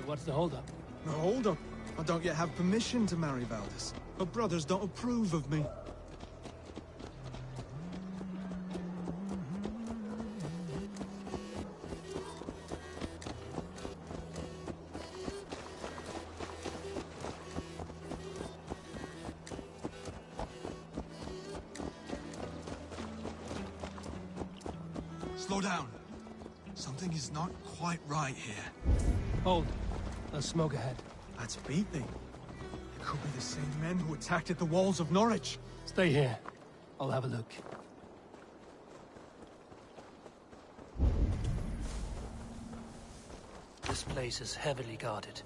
What's the holdup? No, hold up. I don't yet have permission to marry Valdis. Her brothers don't approve of me. Slow down. Something is not quite right here. Hold. There's smoke ahead. That's Beatley. It could be the same men who attacked at the walls of Norwich. Stay here. I'll have a look. This place is heavily guarded.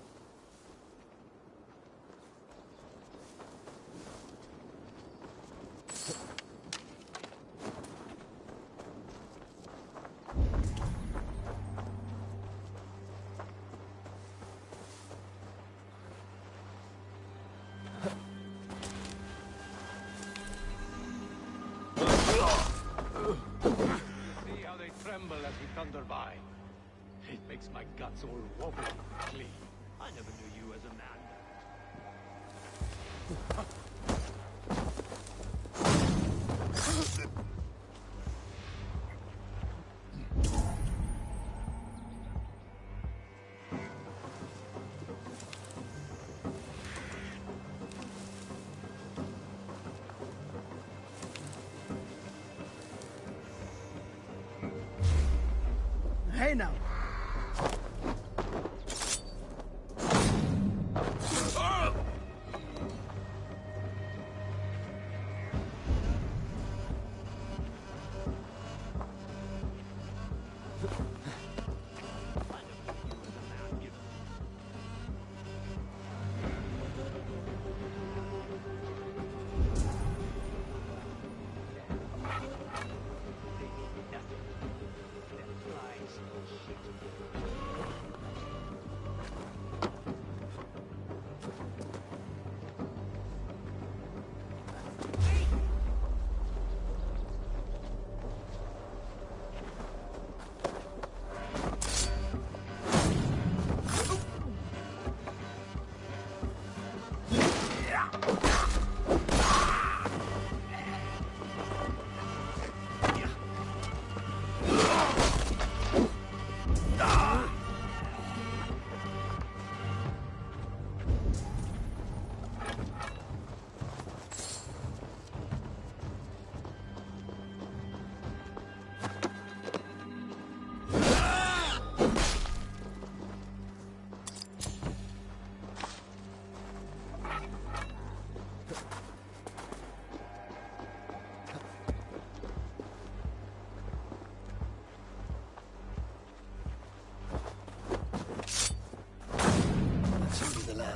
See how they tremble as we thunder by. It makes my guts all wobbly and clean. I never knew you as a man. Hey now.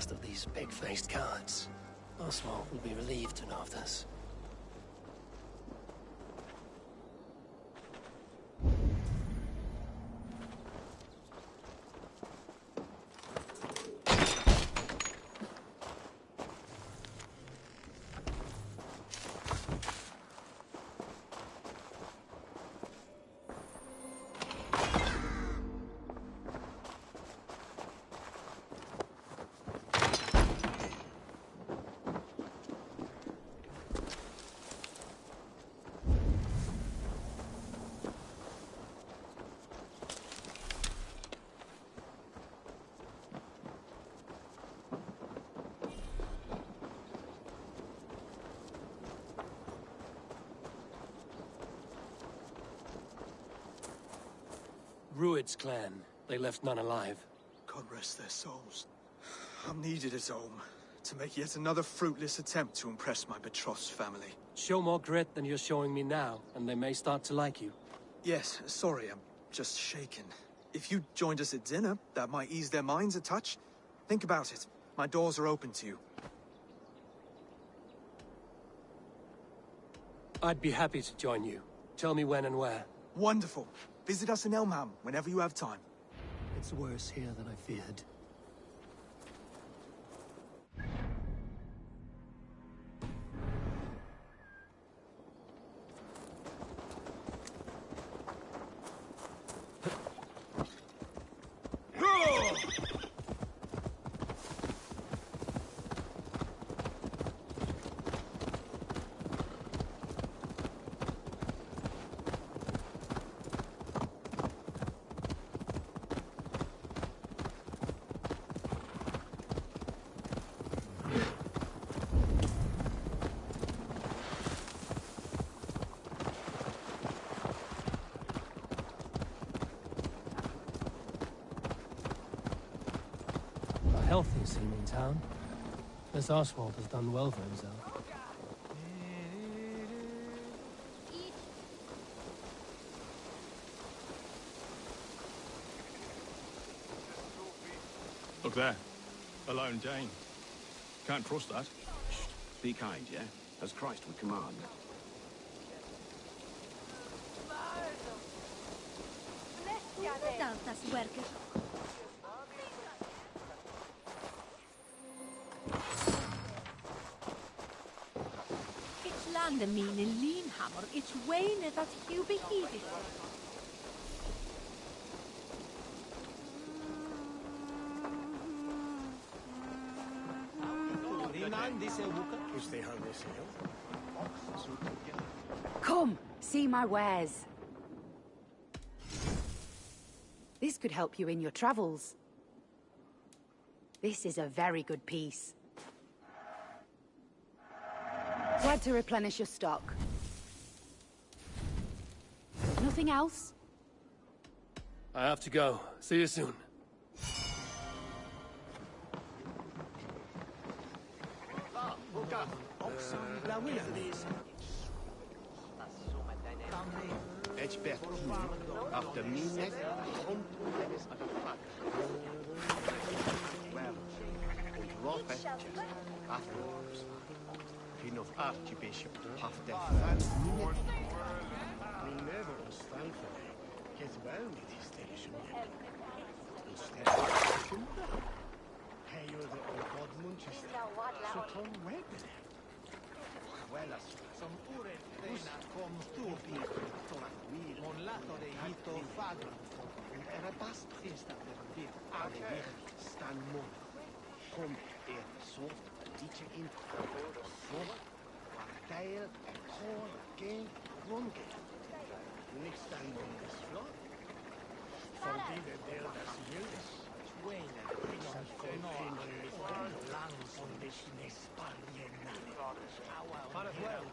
Of these big-faced guards. Oswald will be relieved to know of this. Rued's clan. They left none alive. God rest their souls. I'm needed at home to make yet another fruitless attempt to impress my betrothed's family. Show more grit than you're showing me now, and they may start to like you. Yes, sorry, I'm just shaken. If you joined us at dinner, that might ease their minds a touch. Think about it. My doors are open to you. I'd be happy to join you. Tell me when and where. Wonderful. Visit us in Elmham whenever you have time. It's worse here than I feared. healthy-seeming town. This Oswald has done well for himself. Look there. A lone Dane. Can't trust that. Shh. Be kind, yeah? As Christ would command. It's land a mean in Leanhammer. It's Wayne that you be heeded. Come, see my wares. This could help you in your travels. This is a very good piece. Glad to replenish your stock. Nothing else? I have to go. See you soon. After midnight, home to the fuck. Well, und Rofe, afterwards. King of Archbishop, half death. Never was thankful. Get well with his station. Instead, hey, you're the old God Manchester. So Tom Wegner. Well, som orättvisa kom storpil mon lato de hito fagro era bast esta per det stan mon kom soft dice in så kvartal kol gen runge nix stan mon is flot von die der das hildes Wayne non conosce langs on this Spagna para well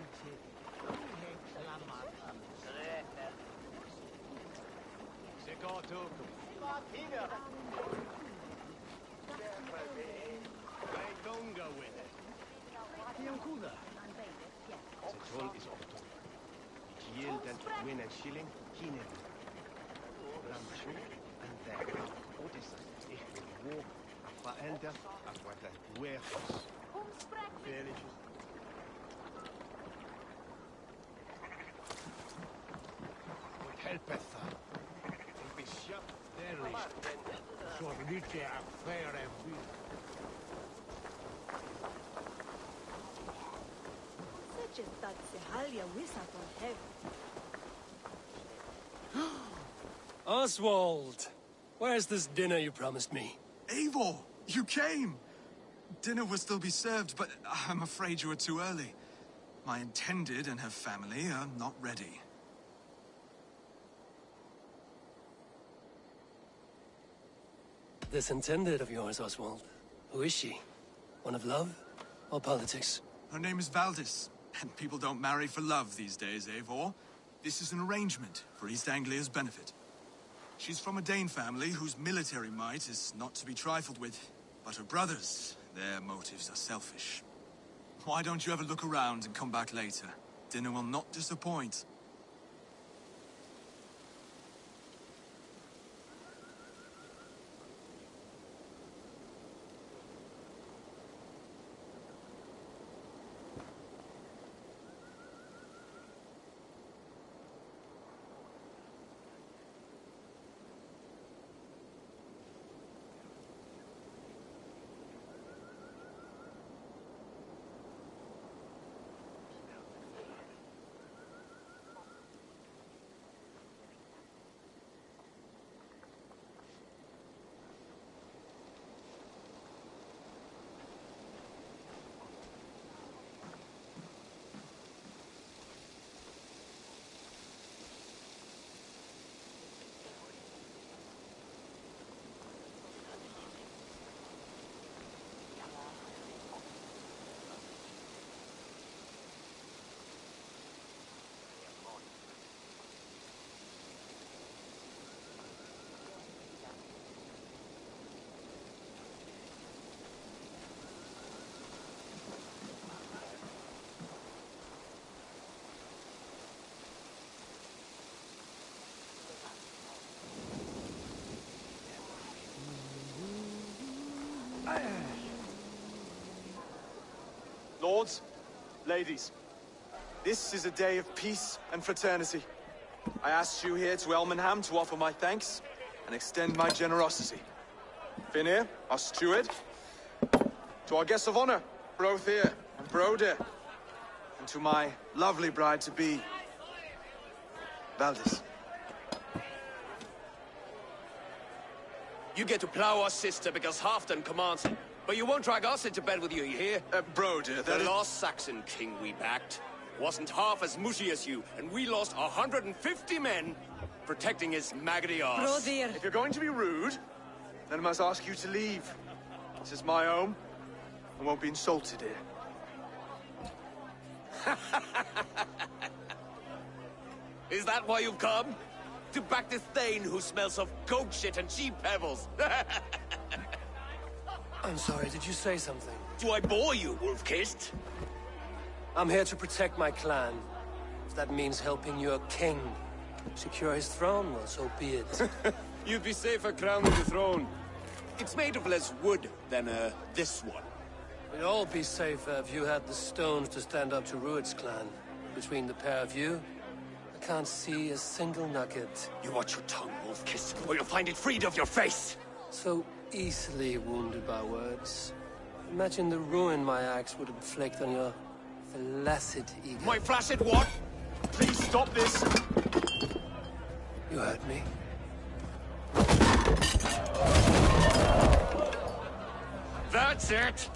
don't go with it. The toll is off to yield and win a shilling, kine. And then Otis, ich will walk, verälder, and what a warehouse. Fairly. Helpeth. Bishop, there is. So dice a fair and will. Such a that Valhalla wizard on heaven. Oswald! Where's this dinner you promised me? Eivor, you came! Dinner will still be served, but I'm afraid you were too early. My intended and her family are not ready. This intended of yours, Oswald. Who is she? One of love or politics? Her name is Valdis, and people don't marry for love these days, Eivor. This is an arrangement for East Anglia's benefit. She's from a Dane family whose military might is not to be trifled with. But her brothers, their motives are selfish. Why don't you have a look around and come back later? Dinner will not disappoint. Ladies, this is a day of peace and fraternity. I asked you here to Elmenham to offer my thanks and extend my generosity. Finir, our steward, to our guests of honor, Brothir and Brodir, and to my lovely bride-to-be, Valdis. You get to plow our sister because Halfdan commands it. But you won't drag us into bed with you, you hear? Brodir, The lost Saxon king we backed wasn't half as mushy as you, and we lost 150 men protecting his maggoty arse. If you're going to be rude, then I must ask you to leave. This is my home. I won't be insulted here. Is that why you've come? To back this Thane who smells of goat shit and cheap pebbles? I'm sorry, did you say something? Do I bore you, wolf-kissed? I'm here to protect my clan. If that means helping your king secure his throne, well, so be it. You'd be safer crowning the throne. It's made of less wood than, this one. We'd all be safer if you had the stones to stand up to Rued's clan. Between the pair of you, I can't see a single nugget. You watch your tongue, wolf-kissed, or you'll find it freed of your face! So easily wounded by words. Imagine the ruin my axe would inflict on your flaccid ego. My flaccid what? Please stop this! You heard me. That's it!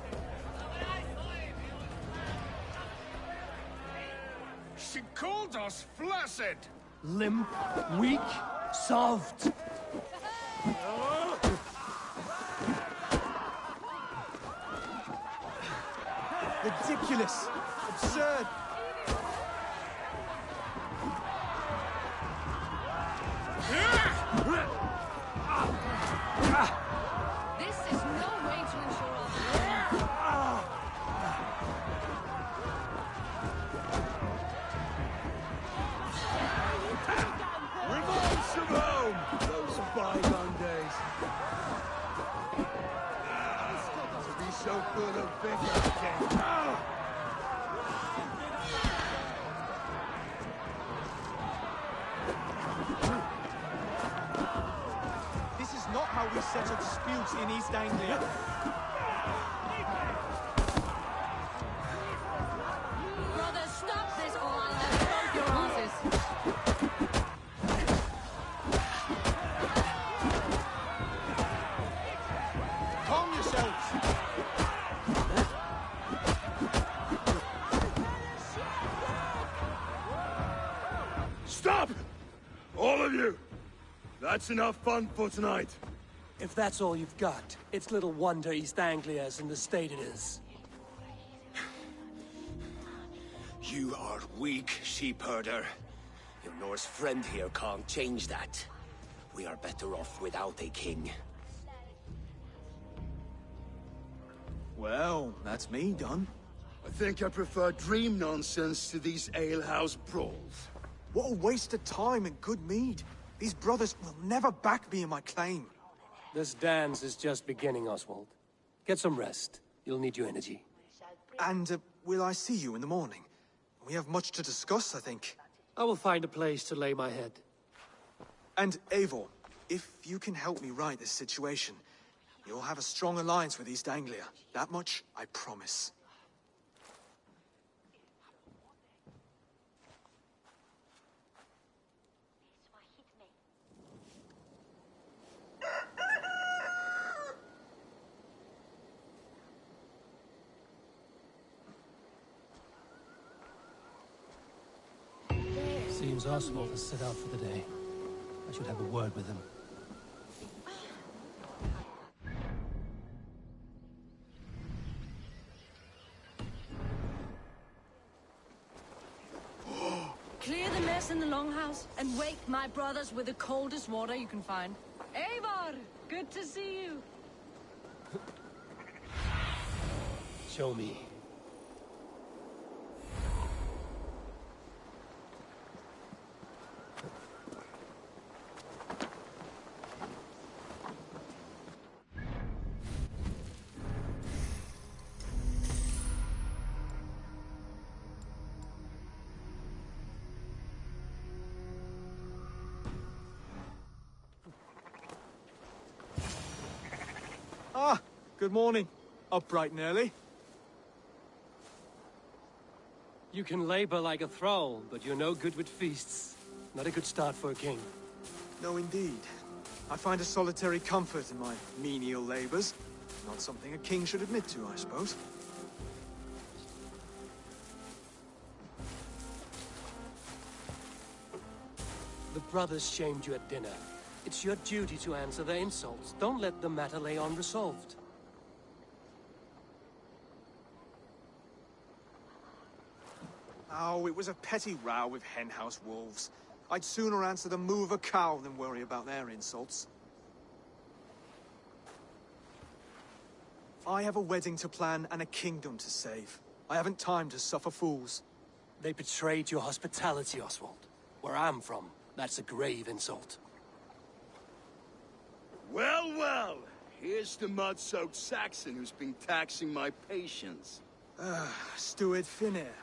She called us flaccid! Limp, weak, soft. Ridiculous! Absurd! This is no way to ensure our... Revolts of home! Those bygone days. To be so full of vigor again. This is not how we settle disputes in East Anglia. Brother, stop this or I'll have both your asses. Calm yourselves! Stop! All of you! That's enough fun for tonight. If that's all you've got, it's little wonder East Anglia is in the state it is. You are weak, sheep herder. Your Norse friend here can't change that. We are better off without a king. Well, that's me done. I think I prefer dream nonsense to these alehouse brawls. What a waste of time and good mead. These brothers will never back me in my claim. This dance is just beginning, Oswald. Get some rest. You'll need your energy. And, will I see you in the morning? We have much to discuss, I think. I will find a place to lay my head. And, Eivor, if you can help me right this situation, you'll have a strong alliance with East Anglia. That much, I promise. Seems Oswald has set out for the day. I should have a word with him. Clear the mess in the longhouse and wake my brothers with the coldest water you can find. Eivor, good to see you. Show me. Good morning. Up bright and early. You can labor like a thrall, but you're no good with feasts. Not a good start for a king. No, indeed. I find a solitary comfort in my menial labors. Not something a king should admit to, I suppose. The brothers shamed you at dinner. It's your duty to answer their insults. Don't let the matter lay unresolved. Oh, it was a petty row with henhouse wolves. I'd sooner answer the moo of a cow than worry about their insults. I have a wedding to plan and a kingdom to save. I haven't time to suffer fools. They betrayed your hospitality, Oswald. Where I'm from, that's a grave insult. Well, well. Here's the mud-soaked Saxon who's been taxing my patience. Steward Finnair.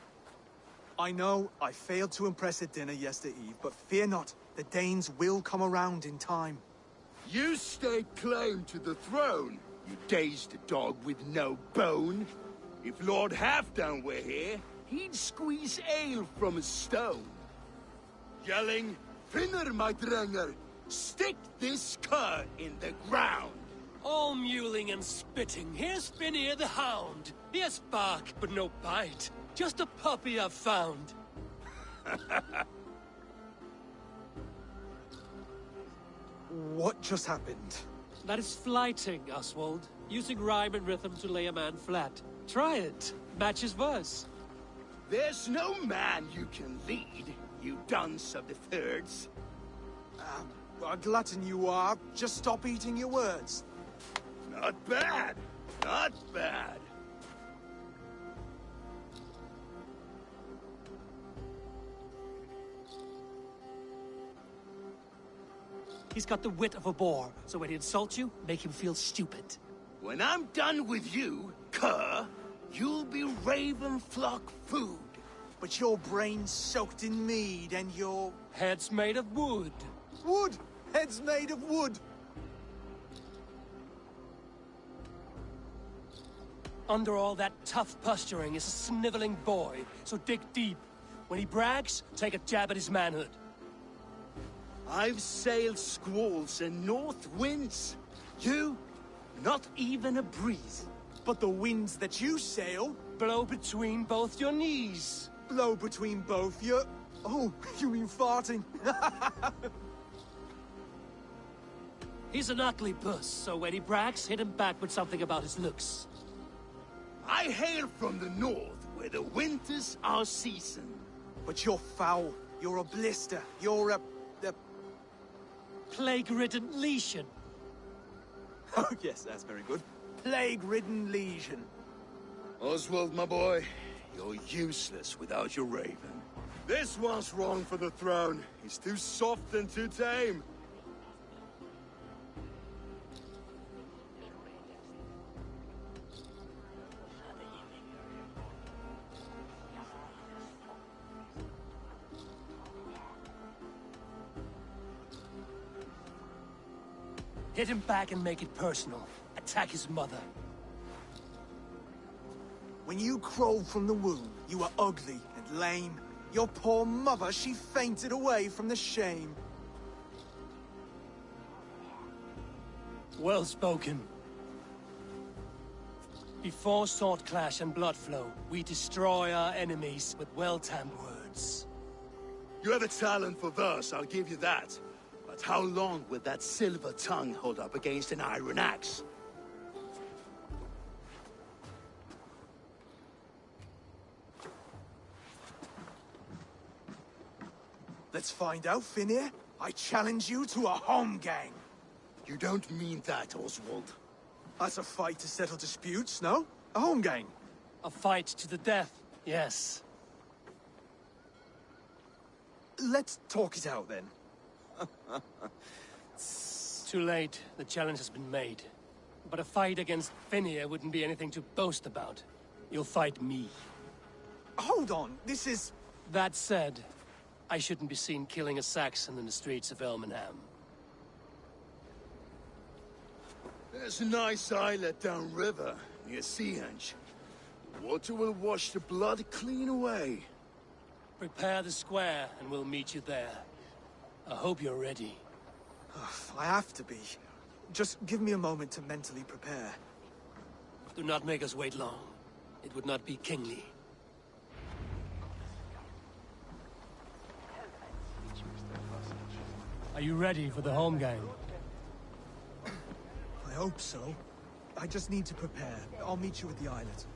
I know I failed to impress at dinner yesterday eve, but fear not, the Danes will come around in time. You stake claim to the throne, you dazed dog with no bone. If Lord Halfdan were here, he'd squeeze ale from a stone. Yelling, Finner, my drenger, stick this cur in the ground. All mewling and spitting, here's Finnear the Hound. He has bark, but no bite. Just a puppy I've found. What just happened? That is flighting, Oswald. Using rhyme and rhythm to lay a man flat. Try it. Match his verse. There's no man you can lead, you dunce of the thirds. A glutton you are. Just stop eating your words. Not bad. Not bad. He's got the wit of a boar, so when he insults you, make him feel stupid. When I'm done with you, cur, you'll be raven flock food. But your brain's soaked in mead and your... Head's made of wood. Wood! Head's made of wood! Under all that tough posturing is a sniveling boy, so dig deep. When he brags, take a jab at his manhood. I've sailed squalls and north winds. You, not even a breeze. But the winds that you sail... Blow between both your knees. Blow between both your... Oh, you mean farting? He's an ugly puss, so when he brags, hit him back with something about his looks. I hail from the north, where the winters are season. But you're foul. You're a blister. You're a... Plague-ridden lesion. Oh, yes, that's very good. Plague-ridden lesion. Oswald, my boy, you're useless without your raven. This one's wrong for the throne. He's too soft and too tame. Hit him back and make it personal. Attack his mother. When you crawled from the womb, you were ugly and lame. Your poor mother, she fainted away from the shame. Well spoken. Before sword clash and blood flow, we destroy our enemies with well-timed words. You have a talent for verse, I'll give you that. But how long will that silver tongue hold up against an iron axe? Let's find out, Finnear. I challenge you to a home gang. You don't mean that, Oswald. That's a fight to settle disputes, no? A home gang. A fight to the death, yes. Let's talk it out, then. Too late. The challenge has been made. But a fight against Finnear wouldn't be anything to boast about. You'll fight me. Hold on, this is... That said, I shouldn't be seen killing a Saxon in the streets of Elmenham. There's a nice islet downriver, near Seahenge. Water will wash the blood clean away. Prepare the square, and we'll meet you there. I hope you're ready. I have to be. Just give me a moment to mentally prepare. Do not make us wait long. It would not be kingly. Are you ready for the home gang? I hope so. I just need to prepare. I'll meet you at the islet.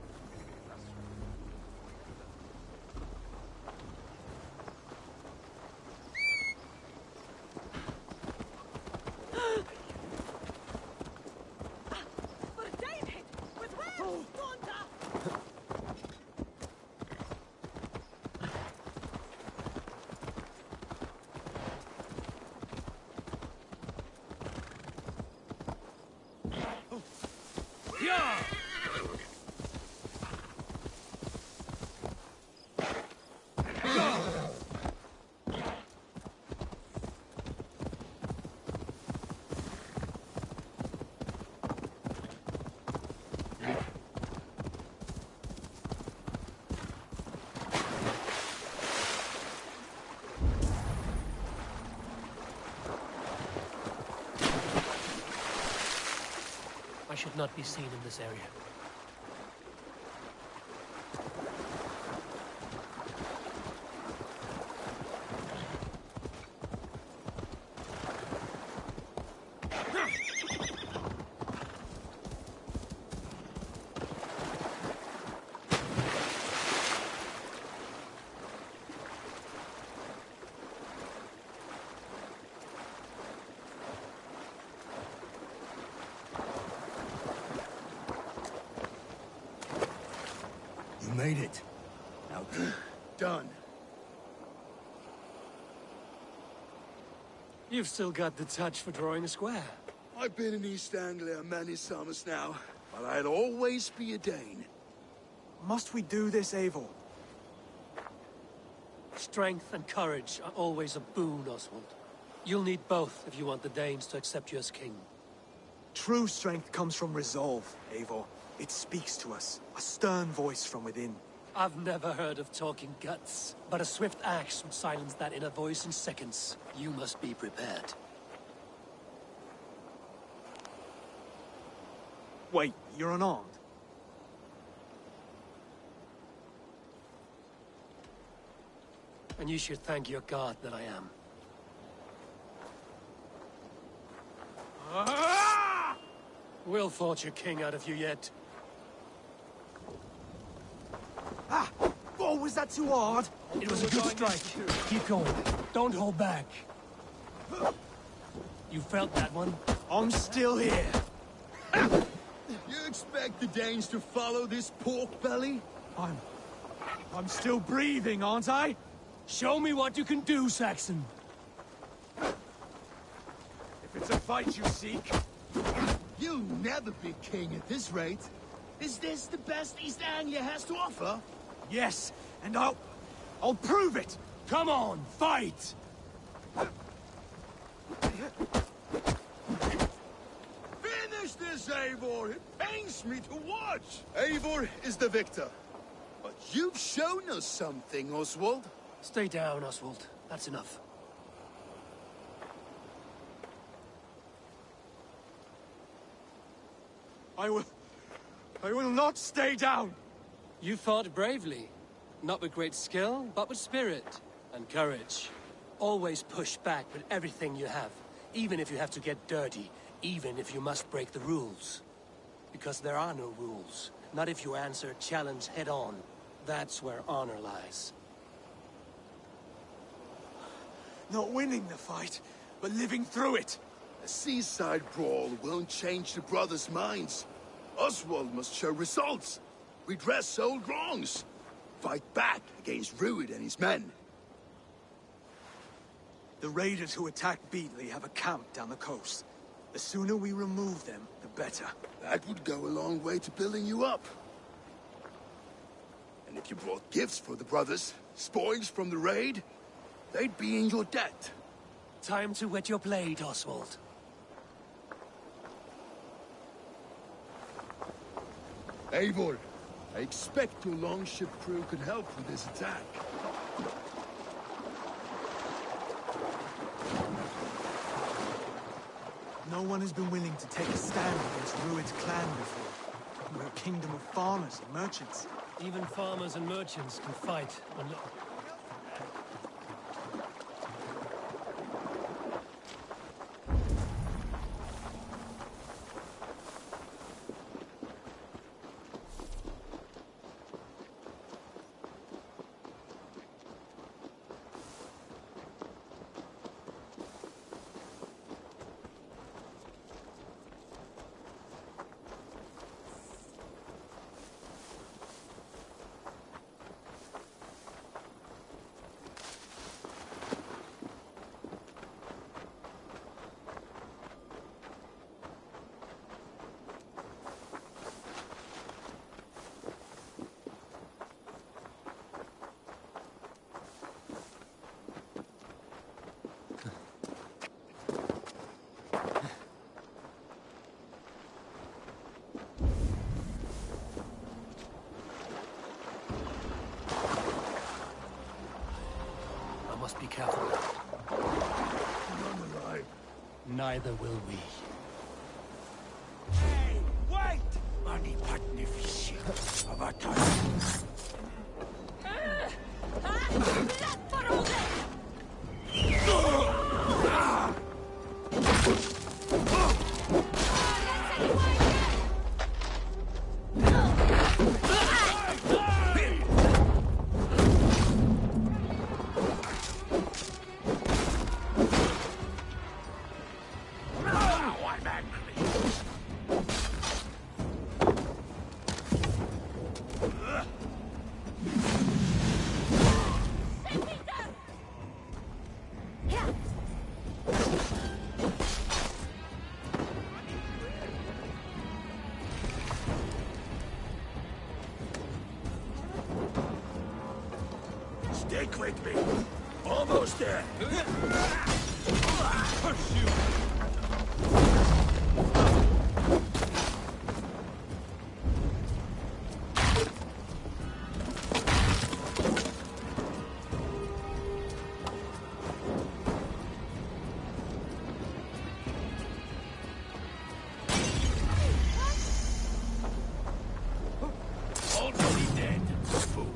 I should not be seen in this area. You made it. Now, done. You've still got the touch for drawing a square. I've been in East Anglia many summers now, but I'll always be a Dane. Must we do this, Eivor? Strength and courage are always a boon, Oswald. You'll need both if you want the Danes to accept you as king. True strength comes from resolve, Eivor. It speaks to us, a stern voice from within. I've never heard of talking guts, but a swift axe would silence that inner voice in seconds. You must be prepared. Wait, you're unarmed? And you should thank your god that I am. We'll forge a king out of you yet. Ah! Oh, was that too hard? It was a good strike. Keep going. Don't hold back. You felt that one? I'm still here. You expect the Danes to follow this pork belly? I'm still breathing, aren't I? Show me what you can do, Saxon. If it's a fight you seek... You'll never be king at this rate. Is this the best East Anglia has to offer? Yes, and I'll prove it! Come on, fight! Finish this, Eivor! It pains me to watch! Eivor is the victor. But you've shown us something, Oswald. Stay down, Oswald. That's enough. I will not stay down! You fought bravely. Not with great skill, but with spirit and courage. Always push back with everything you have, even if you have to get dirty, even if you must break the rules. Because there are no rules. Not if you answer a challenge head-on. That's where honor lies. Not winning the fight, but living through it. A seaside brawl won't change the brothers' minds. Oswald must show results. Redress old wrongs. Fight back against Rued and his men. The raiders who attacked Beatley have a camp down the coast. The sooner we remove them, the better. That would go a long way to building you up. And if you brought gifts for the brothers, spoils from the raid, they'd be in your debt. Time to whet your blade, Oswald. Eivor, I expect your longship crew could help with this attack. No one has been willing to take a stand against Rued's clan before. We're a kingdom of farmers and merchants. Even farmers and merchants can fight when... Must be careful. None alive. Neither will we. Hey, wait! Money magnificent. Avatar. Stick with me. Almost there. Pursue. Already dead. Fool.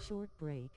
Short break.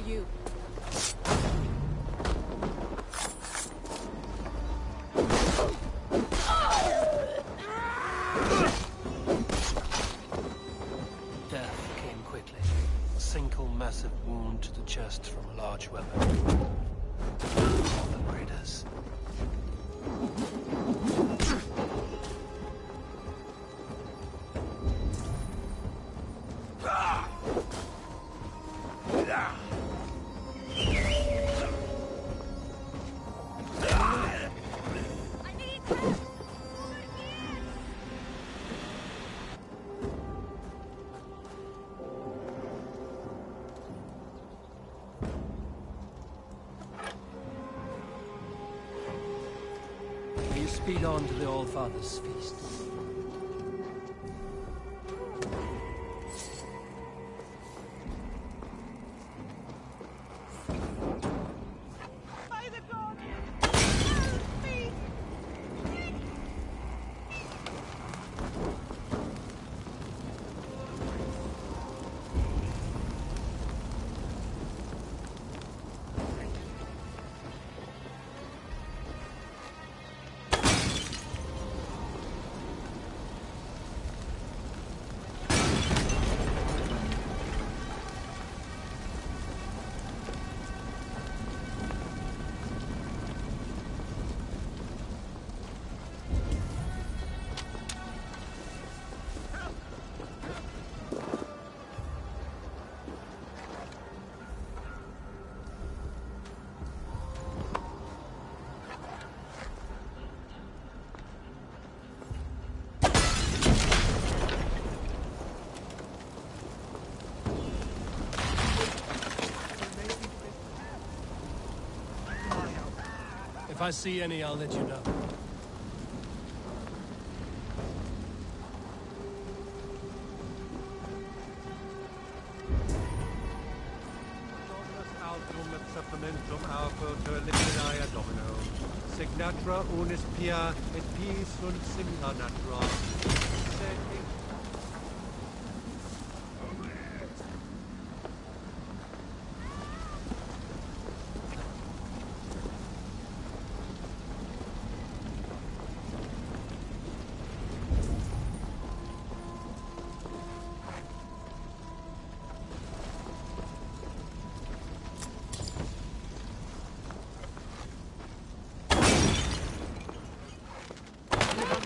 you. Death came quickly. A single massive wound to the chest from a large weapon. All the raiders. You speed on to the All-Father's feast. By the god! Help me! If I see any, I'll let you know. Dominus altum et supplementum alpha per liquidae domino. Signatra unis pia et pis sunt simula natura. Sed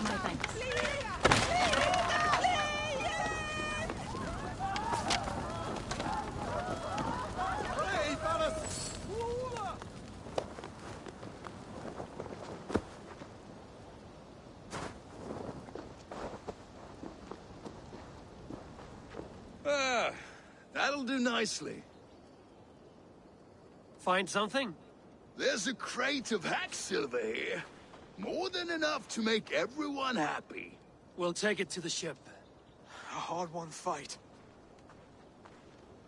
My thanks. Ah, that'll do nicely. Find something? There's a crate of hack silver here. More than enough to make everyone happy. We'll take it to the ship. A hard-won fight.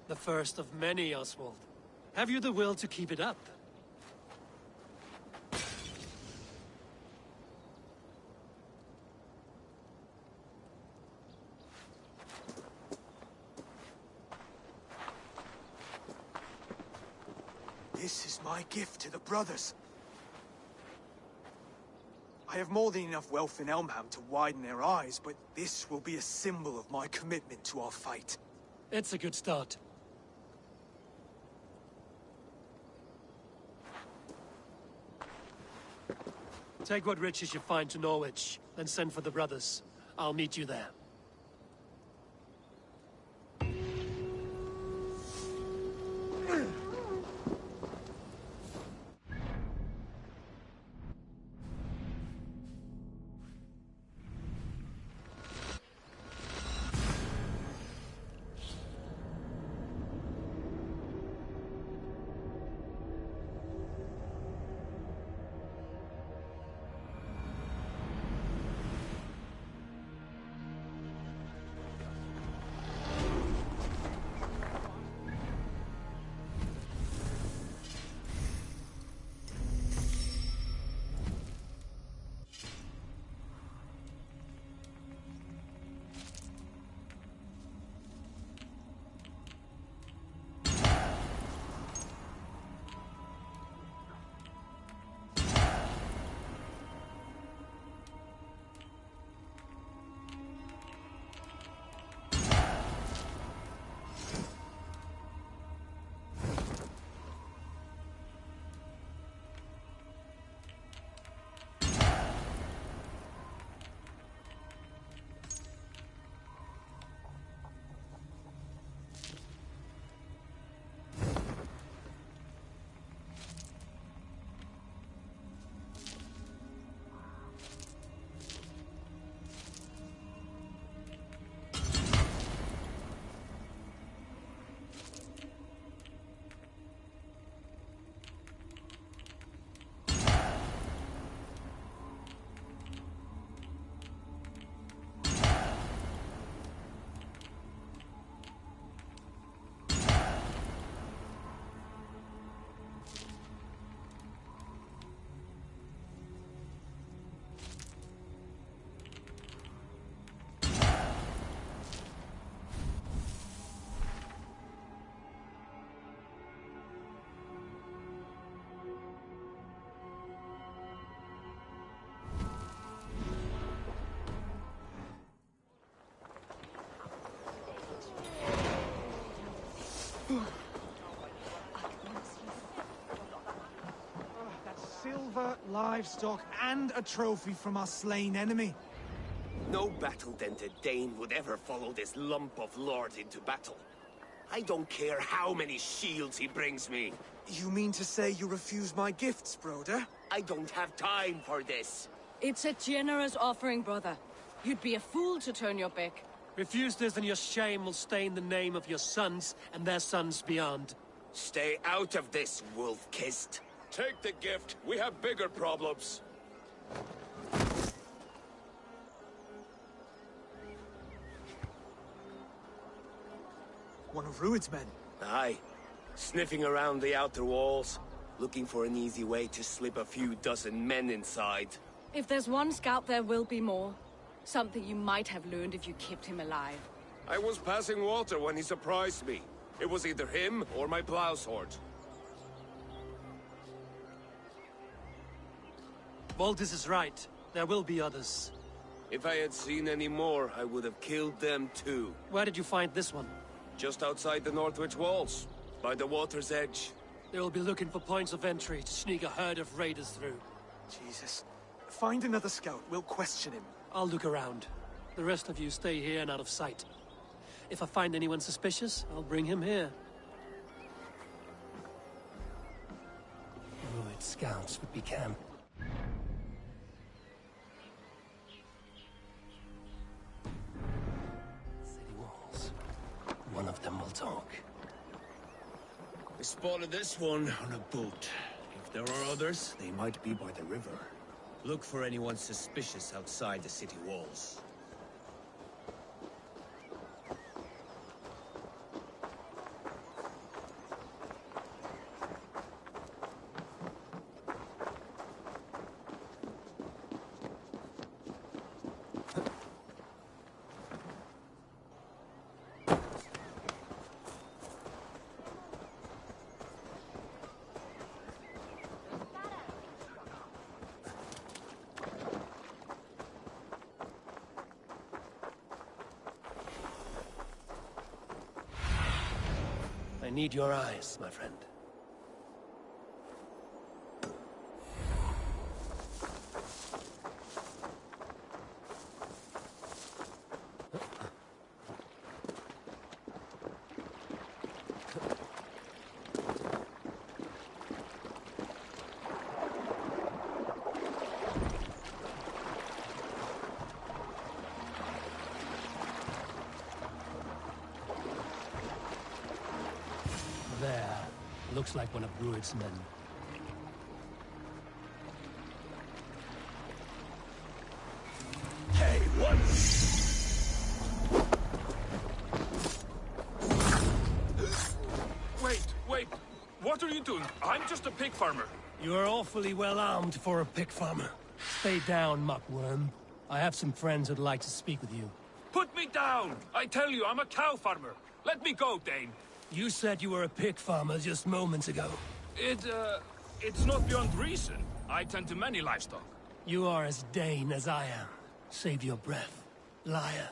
The first of many, Oswald. Have you the will to keep it up? This is my gift to the brothers. I have more than enough wealth in Elmham to widen their eyes, but this will be a symbol of my commitment to our fight. It's a good start. Take what riches you find to Norwich, then send for the brothers. I'll meet you there. livestock, and a trophy from our slain enemy. No battle-dented Dane would ever follow this lump of lord into battle. I don't care how many shields he brings me. You mean to say you refuse my gifts, Broder? I don't have time for this. It's a generous offering, brother. You'd be a fool to turn your back. Refuse this and your shame will stain the name of your sons and their sons beyond. Stay out of this, wolf-kissed. Take the gift. We have bigger problems. One of Rued's men. Aye. Sniffing around the outer walls, looking for an easy way to slip a few dozen men inside. If there's one scout, there will be more. Something you might have learned if you kept him alive. I was passing water when he surprised me. It was either him or my plow sword. Valdis is right. There will be others. If I had seen any more, I would have killed them too. Where did you find this one? Just outside the Northwich walls, by the water's edge. They will be looking for points of entry to sneak a herd of raiders through. Jesus. Find another scout. We'll question him. I'll look around. The rest of you stay here and out of sight. If I find anyone suspicious, I'll bring him here. Rued scouts would be camped. City walls. One of them will talk. I spotted this one on a boat. If there are others, they might be by the river. Look for anyone suspicious outside the city walls. I need your eyes, my friend. There. Looks like one of Rued's men. Hey, what? Wait. What are you doing? I'm just a pig farmer. You are awfully well armed for a pig farmer. Stay down, muckworm. I have some friends who'd like to speak with you. Put me down! I tell you, I'm a cow farmer. Let me go, Dane. You said you were a pig farmer just moments ago. It's not beyond reason. I tend to many livestock. You are as Dane as I am. Save your breath, liar.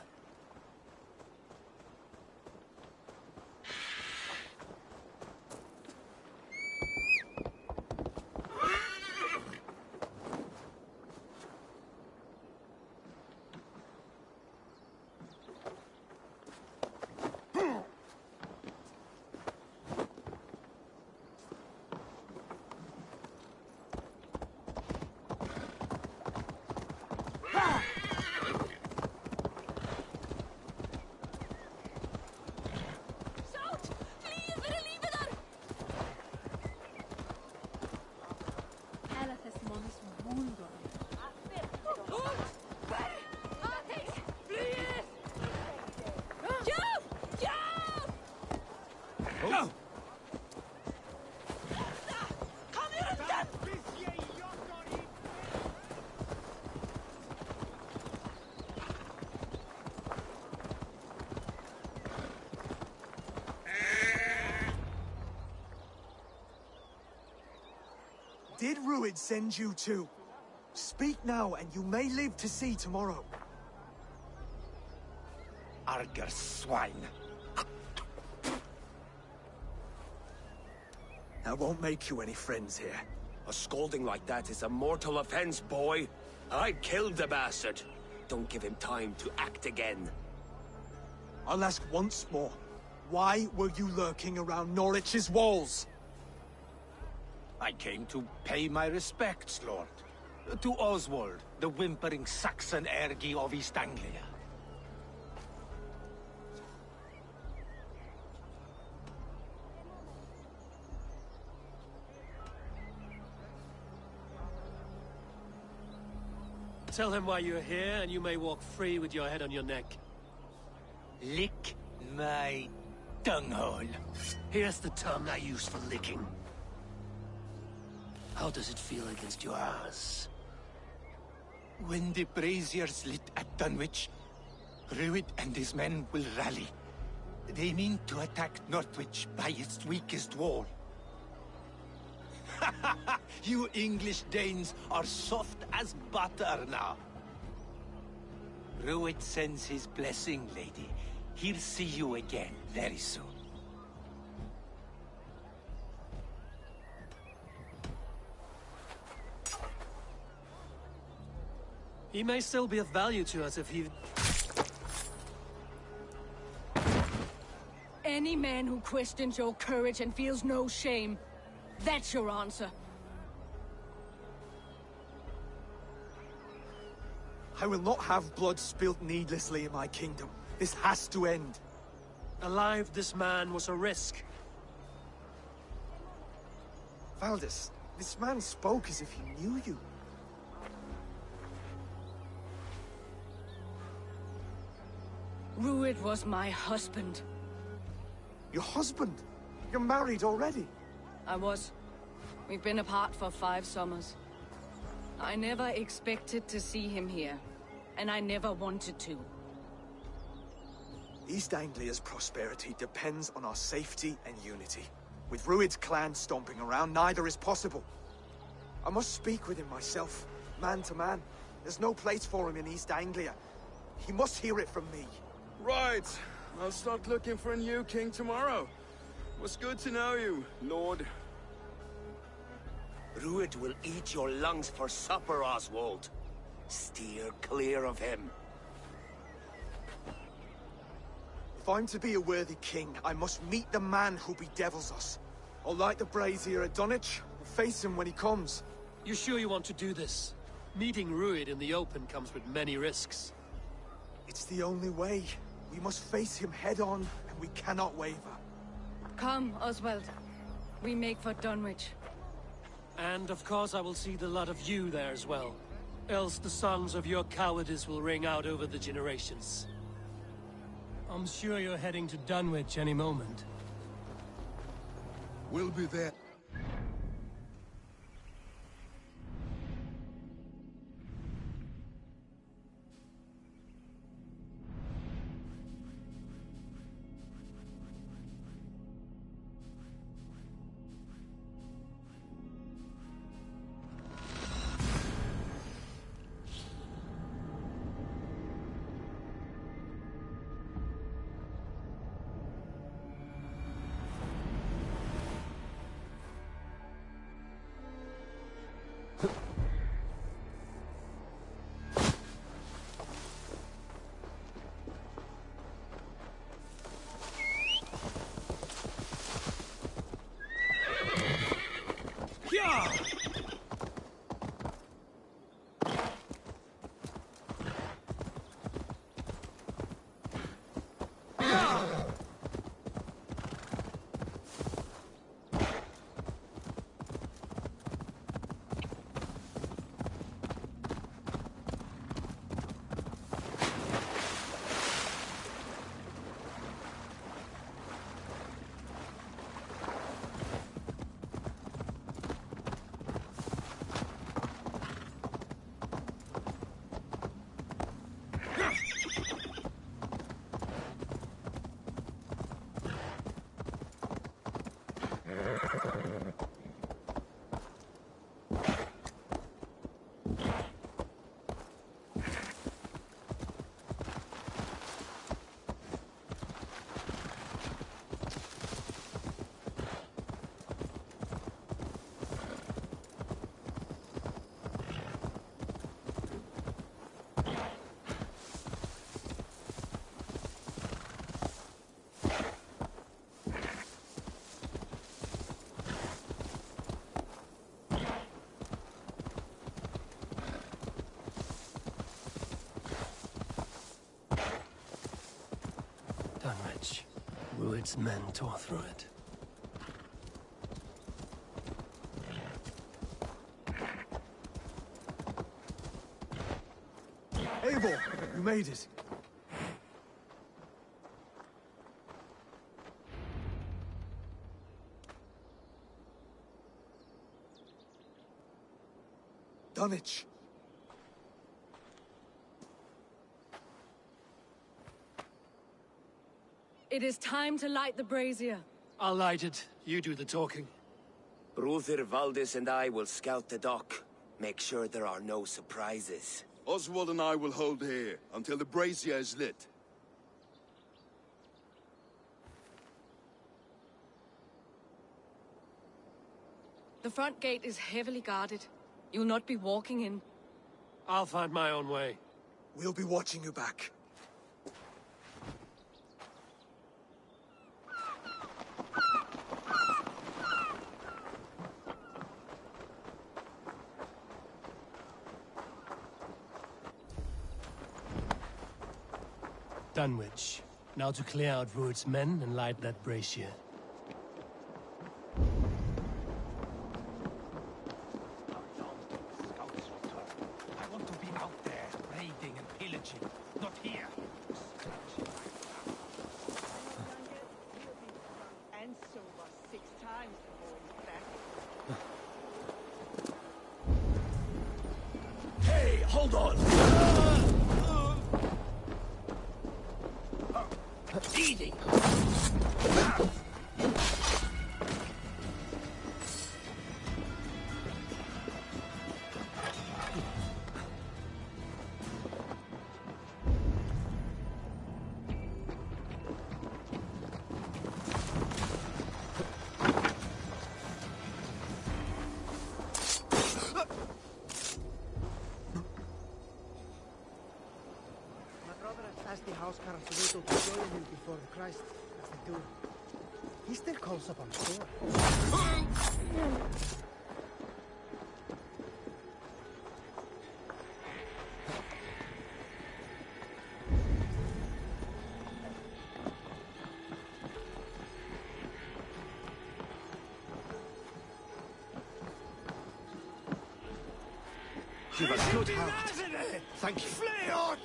Did Rued send you too? Speak now, and you may live to see tomorrow. Arger swine. I won't make you any friends here. A scolding like that is a mortal offense, boy. I killed the bastard. Don't give him time to act again. I'll ask once more. Why were you lurking around Norwich's walls? I came to pay my respects, Lord. To Oswald, the whimpering Saxon ergi of East Anglia. Tell him why you're here, and you may walk free with your head on your neck. Lick my dunghole. Here's the tongue I use for licking. How does it feel against your ass? When the braziers lit at Dunwich, Rued and his men will rally. They mean to attack Northwich by its weakest wall. You English Danes are soft as butter now. Rued sends his blessing, lady. He'll see you again very soon. He may still be of value to us if he... Any man who questions your courage and feels no shame, that's your answer. I will not have blood spilt needlessly in my kingdom. This has to end. Alive, this man was a risk. Valdis, this man spoke as if he knew you. Rued was my husband. Your husband? You're married already? I was. We've been apart for 5 summers. I never expected to see him here, and I never wanted to. East Anglia's prosperity depends on our safety and unity. With Rued's clan stomping around, neither is possible. I must speak with him myself, man to man. There's no place for him in East Anglia. He must hear it from me. Right. I'll start looking for a new king tomorrow. Was good to know you, Lord. Rued will eat your lungs for supper, Oswald. Steer clear of him. If I'm to be a worthy king, I must meet the man who bedevils us. I'll light the brazier at Dunwich and face him when he comes. You sure you want to do this? Meeting Rued in the open comes with many risks. It's the only way. We must face him head-on, and we cannot waver. Come, Oswald. We make for Dunwich. And of course I will see the lot of you there as well. Else the songs of your cowardice will ring out over the generations. I'm sure you're heading to Dunwich any moment. We'll be there. Rued's men tore through it. Eivor, you made it. Dunwich. It is time to light the brazier. I'll light it. You do the talking. Bruther Valdis and I will scout the dock. Make sure there are no surprises. Oswald and I will hold here until the brazier is lit. The front gate is heavily guarded. You'll not be walking in. I'll find my own way. We'll be watching you back. Dunwich. Now to clear out Rued's men and light that brazier. I want to be out there, raiding and pillaging, not here. And so was 6 times the boy's back. Hey, hold on! Easy! Asked the house carls to wait to join him before Christ, as they do. He still calls up on store. Give us good help. Thank you. Fly on!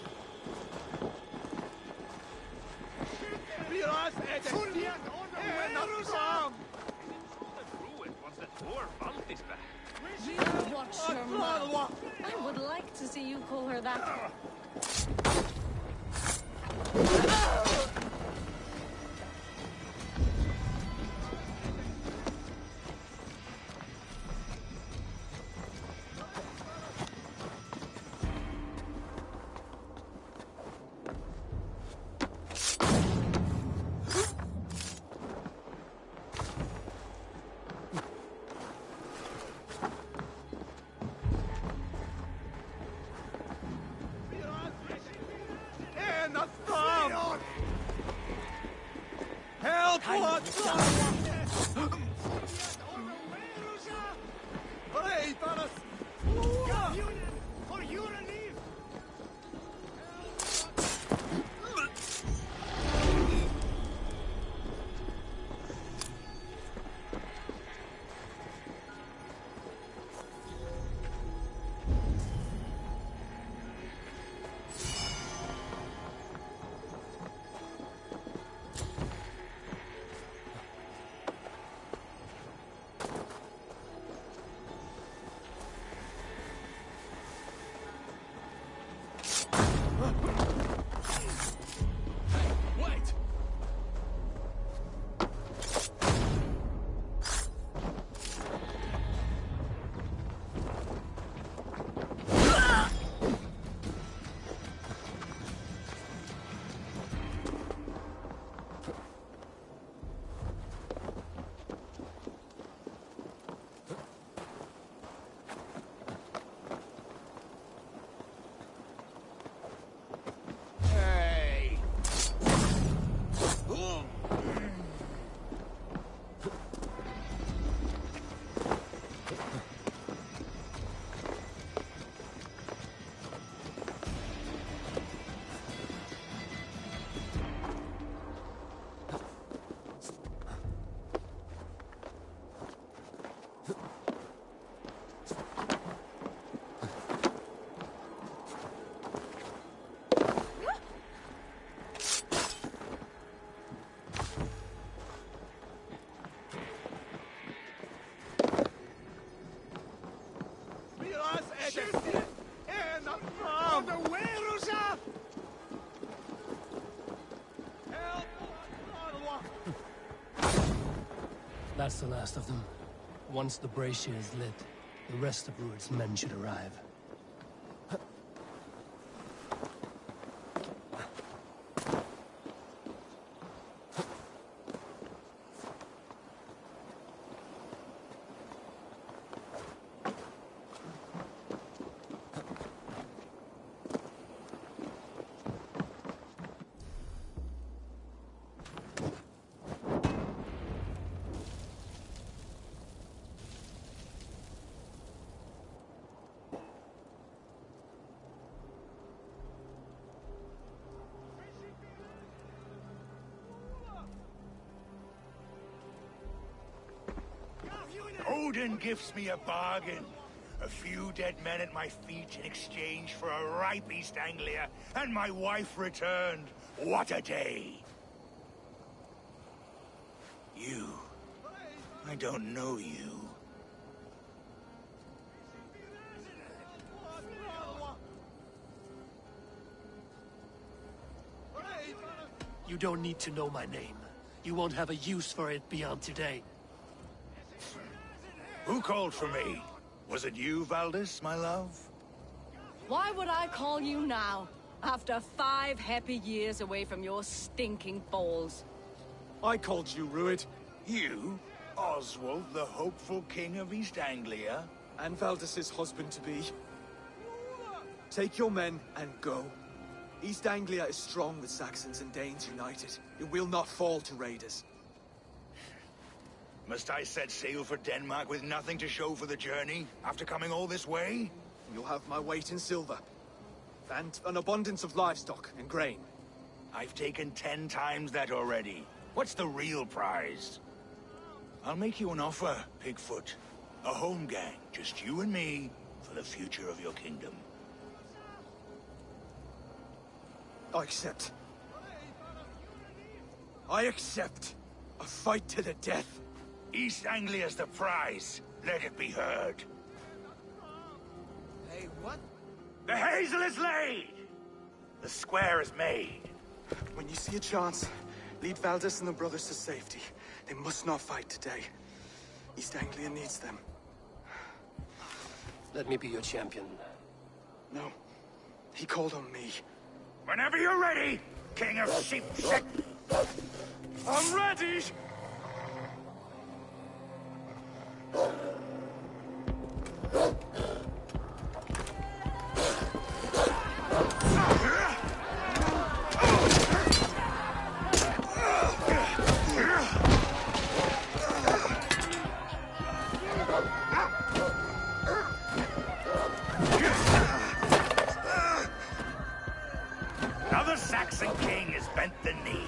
You watch your mouth. I would like to see you call her that. That's the last of them. Once the brazier is lit, the rest of Rued's men should arrive. Odin gives me a bargain. A few dead men at my feet in exchange for a ripe East Anglia, and my wife returned. What a day! You. I don't know you. You don't need to know my name. You won't have a use for it beyond today. Who called for me? Was it you, Valdis, my love? Why would I call you now, after 5 happy years away from your stinking balls? I called you, Rued. You? Oswald, the hopeful king of East Anglia? And Valdis's husband-to-be. Take your men and go. East Anglia is strong with Saxons and Danes united. It will not fall to raiders. Must I set sail for Denmark with nothing to show for the journey, after coming all this way? You'll have my weight in silver. And an abundance of livestock and grain. I've taken 10 times that already. What's the real prize? I'll make you an offer, Pigfoot. A home gang, just you and me, for the future of your kingdom. I accept. I accept. A fight to the death. East Anglia's the prize. Let it be heard. Hey, what? The hazel is laid! The square is made. When you see a chance, lead Valdis and the brothers to safety. They must not fight today. East Anglia needs them. Let me be your champion. No. He called on me. Whenever you're ready, King of Sheep. I'm ready! Now the Saxon king has bent the knee.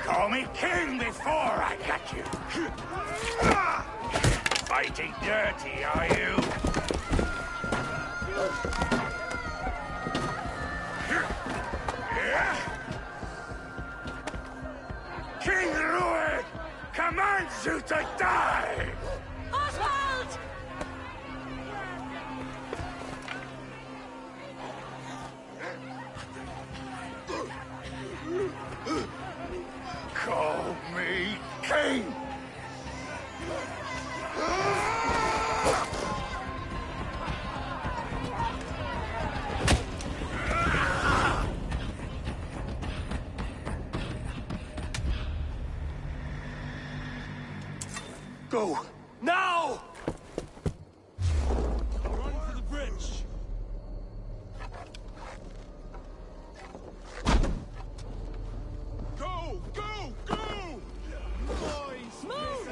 Call me king before I got you. Fighting dirty, are you? King Rued commands you to die! Oswald! Call me king! Go! Now! Run for the bridge! Go! Go! Go! Boys! Move!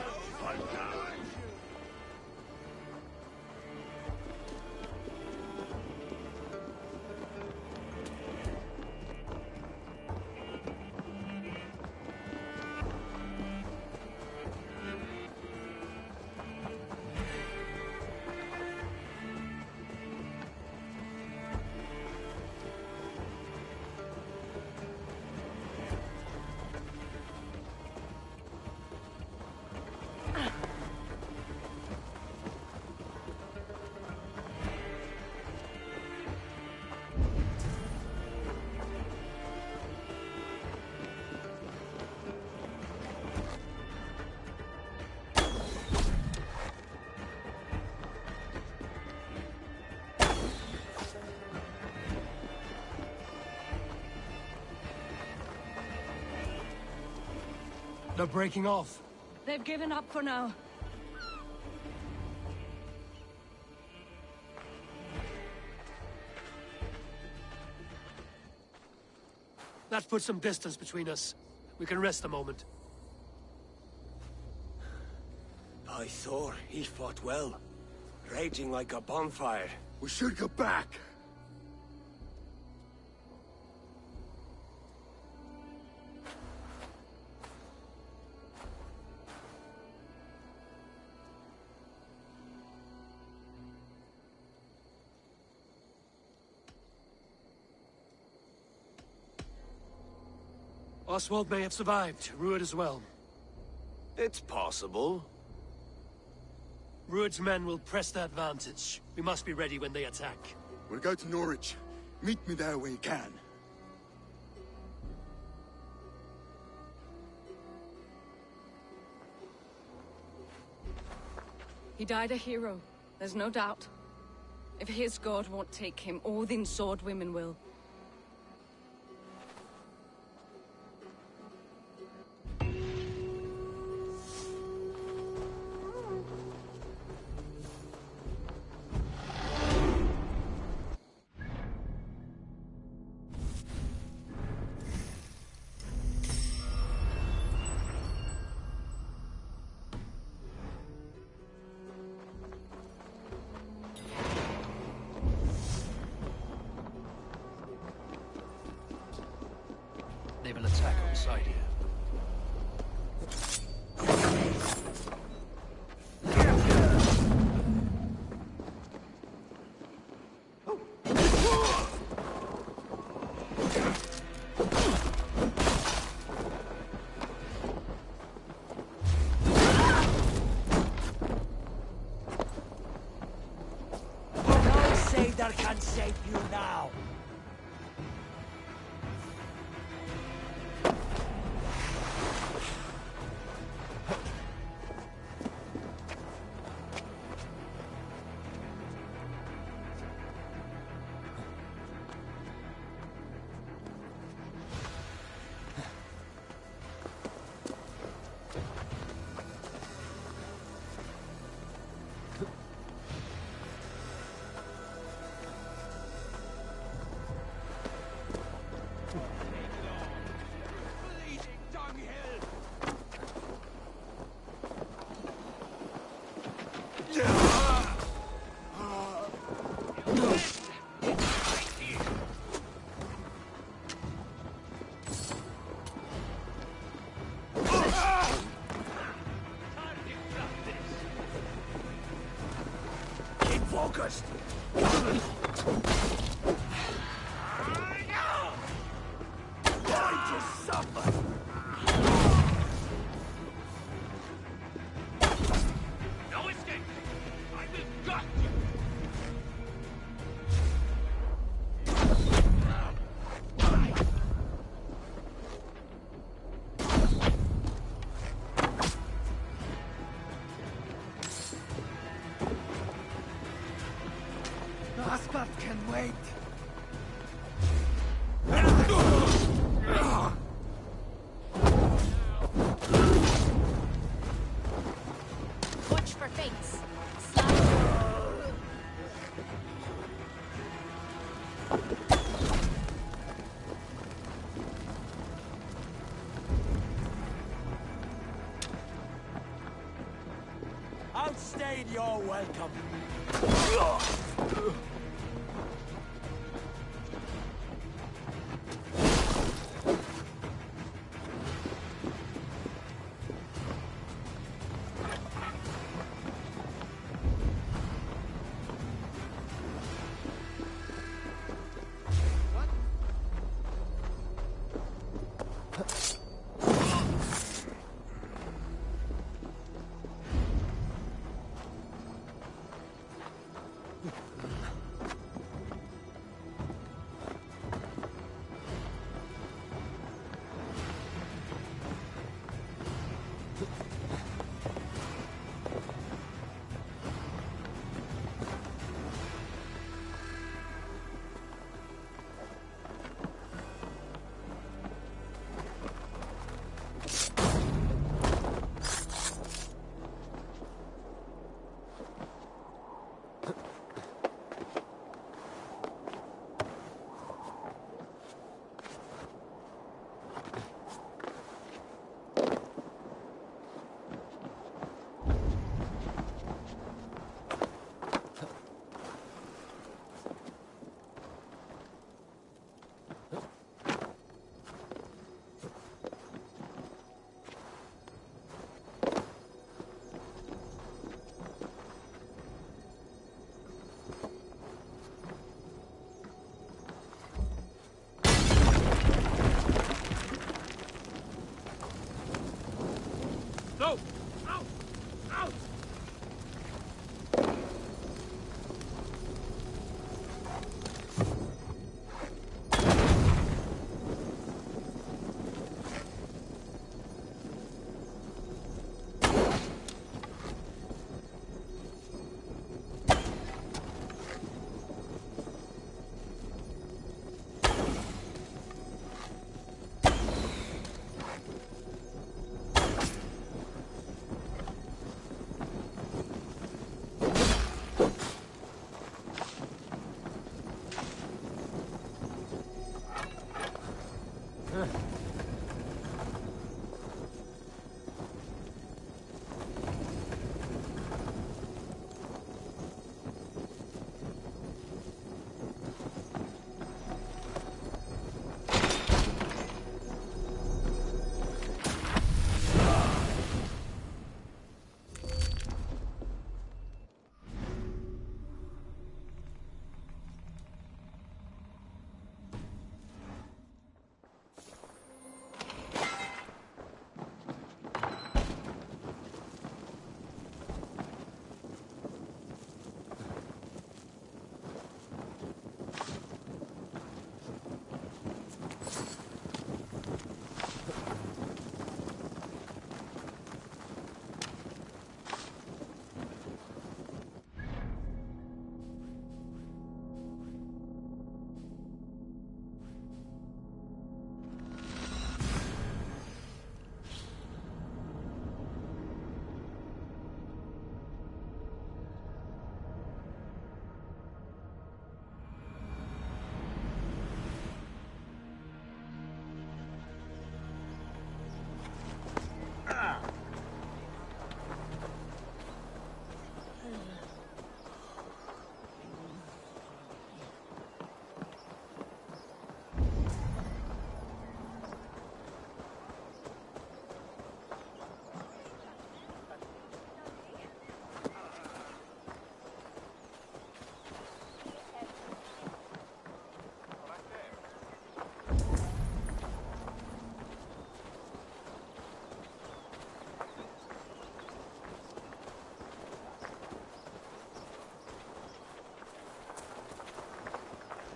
They're breaking off. They've given up for now. That puts some distance between us. We can rest a moment. By Thor, he fought well. Raging like a bonfire. We should go back. Oswald may have survived. Rued as well. It's possible. Rued's men will press the advantage. We must be ready when they attack. We'll go to Norwich. Meet me there when you can. He died a hero, there's no doubt. If his god won't take him, Odin's sword women will. They will attack on sight here. No sailor can save you now. Keep focused! Going to suffer! No escape! I will gut you! Asgard can wait. Watch for fates. Outstayed your welcome. Out! Out!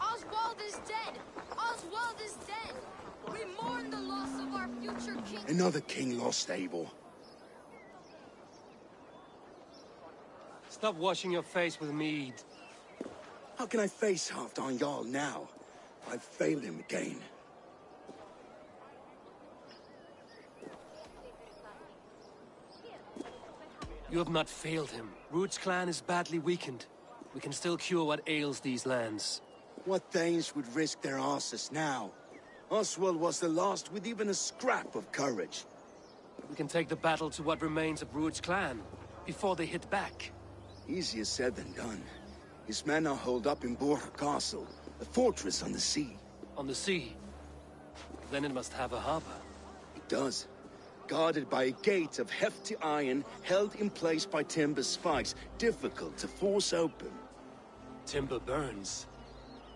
Oswald is dead! Oswald is dead! We mourn the loss of our future king. Another king lost, Eivor. Stop washing your face with mead. How can I face Halfdan Jarl now? I've failed him again. You have not failed him. Ruud's clan is badly weakened. We can still cure what ails these lands. What Danes would risk their asses now? Oswald was the last with even a scrap of courage. We can take the battle to what remains of Ruud's clan, before they hit back. Easier said than done. His men are holed up in Borg Castle, a fortress on the sea. On the sea? Then it must have a harbor. It does. Guarded by a gate of hefty iron, held in place by timber spikes, difficult to force open. Timber burns.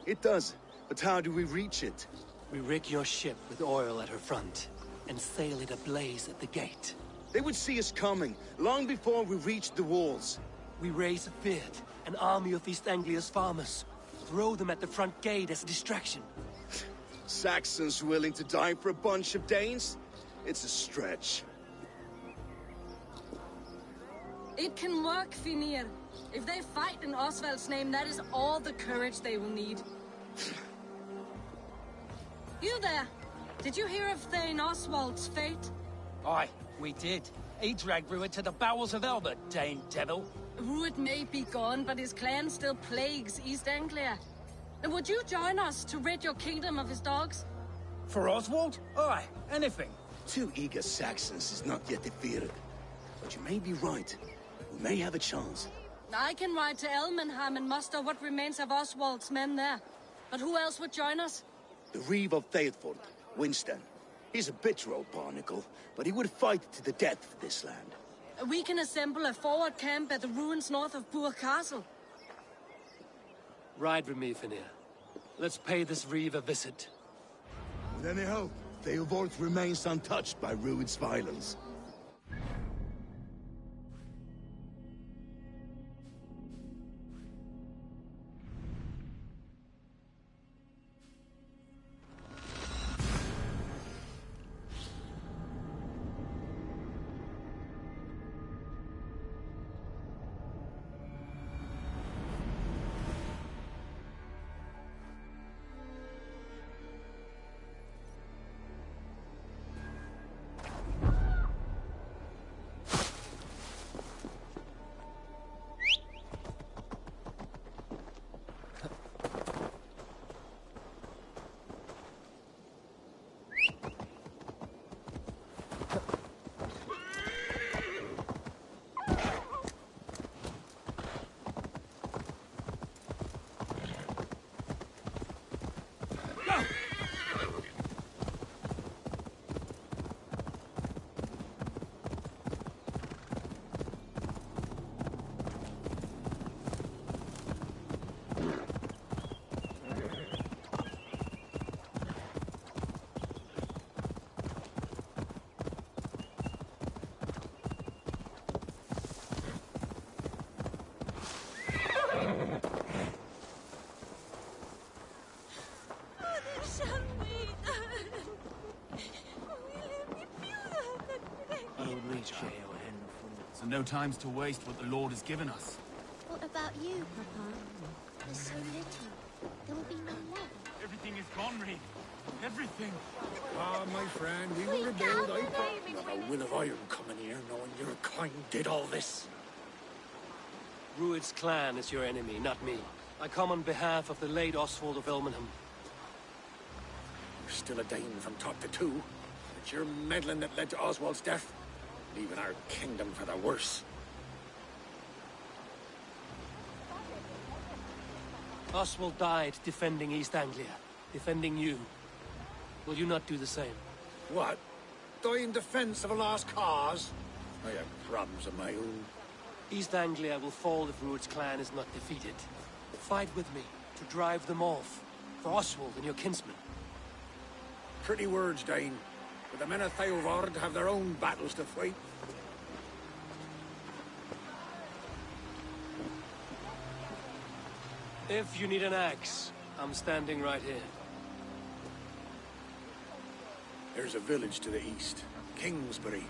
It does, but how do we reach it? We rig your ship with oil at her front, and sail it ablaze at the gate. They would see us coming, long before we reached the walls. We raise a beard, an army of East Anglia's farmers. Throw them at the front gate as a distraction. Saxons willing to die for a bunch of Danes? It's a stretch. It can work, Finir. If they fight in Oswald's name, that is all the courage they will need. You there! Did you hear of Thane Oswald's fate? Aye, we did. He dragged Ruud to the bowels of hell, the Dane devil. Ruud may be gone, but his clan still plagues East Anglia. And would you join us to rid your kingdom of his dogs? For Oswald? Aye, anything. 2 eager Saxons is not yet defeated. But you may be right. We may have a chance. I can ride to Elmenham and muster what remains of Oswald's men there. But who else would join us? The Reeve of Thetford, Winston. He's a bitter old barnacle, but he would fight to the death for this land. We can assemble a forward camp at the ruins north of Burg Castle. Ride with me, Finir. Let's pay this Reeve a visit. With any hope, Theovorth remains untouched by Ruud's violence. So no time's to waste what the Lord has given us. What about you, Papa? There's so little. There will be no love. Everything is gone, Reed. Everything. Ah, my friend, we will rebuild. Not a will of iron coming here, knowing your kind did all this. Rued's clan is your enemy, not me. I come on behalf of the late Oswald of Elmenham. You're still a Dane from top to two. It's your meddling that led to Oswald's death, leaving our kingdom for the worse. Oswald died defending East Anglia, defending you. Will you not do the same? What? Die in defense of a lost cause? I have problems of my own. East Anglia will fall if Rued's clan is not defeated. Fight with me to drive them off, for Oswald and your kinsmen. Pretty words, Dane. But the men of Theovard have their own battles to fight. If you need an axe, I'm standing right here. There's a village to the east, Kingsbury.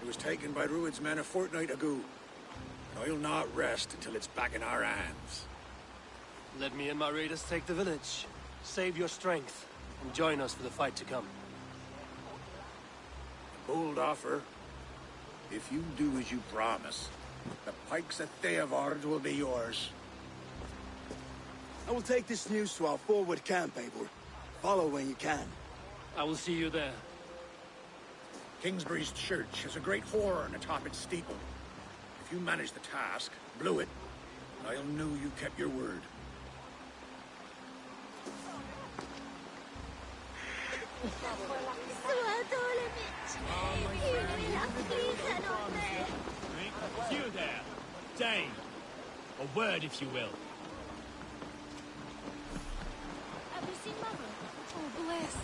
It was taken by Rued's men a fortnight ago. And I'll not rest until it's back in our hands. Let me and my raiders take the village. Save your strength, and join us for the fight to come. Bold offer. If you do as you promise, the pikes of Theovard will be yours. I will take this news to our forward camp, Eivor. Follow when you can. I will see you there. Kingsbury's church has a great horn atop its steeple. If you manage the task, blew it, I'll know you kept your word. You there, Dane. A word, if you will. Have you seen Mother? Oh, blessed.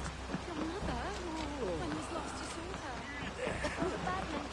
Your mother? When he's lost his daughter. Oh, the bad men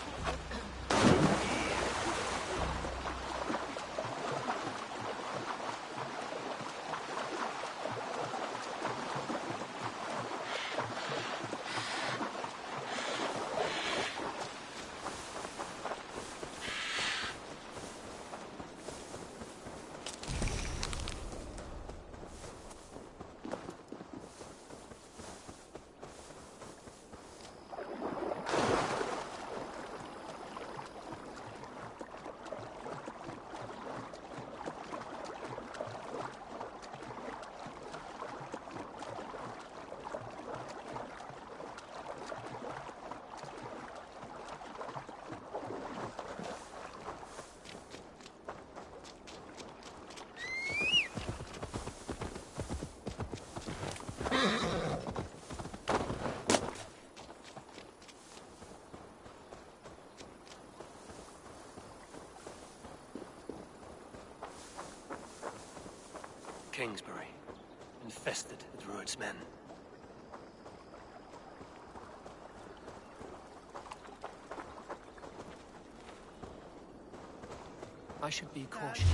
Kingsbury, infested with Rued's men. I should be cautious.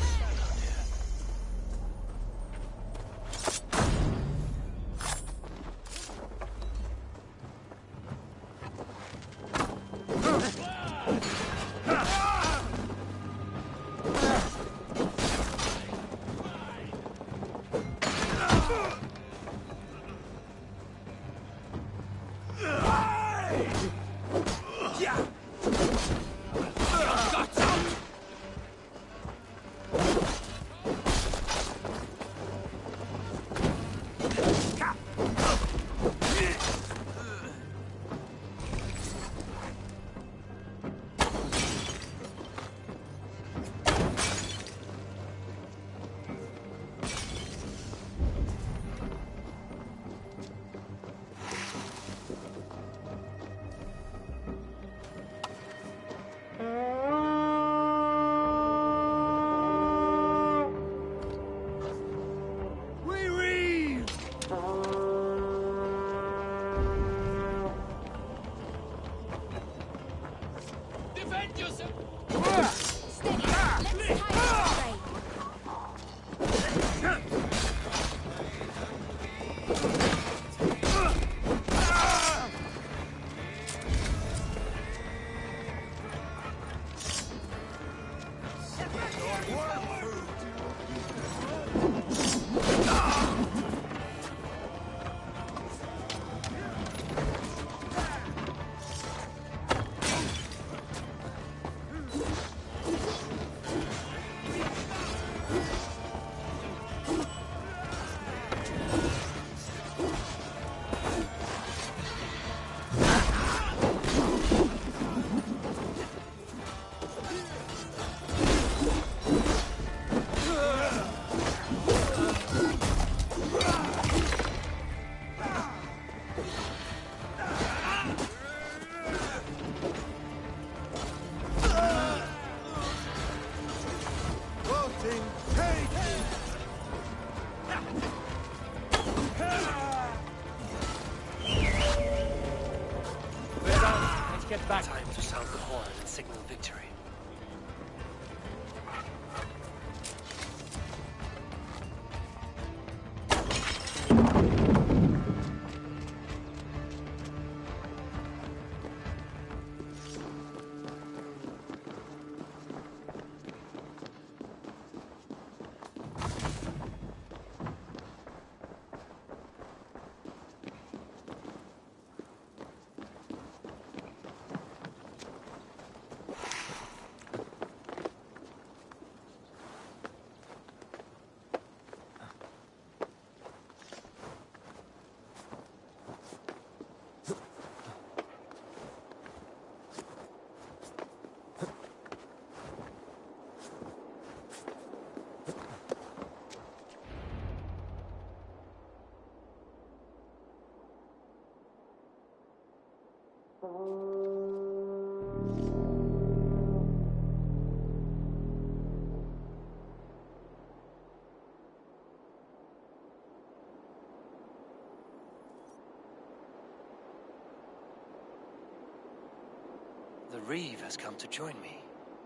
Reeve has come to join me.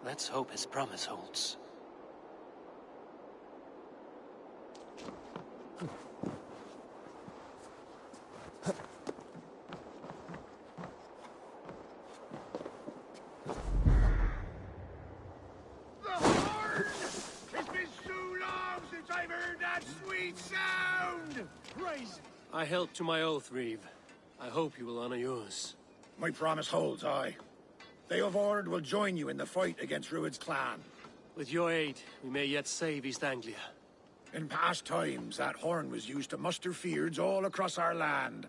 Let's hope his promise holds. It's been so long since I've heard that sweet sound! Praise I held to my oath, Reeve. I hope you will honor yours. My promise holds, aye. They of Ord will join you in the fight against Rued's clan. With your aid, we may yet save East Anglia. In past times, that horn was used to muster fyrds all across our land.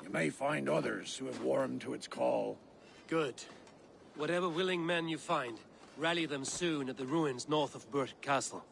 You may find others who have warmed to its call. Good. Whatever willing men you find, rally them soon at the ruins north of Burt Castle.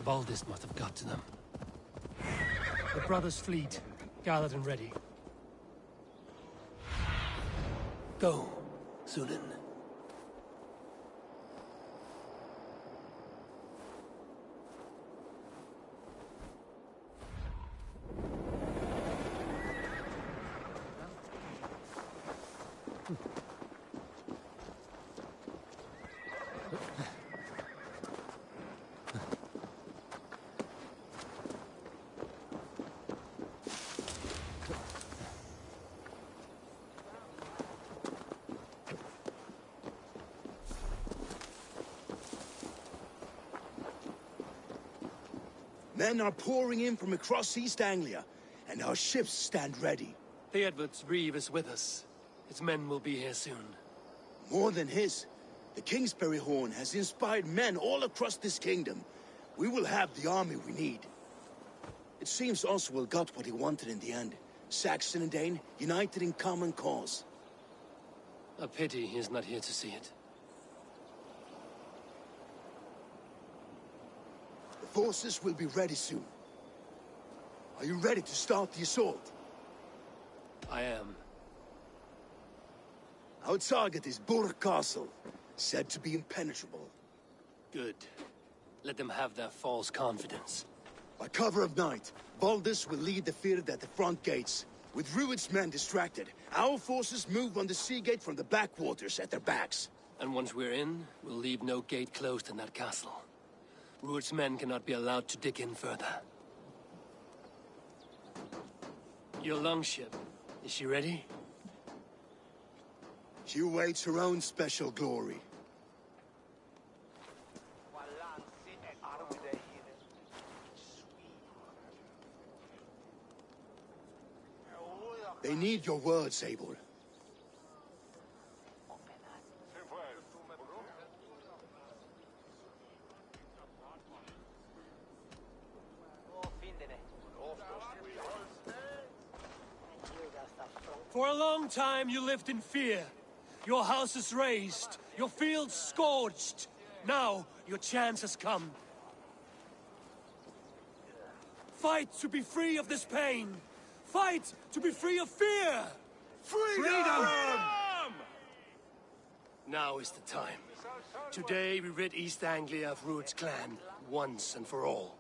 Baldist must have got to them. The brothers' fleet, gathered and ready. Go, Sunan. Men are pouring in from across East Anglia, and our ships stand ready. Theodward's Reeve is with us. His men will be here soon. More than his, the Kingsbury Horn has inspired men all across this kingdom. We will have the army we need. It seems Oswald got what he wanted in the end. Saxon and Dane united in common cause. A pity he is not here to see it. The forces will be ready soon. Are you ready to start the assault? I am. Our target is Burt Castle, said to be impenetrable. Good. Let them have their false confidence. By cover of night, Baldus will lead the Fyrd at the front gates. With Rued's men distracted, our forces move on the sea gate from the backwaters at their backs. And once we're in, we'll leave no gate closed in that castle. Rued's men cannot be allowed to dig in further. Your longship, is she ready? She awaits her own special glory. They need your words, Abel. For a long time you lived in fear. Your houses razed, your fields scorched. Now your chance has come. Fight to be free of this pain. Fight to be free of fear! Freedom! Now is the time. Today we rid East Anglia of Rued's clan, once and for all.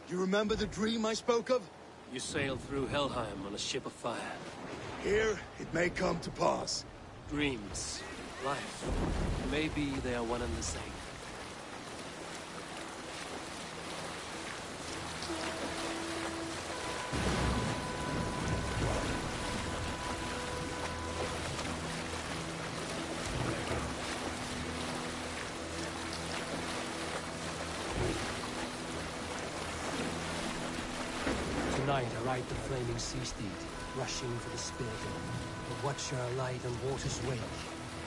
You remember the dream I spoke of? You sailed through Helheim on a ship of fire. Here, it may come to pass. Dreams, life, maybe they are one and the same. Tonight I ride the flaming sea steed, rushing for the spear dome. A watcher light on water's wake,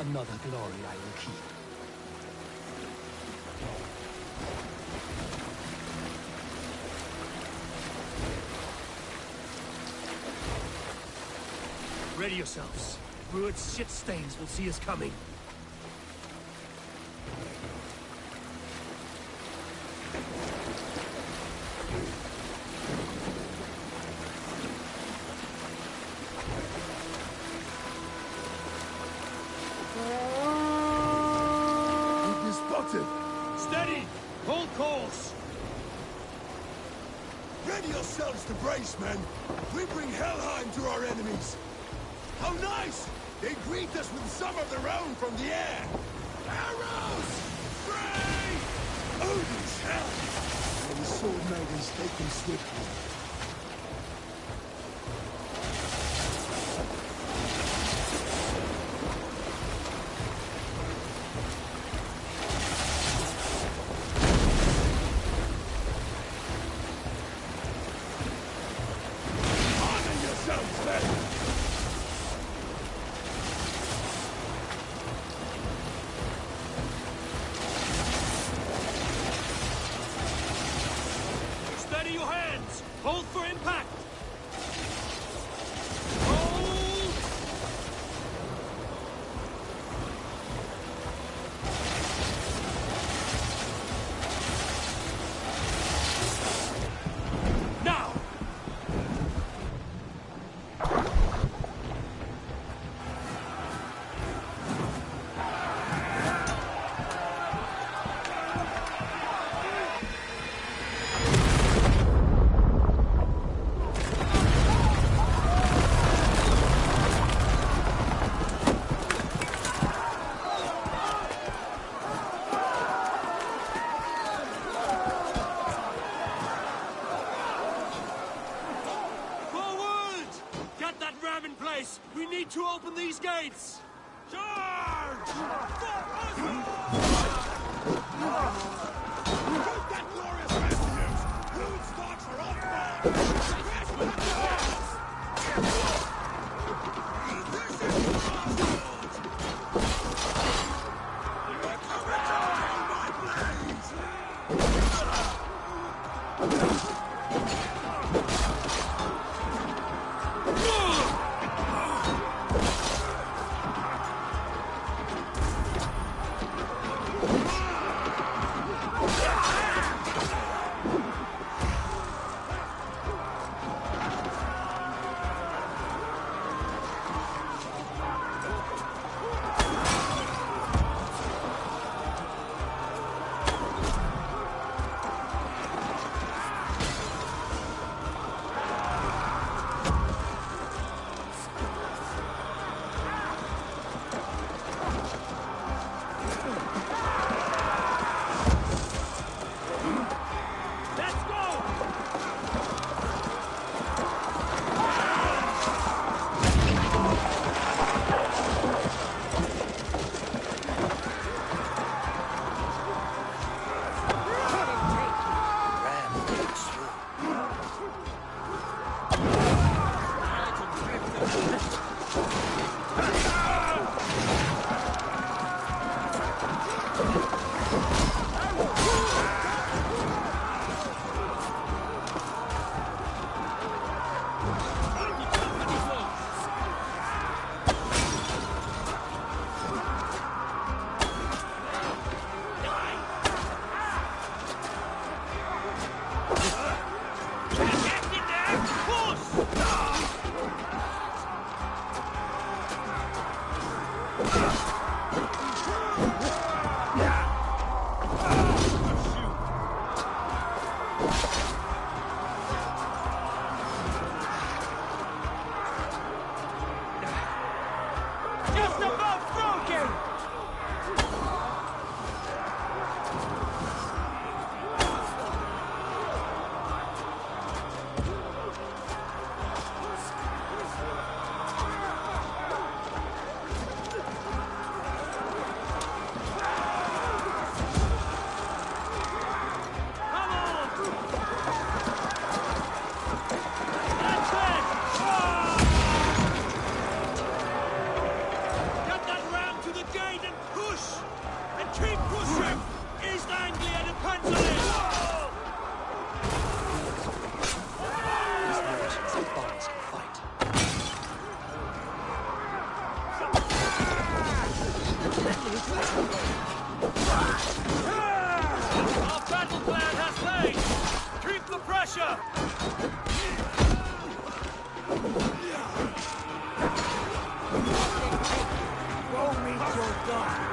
another glory I will keep. Ready yourselves. Rued's shit stains will see us coming. Steady! Hold course! Ready yourselves to brace, men! We bring Helheim to our enemies! How nice! They greet us with some of their own from the air! Arrows! Free! Odin's hell! May the sword maidens take them swiftly. Steady your hands! Hold for impact! Now! In place! We need to open these gates! Charge! That glorious messages! Rude stocks are offline! pressure! Roll me your gun.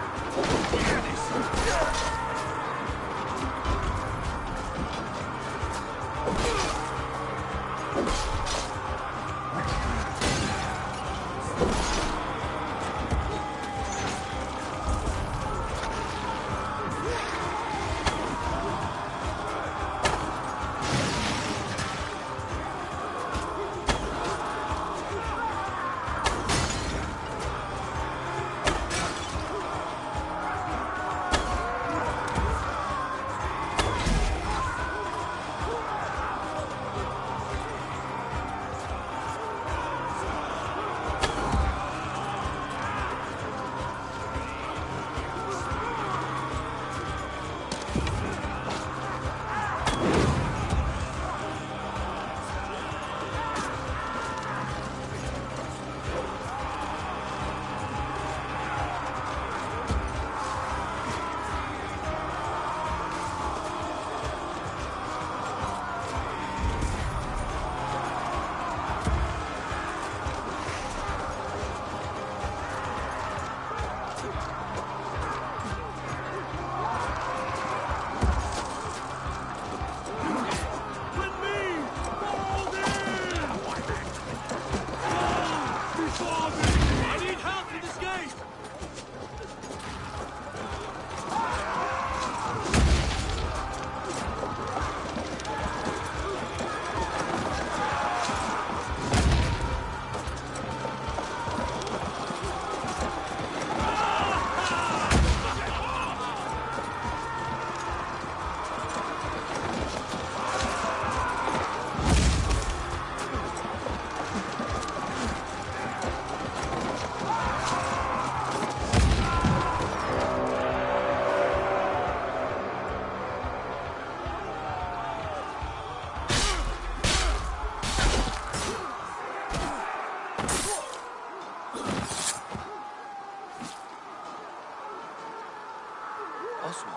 Oswald.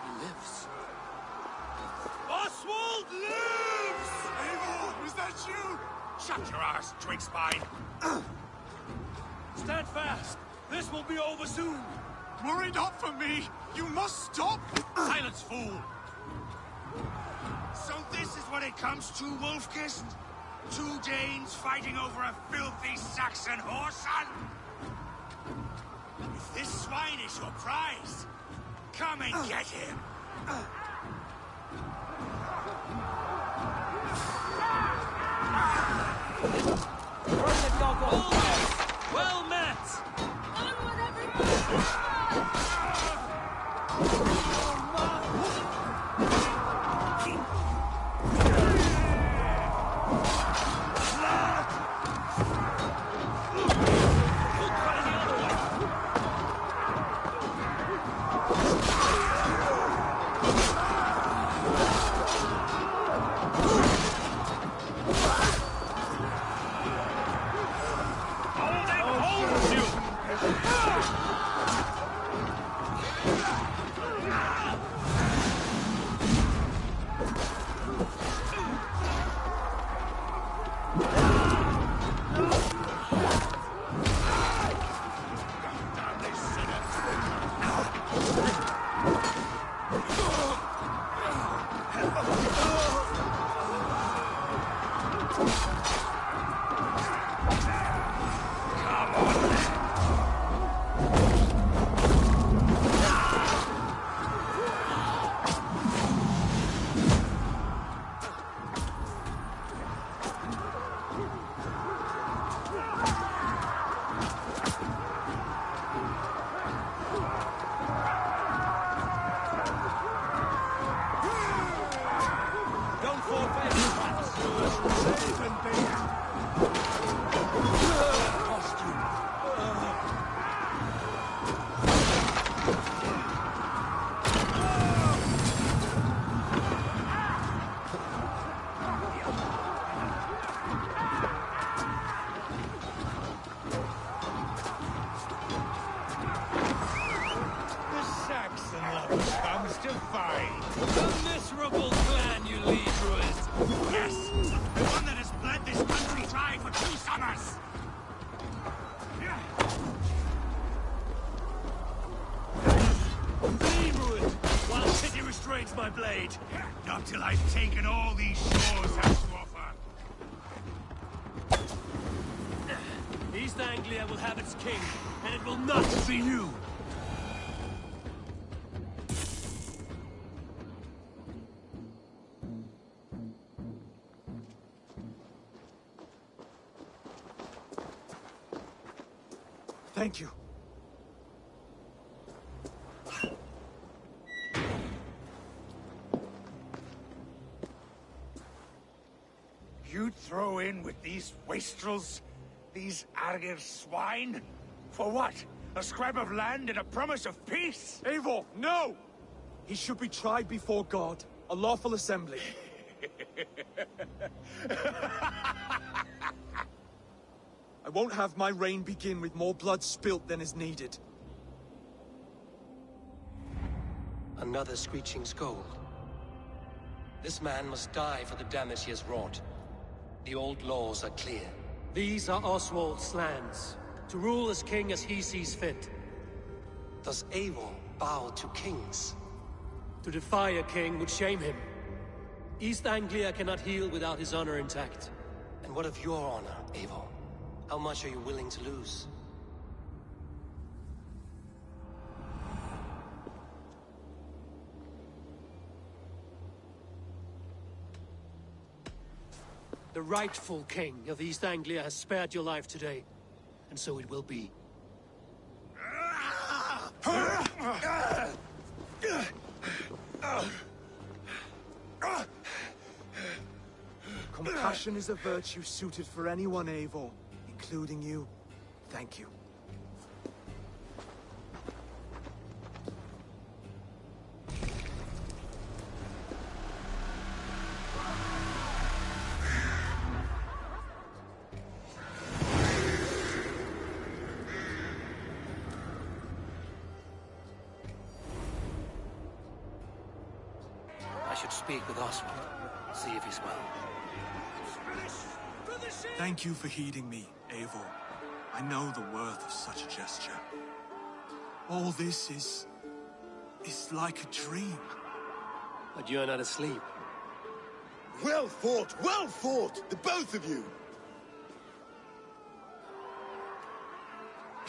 He lives. Oswald lives! Eivor, is that you? Shut your arse, twig spine! Stand fast! This will be over soon! Worry not for me! You must stop! Silence, fool! So this is what it comes to, Wolfkist? Two Danes fighting over a filthy Saxon whoreson? If this swine is your prize, come and get him! Burn the dog off! Well met! Onward, everyone! The miserable clan you lead, Druid! Anglia will have its king, and it will not be you! Thank you. You'd throw in with these wastrels? These Argir swine? For what? A scrap of land and a promise of peace? Eivor, no! He should be tried before God, a lawful assembly. I won't have my reign begin with more blood spilt than is needed. Another screeching scold. This man must die for the damage he has wrought. The old laws are clear. These are Oswald's lands, to rule as king as he sees fit. Does Eivor bow to kings? To defy a king would shame him. East Anglia cannot heal without his honor intact. And what of your honor, Eivor? How much are you willing to lose? The rightful king of East Anglia has spared your life today, and so it will be. Compassion is a virtue suited for anyone, Eivor, including you. Thank you. I should speak with Oswald, see if he's well. Thank you for heeding me, Eivor. I know the worth of such a gesture. All this is like a dream. But you're not asleep. Well fought, the both of you!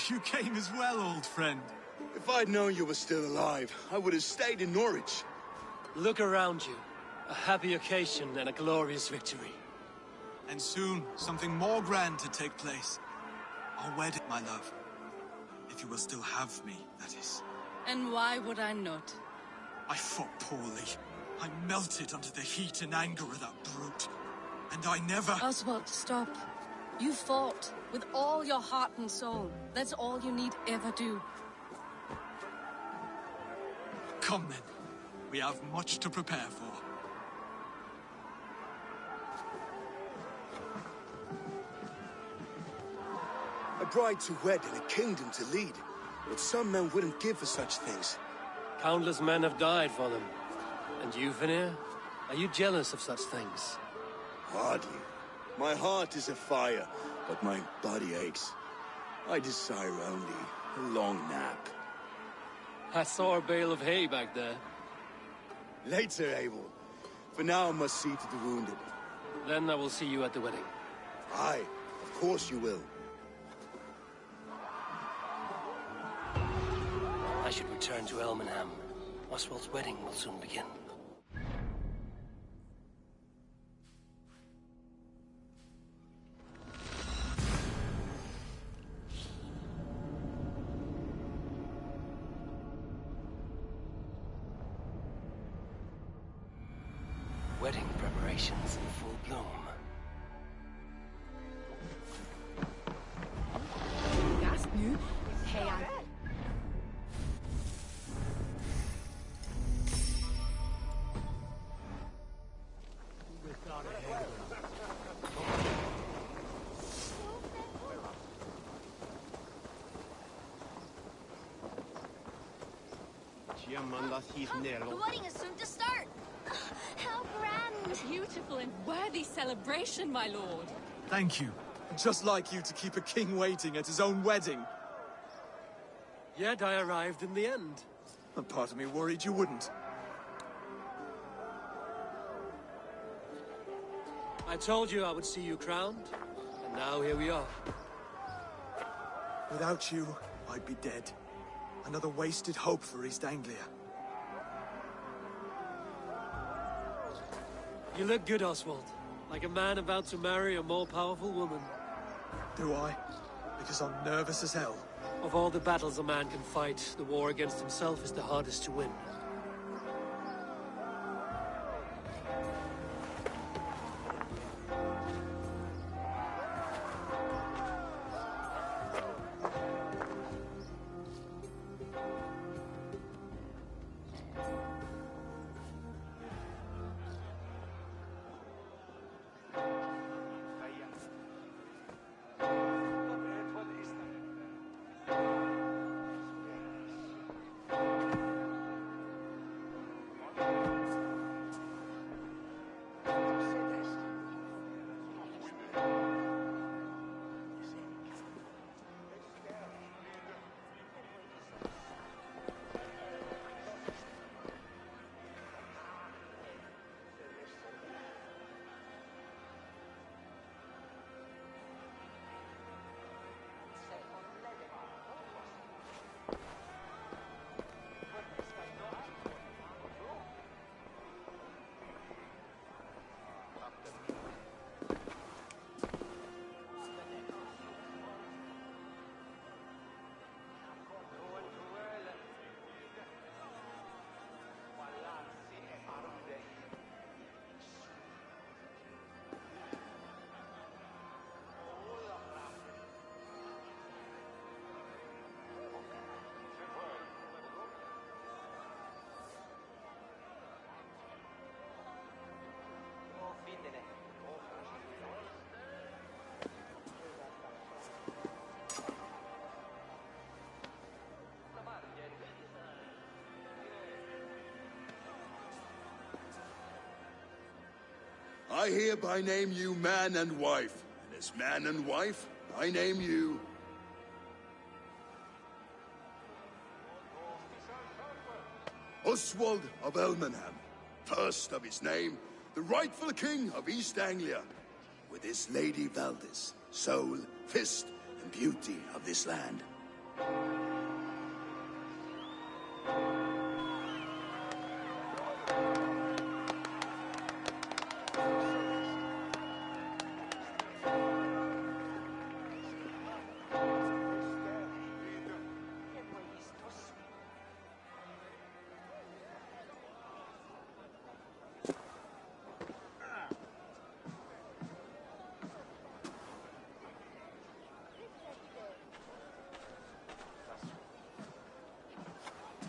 You came as well, old friend. If I'd known you were still alive, I would have stayed in Norwich. Look around you. A happy occasion and a glorious victory. And soon, something more grand to take place. Our wedding, my love. If you will still have me, that is. And why would I not? I fought poorly. I melted under the heat and anger of that brute. And I never... Oswald, stop. You fought with all your heart and soul. That's all you need ever do. Come then. We have much to prepare for. A bride to wed and a kingdom to lead. But some men wouldn't give for such things. Countless men have died for them. And you, Vanir? Are you jealous of such things? Hardly. My heart is afire, but my body aches. I desire only a long nap. I saw a bale of hay back there. Later, Eivor. For now, I must see to the wounded. Then I will see you at the wedding. Aye, of course you will. I should return to Elmenham. Oswald's wedding will soon begin. Wedding preparations in full bloom. Gas nu. Hey, I... The wedding is soon to start. How grand! Beautiful and worthy celebration, my lord. Thank you. Just like you to keep a king waiting at his own wedding. Yet I arrived in the end. A part of me worried you wouldn't. I told you I would see you crowned, and now here we are. Without you, I'd be dead. Another wasted hope for East Anglia. You look good, Oswald. Like a man about to marry a more powerful woman. Do I? Because I'm nervous as hell. Of all the battles a man can fight, the war against himself is the hardest to win. I hereby name you man and wife, and as man and wife, I name you... Oswald of Elmenham, first of his name, the rightful king of East Anglia, with his lady Valdis, soul, fist, and beauty of this land.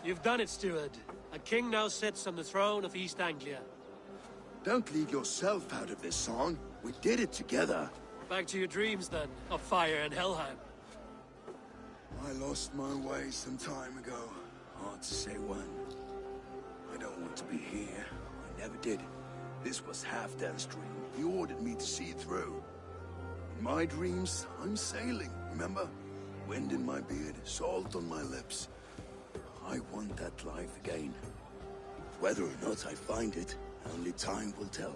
You've done it, steward. A king now sits on the throne of East Anglia. Don't leave yourself out of this song. We did it together. Back to your dreams, then, of fire and Helheim. I lost my way some time ago. Hard to say when. I don't want to be here. I never did. This was Halfdan's dream. He ordered me to see it through. In my dreams, I'm sailing, remember? Wind in my beard, salt on my lips. I want that life again. Whether or not I find it, only time will tell.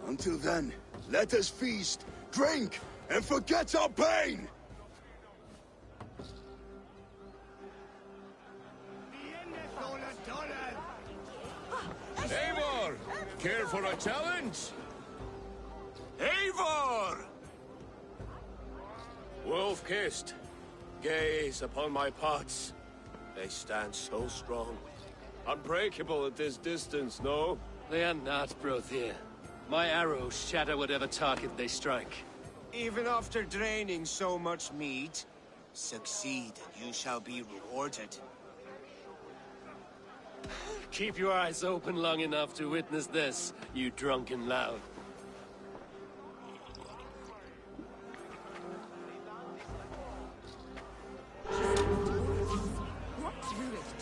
Until then, let us feast, drink, and forget our pain! Eivor! Care for a challenge? Eivor! Wolf-kissed, gaze upon my pots. They stand so strong. Unbreakable at this distance, no? They are not, Brothir. My arrows shatter whatever target they strike. Even after draining so much meat, succeed and you shall be rewarded. Keep your eyes open long enough to witness this, you drunken lout.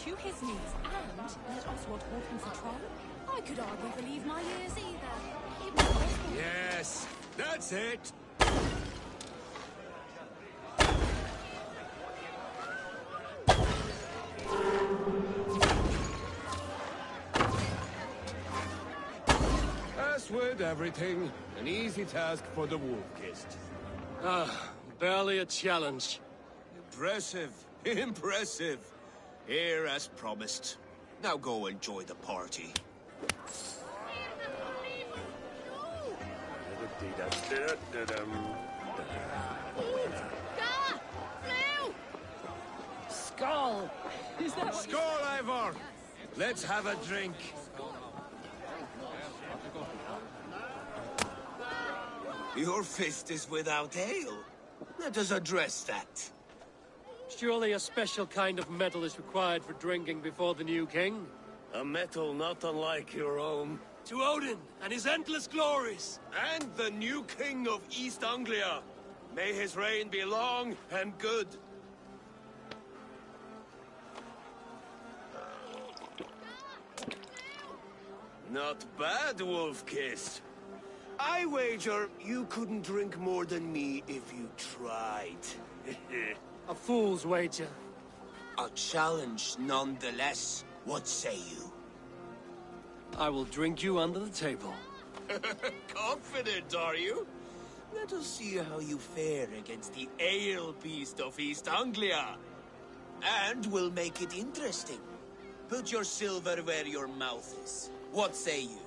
To his knees and let Oswald hold him for trial? I could hardly believe my ears either. It was Oswald. Yes, that's it! As with everything, an easy task for the wolf-kissed. Ah, barely a challenge. Impressive. Impressive. Here as promised. Now go enjoy the party. Skull! Is that what Skull, Ivor! Let's have a drink. Your fist is without ale. Let us address that. Surely a special kind of metal is required for drinking before the new king? A metal not unlike your own. To Odin and his endless glories! And the new king of East Anglia. May his reign be long and good. Not bad, Wolf-Kiss. I wager you couldn't drink more than me if you tried. A fool's wager. A challenge nonetheless. What say you? I will drink you under the table. Confident, are you? Let us see how you fare against the ale beast of East Anglia. And we'll make it interesting. Put your silver where your mouth is. What say you?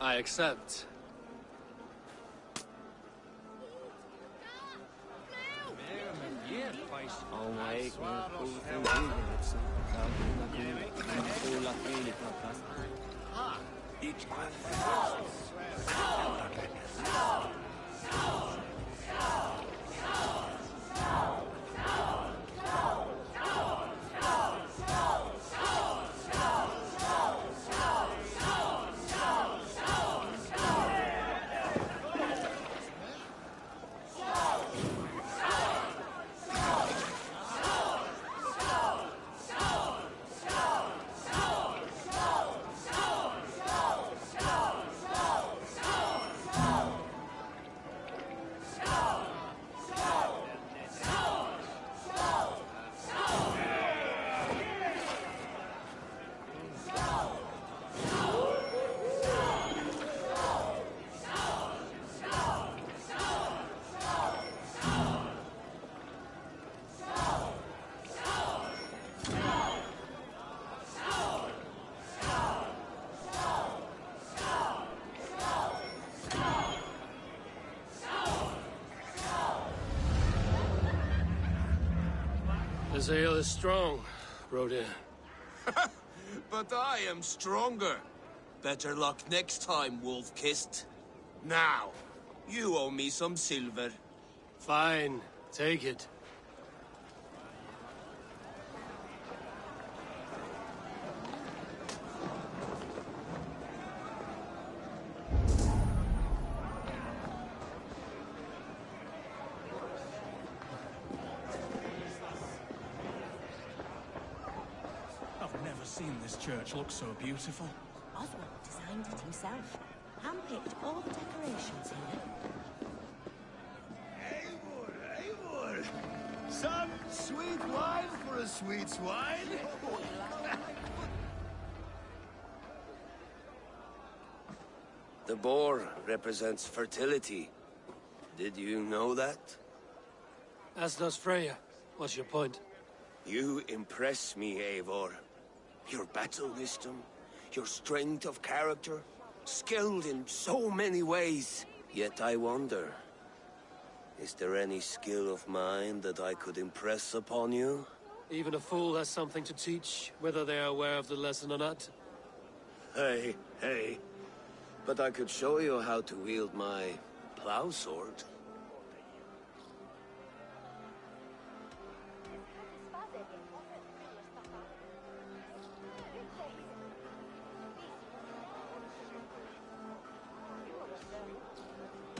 I accept. This ale is strong, Brodir. But I am stronger. Better luck next time, Wolf-Kissed. Now, you owe me some silver. Fine, take it. I've never seen this church look so beautiful. Oswald designed it himself. Handpicked all the decorations here. Eivor! Some sweet wine for a sweet swine? The boar represents fertility. Did you know that? As does Freya. What's your point? You impress me, Eivor. Your battle wisdom, your strength of character, skilled in so many ways. Yet I wonder, is there any skill of mine that I could impress upon you? Even a fool has something to teach, whether they are aware of the lesson or not. Hey, hey. But I could show you how to wield my plow sword.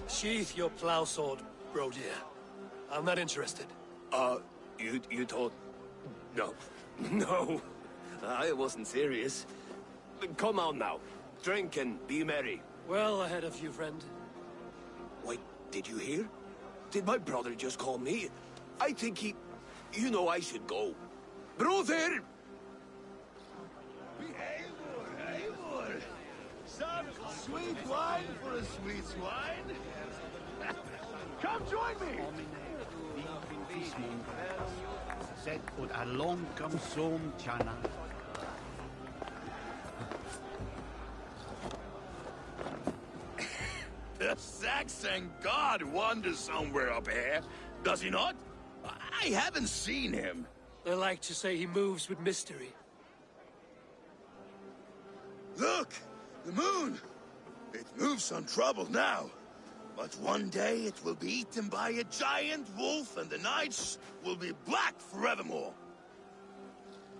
Sheath your plow sword, Brodir. I'm not interested. You thought... No. No. I wasn't serious. Come on now. Drink and be merry. Well ahead of you, friend. Wait, did you hear? Did my brother just call me? I think he... You know I should go. Brother! Eivor! Some sweet wine for a sweet swine? Come join me! Set ut a loncum som chana. The Saxon god wanders somewhere up here, does he not? I haven't seen him. They like to say he moves with mystery. Look! The moon! It moves untroubled now. But one day it will be eaten by a giant wolf and the nights will be black forevermore.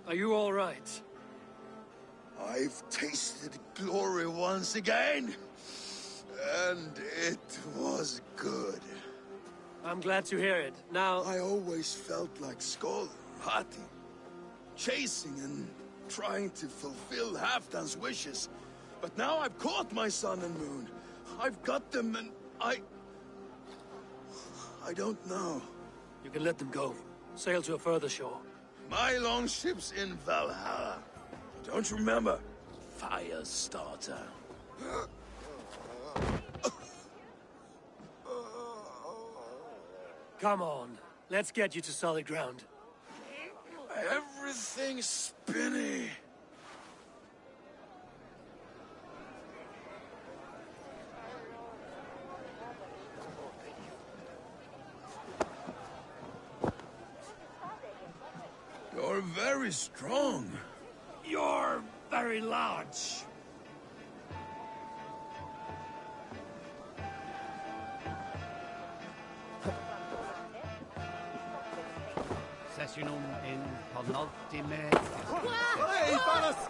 Are you all right? I've tasted glory once again. And it was good. I'm glad to hear it. Now... I always felt like Skoll, Hati. Chasing and trying to fulfill Halfdan's wishes. But now I've caught my sun and moon. I've got them and I don't know. You can let them go. Sail to a further shore. My longship's in Valhalla. Don't you remember? Firestarter. Come on. Let's get you to solid ground. Everything's spinny. You're very strong. You're very large. Sessionum in penultime. Hey, Thanos!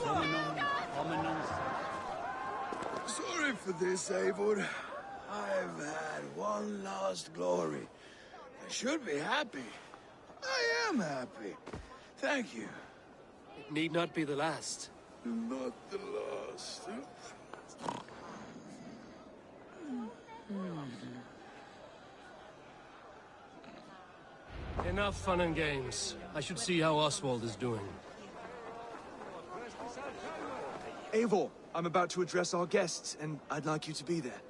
Hominum, hominum. Sorry for this, Eivor. I've had one last glory. I should be happy. I am happy. Thank you. It need not be the last. Not the last. Enough fun and games. I should see how Oswald is doing. Eivor, I'm about to address our guests, and I'd like you to be there.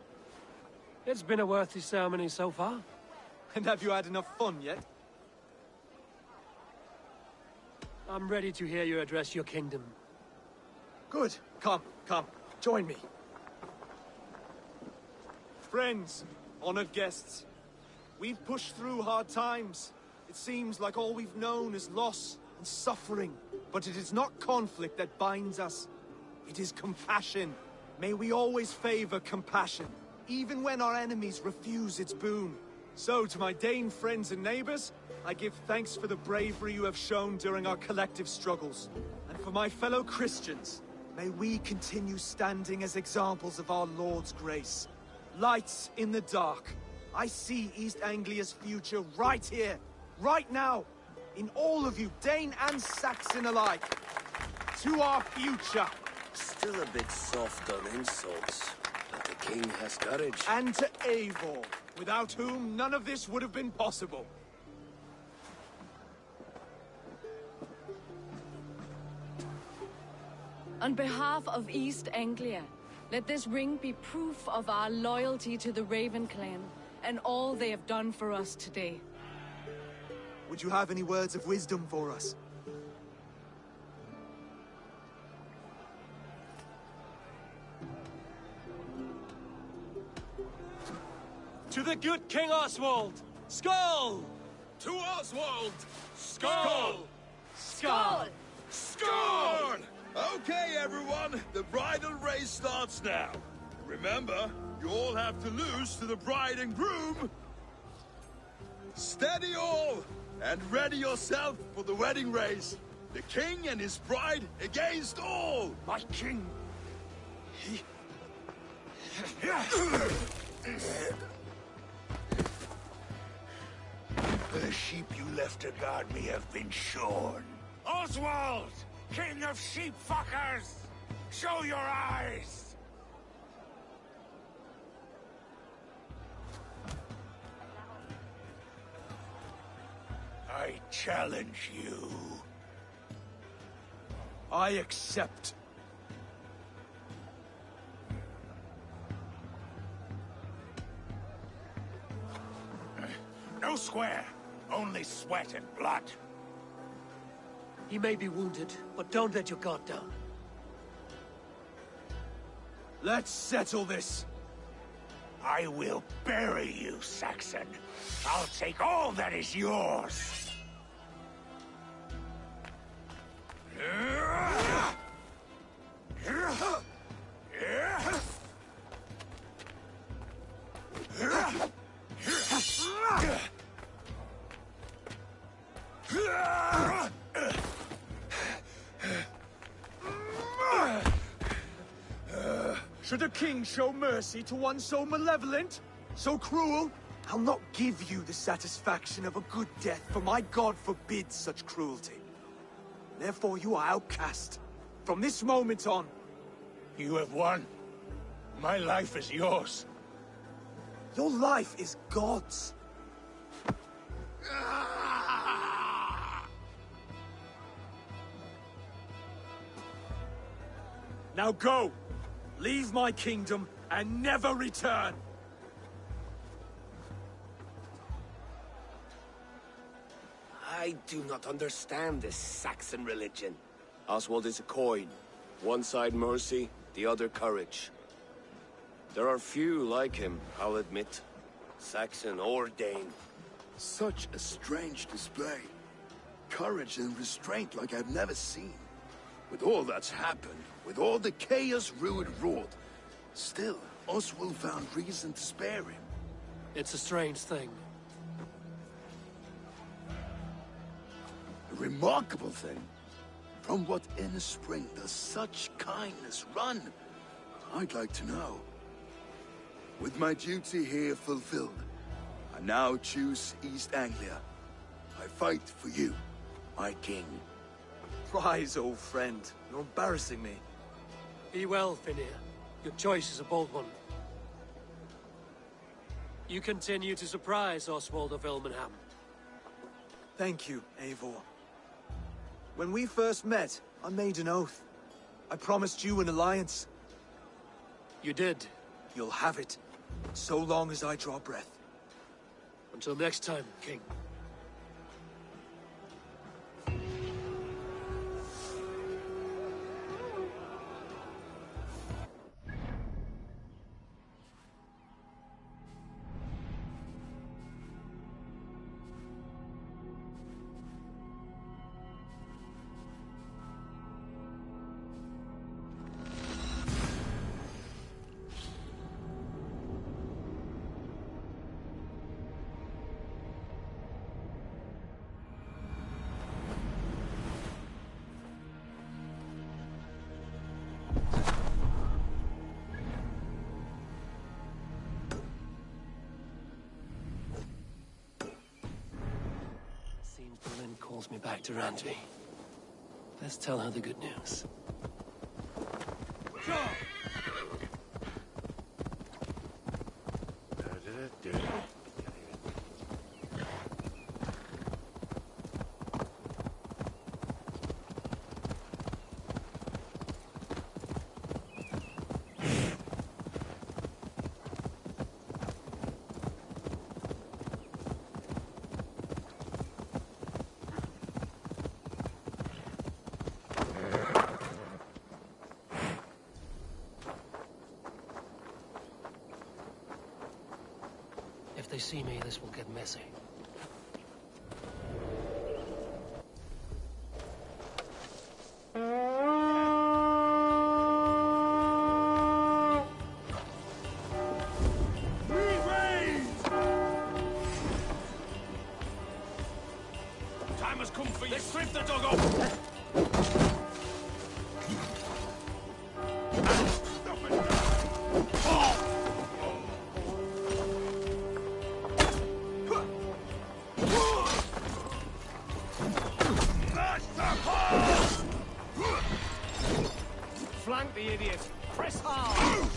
It's been a worthy ceremony so far. And have you had enough fun yet? I'm ready to hear you address your kingdom. Good. Come, join me. Friends, honored guests, we've pushed through hard times. It seems like all we've known is loss and suffering. But it is not conflict that binds us. It is compassion. May we always favor compassion, even when our enemies refuse its boon. So, to my Dane friends and neighbors, I give thanks for the bravery you have shown during our collective struggles. And for my fellow Christians, may we continue standing as examples of our Lord's grace. Lights in the dark. I see East Anglia's future right here, right now, in all of you, Dane and Saxon alike. To our future. Still a bit soft on insults, but the king has courage. And to Eivor, without whom none of this would have been possible. On behalf of East Anglia, let this ring be proof of our loyalty to the Raven clan and all they have done for us today. Would you have any words of wisdom for us? To the good King Oswald! Skull! To Oswald! Skull! Skull! Skull! Okay, everyone, the bridal race starts now. Remember, you all have to lose to the bride and groom. Steady all, and ready yourself for the wedding race. The king and his bride against all. My king. The sheep you left to guard me have been shorn. Oswald! King of sheep fuckers! Show your eyes! I challenge you. I accept. No square. Only sweat and blood. He may be wounded, but don't let your guard down. Let's settle this. I will bury you, Saxon. I'll take all that is yours. Should a king show mercy to one so malevolent? So cruel? I'll not give you the satisfaction of a good death, for my god forbids such cruelty. Therefore you are outcast. From this moment on. You have won. My life is yours. Your life is God's. Now go! Leave my kingdom and never return! I do not understand this Saxon religion. Oswald is a coin. One side mercy, the other courage. There are few like him, I'll admit. Saxon or Dane. Such a strange display. Courage and restraint like I've never seen. With all that's happened, with all the chaos Rued wrought, still, Oswald found reason to spare him. It's a strange thing. A remarkable thing. From what inner spring does such kindness run? I'd like to know. With my duty here fulfilled, I now choose East Anglia. I fight for you, my king. Rise, old friend. You're embarrassing me. Be well, Finnir. Your choice is a bold one. You continue to surprise Oswald of Ilmenham. Thank you, Eivor. When we first met, I made an oath. I promised you an alliance. You did. You'll have it, so long as I draw breath. Until next time, King. Calls me back to Randvi. Let's tell her the good news. If they see me, this will get messy. Time has come for you. Let's strip the dog off. Flank the idiot! Press hard!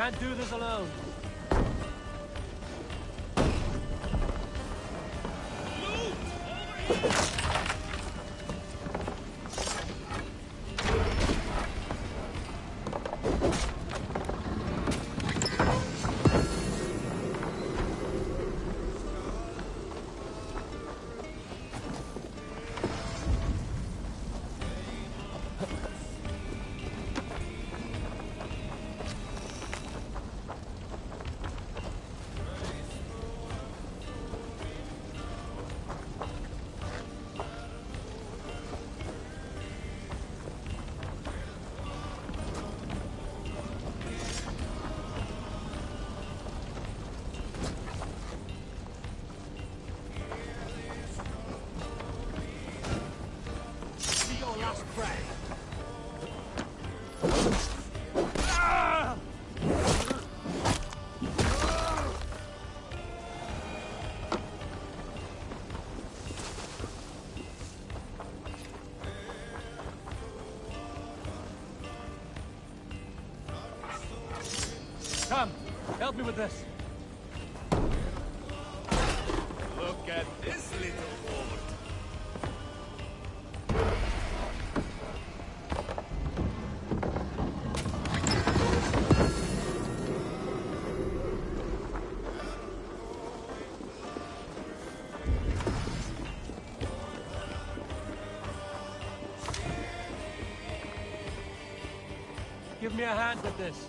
can't do this alone. Come, help me with this. Look at this little board. Give me a hand with this.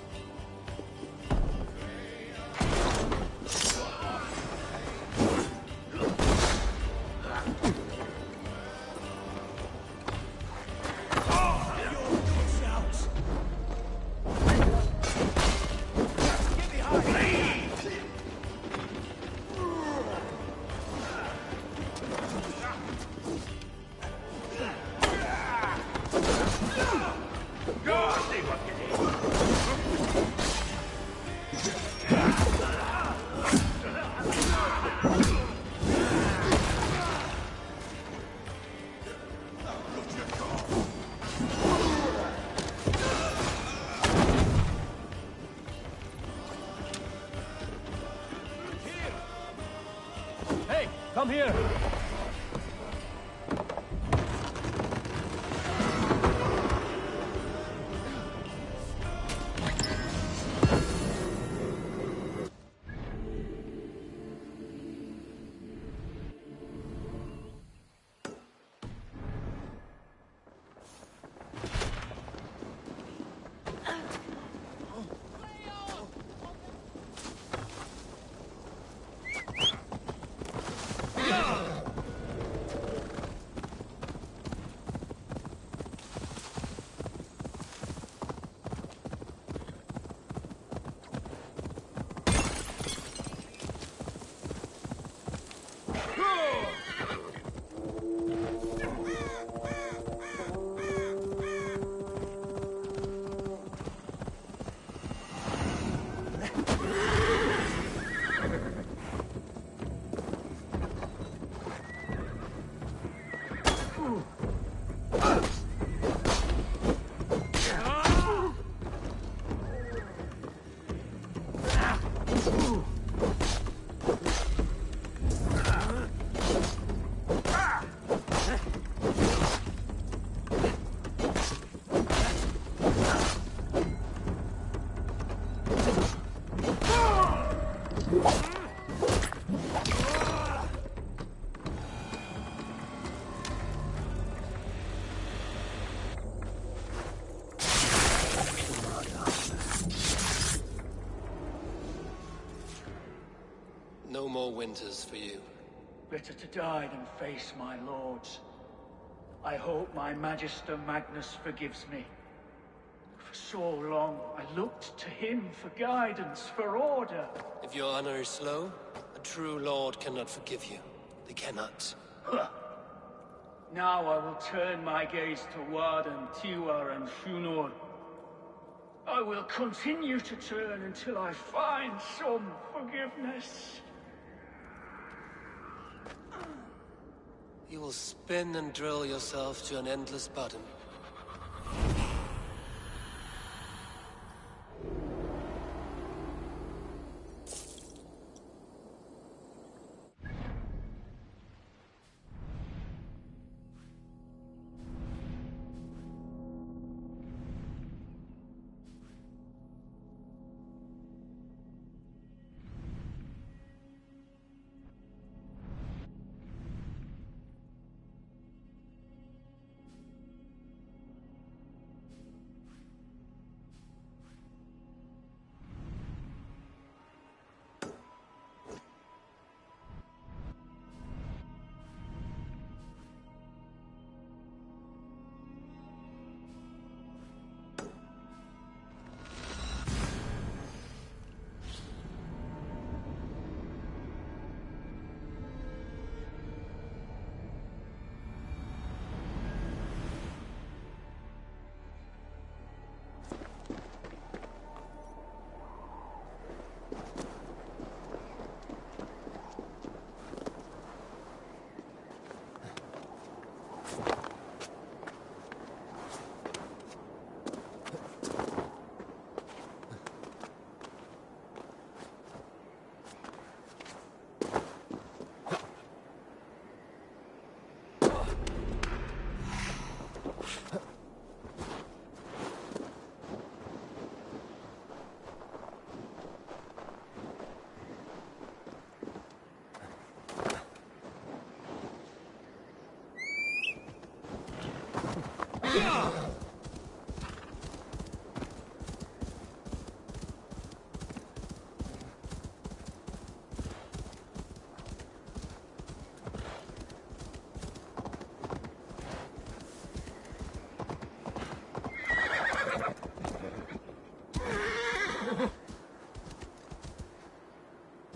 Hey, come here! No more winters for you. Better to die than face my lords. I hope my Magister Magnus forgives me. For so long, I looked to him for guidance, for order. If your honor is slow, a true lord cannot forgive you. They cannot. Now I will turn my gaze to Warden, Tiwar, and Shunor. I will continue to turn until I find some forgiveness. You will spin and drill yourself to an endless bottom.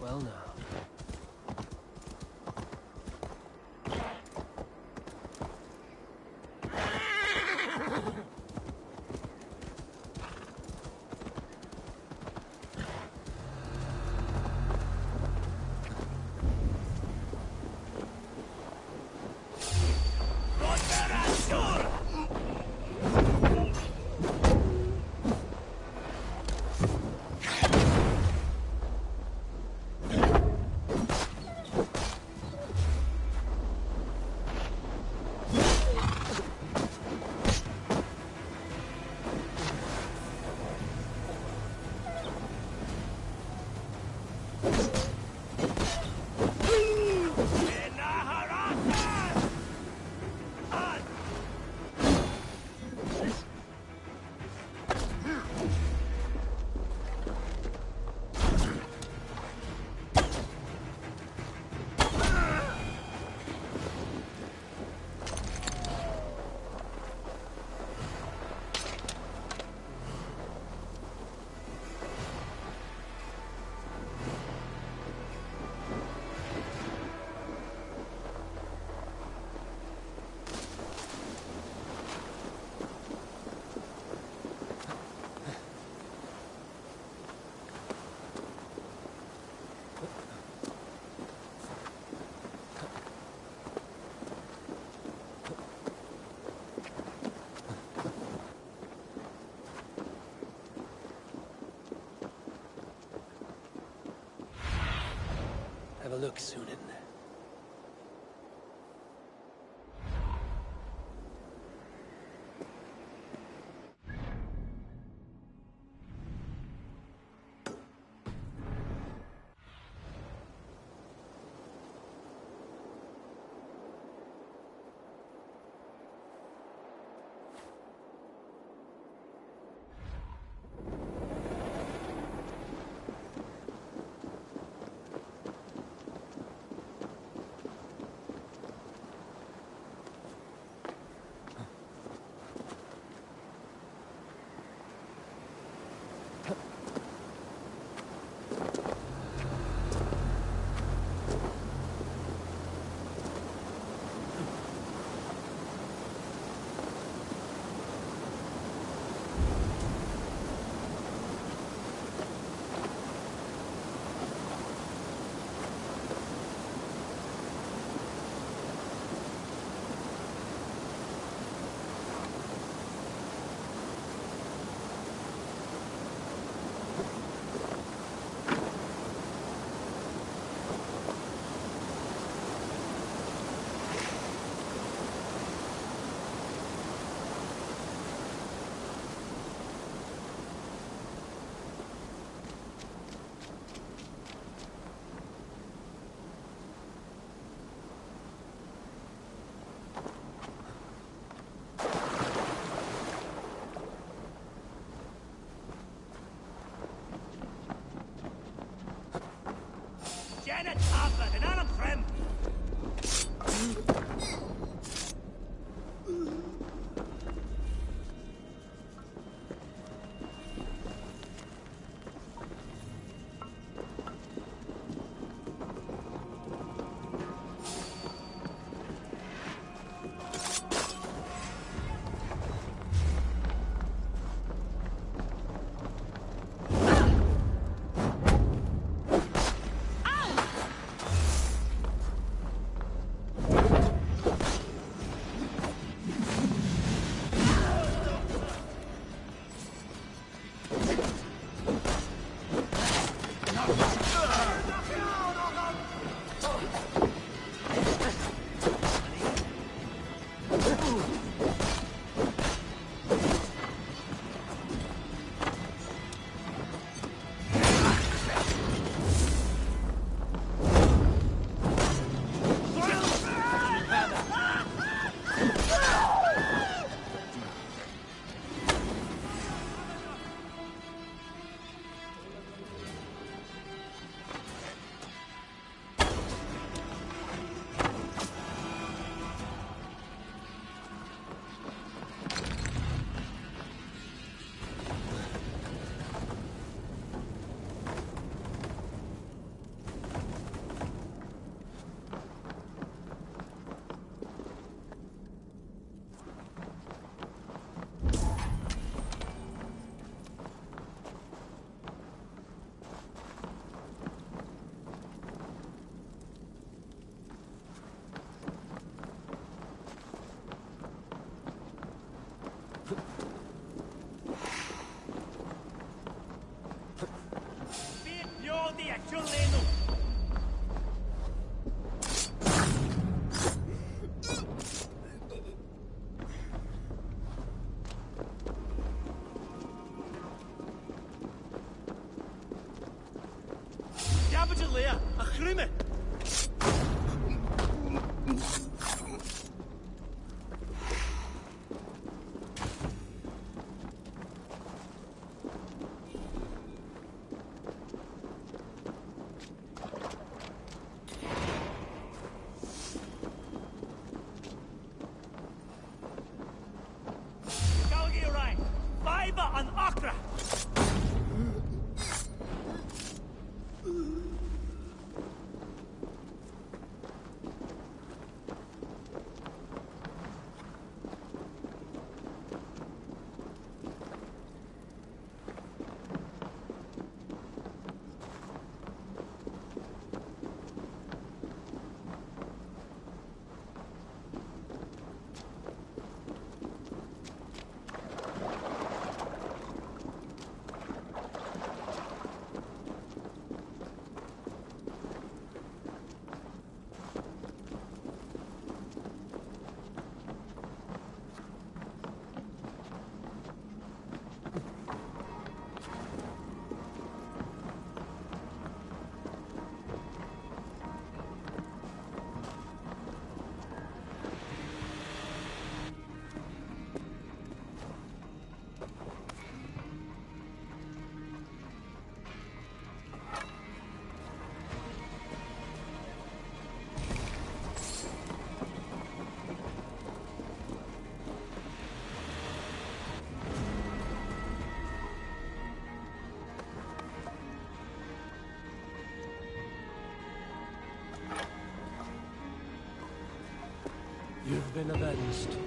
Well now. Have a look, Sunan. Janet Harper, den anderen Fremd! You've been avenged.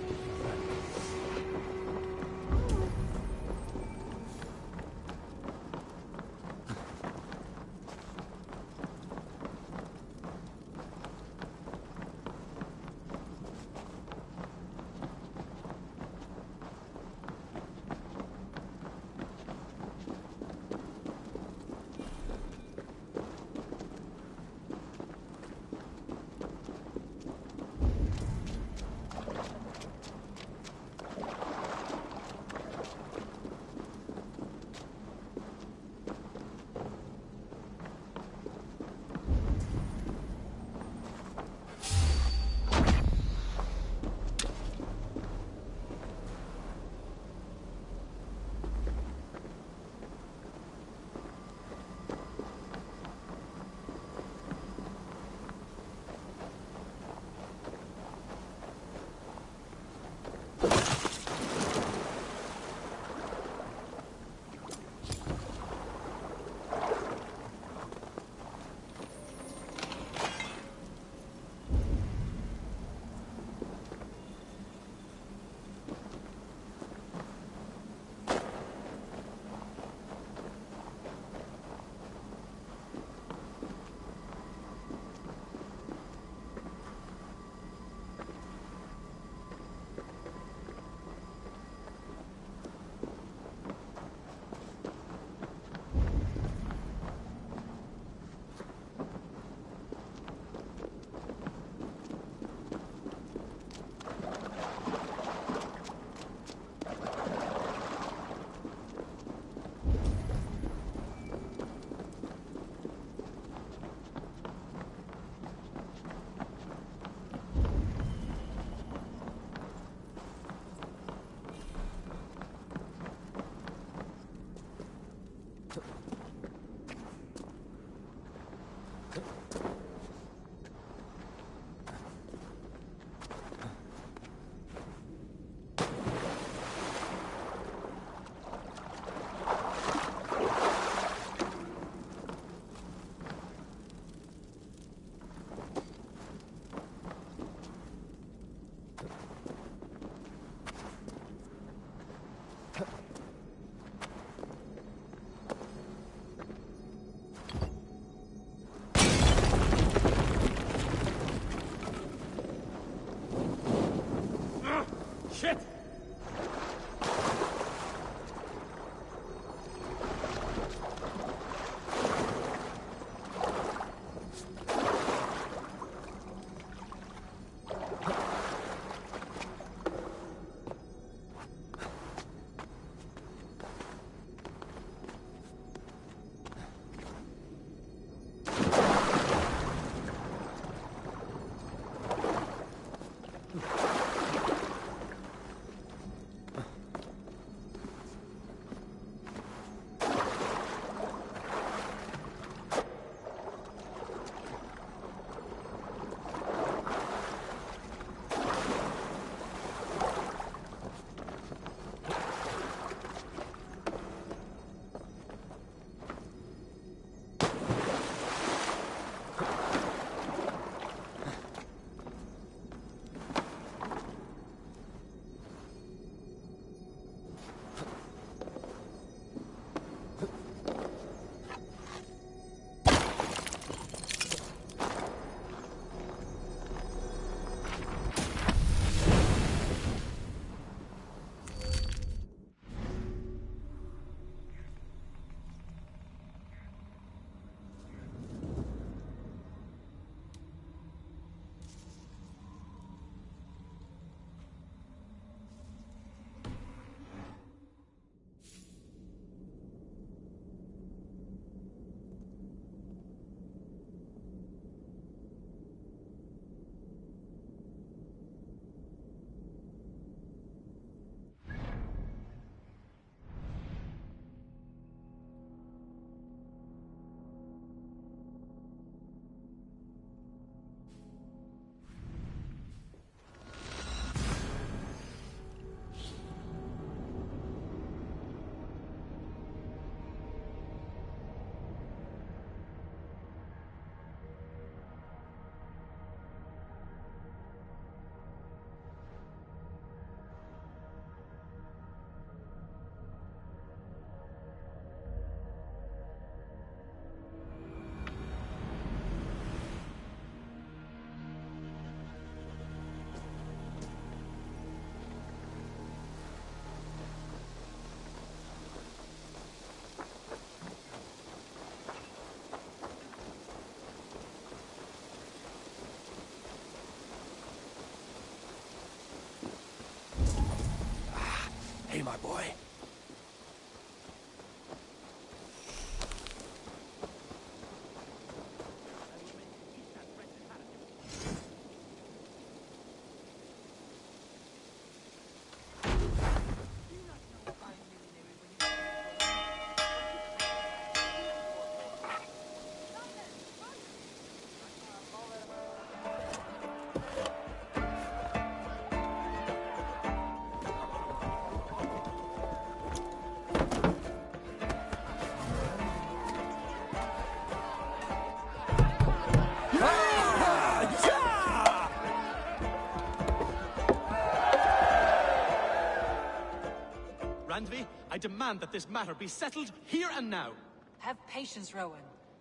I demand that this matter be settled here and now. Have patience, Rowan.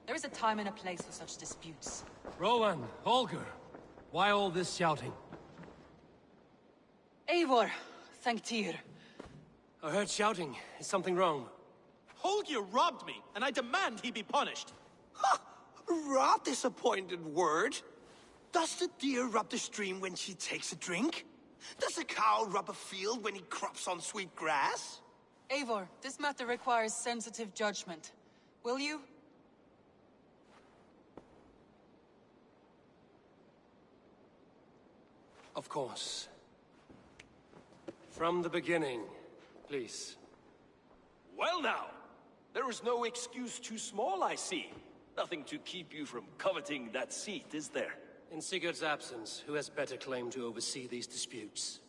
There is a time and a place for such disputes. Rowan, Holger, why all this shouting? Eivor, thank Tyr. I heard shouting. Is something wrong? Holger robbed me, and I demand he be punished. Raw disappointed word. Does the deer rub the stream when she takes a drink? Does a cow rub a field when he crops on sweet grass? Eivor, this matter requires sensitive judgment. Will you? Of course. From the beginning, please. Well now, there is no excuse too small, I see. Nothing to keep you from coveting that seat, is there? In Sigurd's absence, who has better claim to oversee these disputes?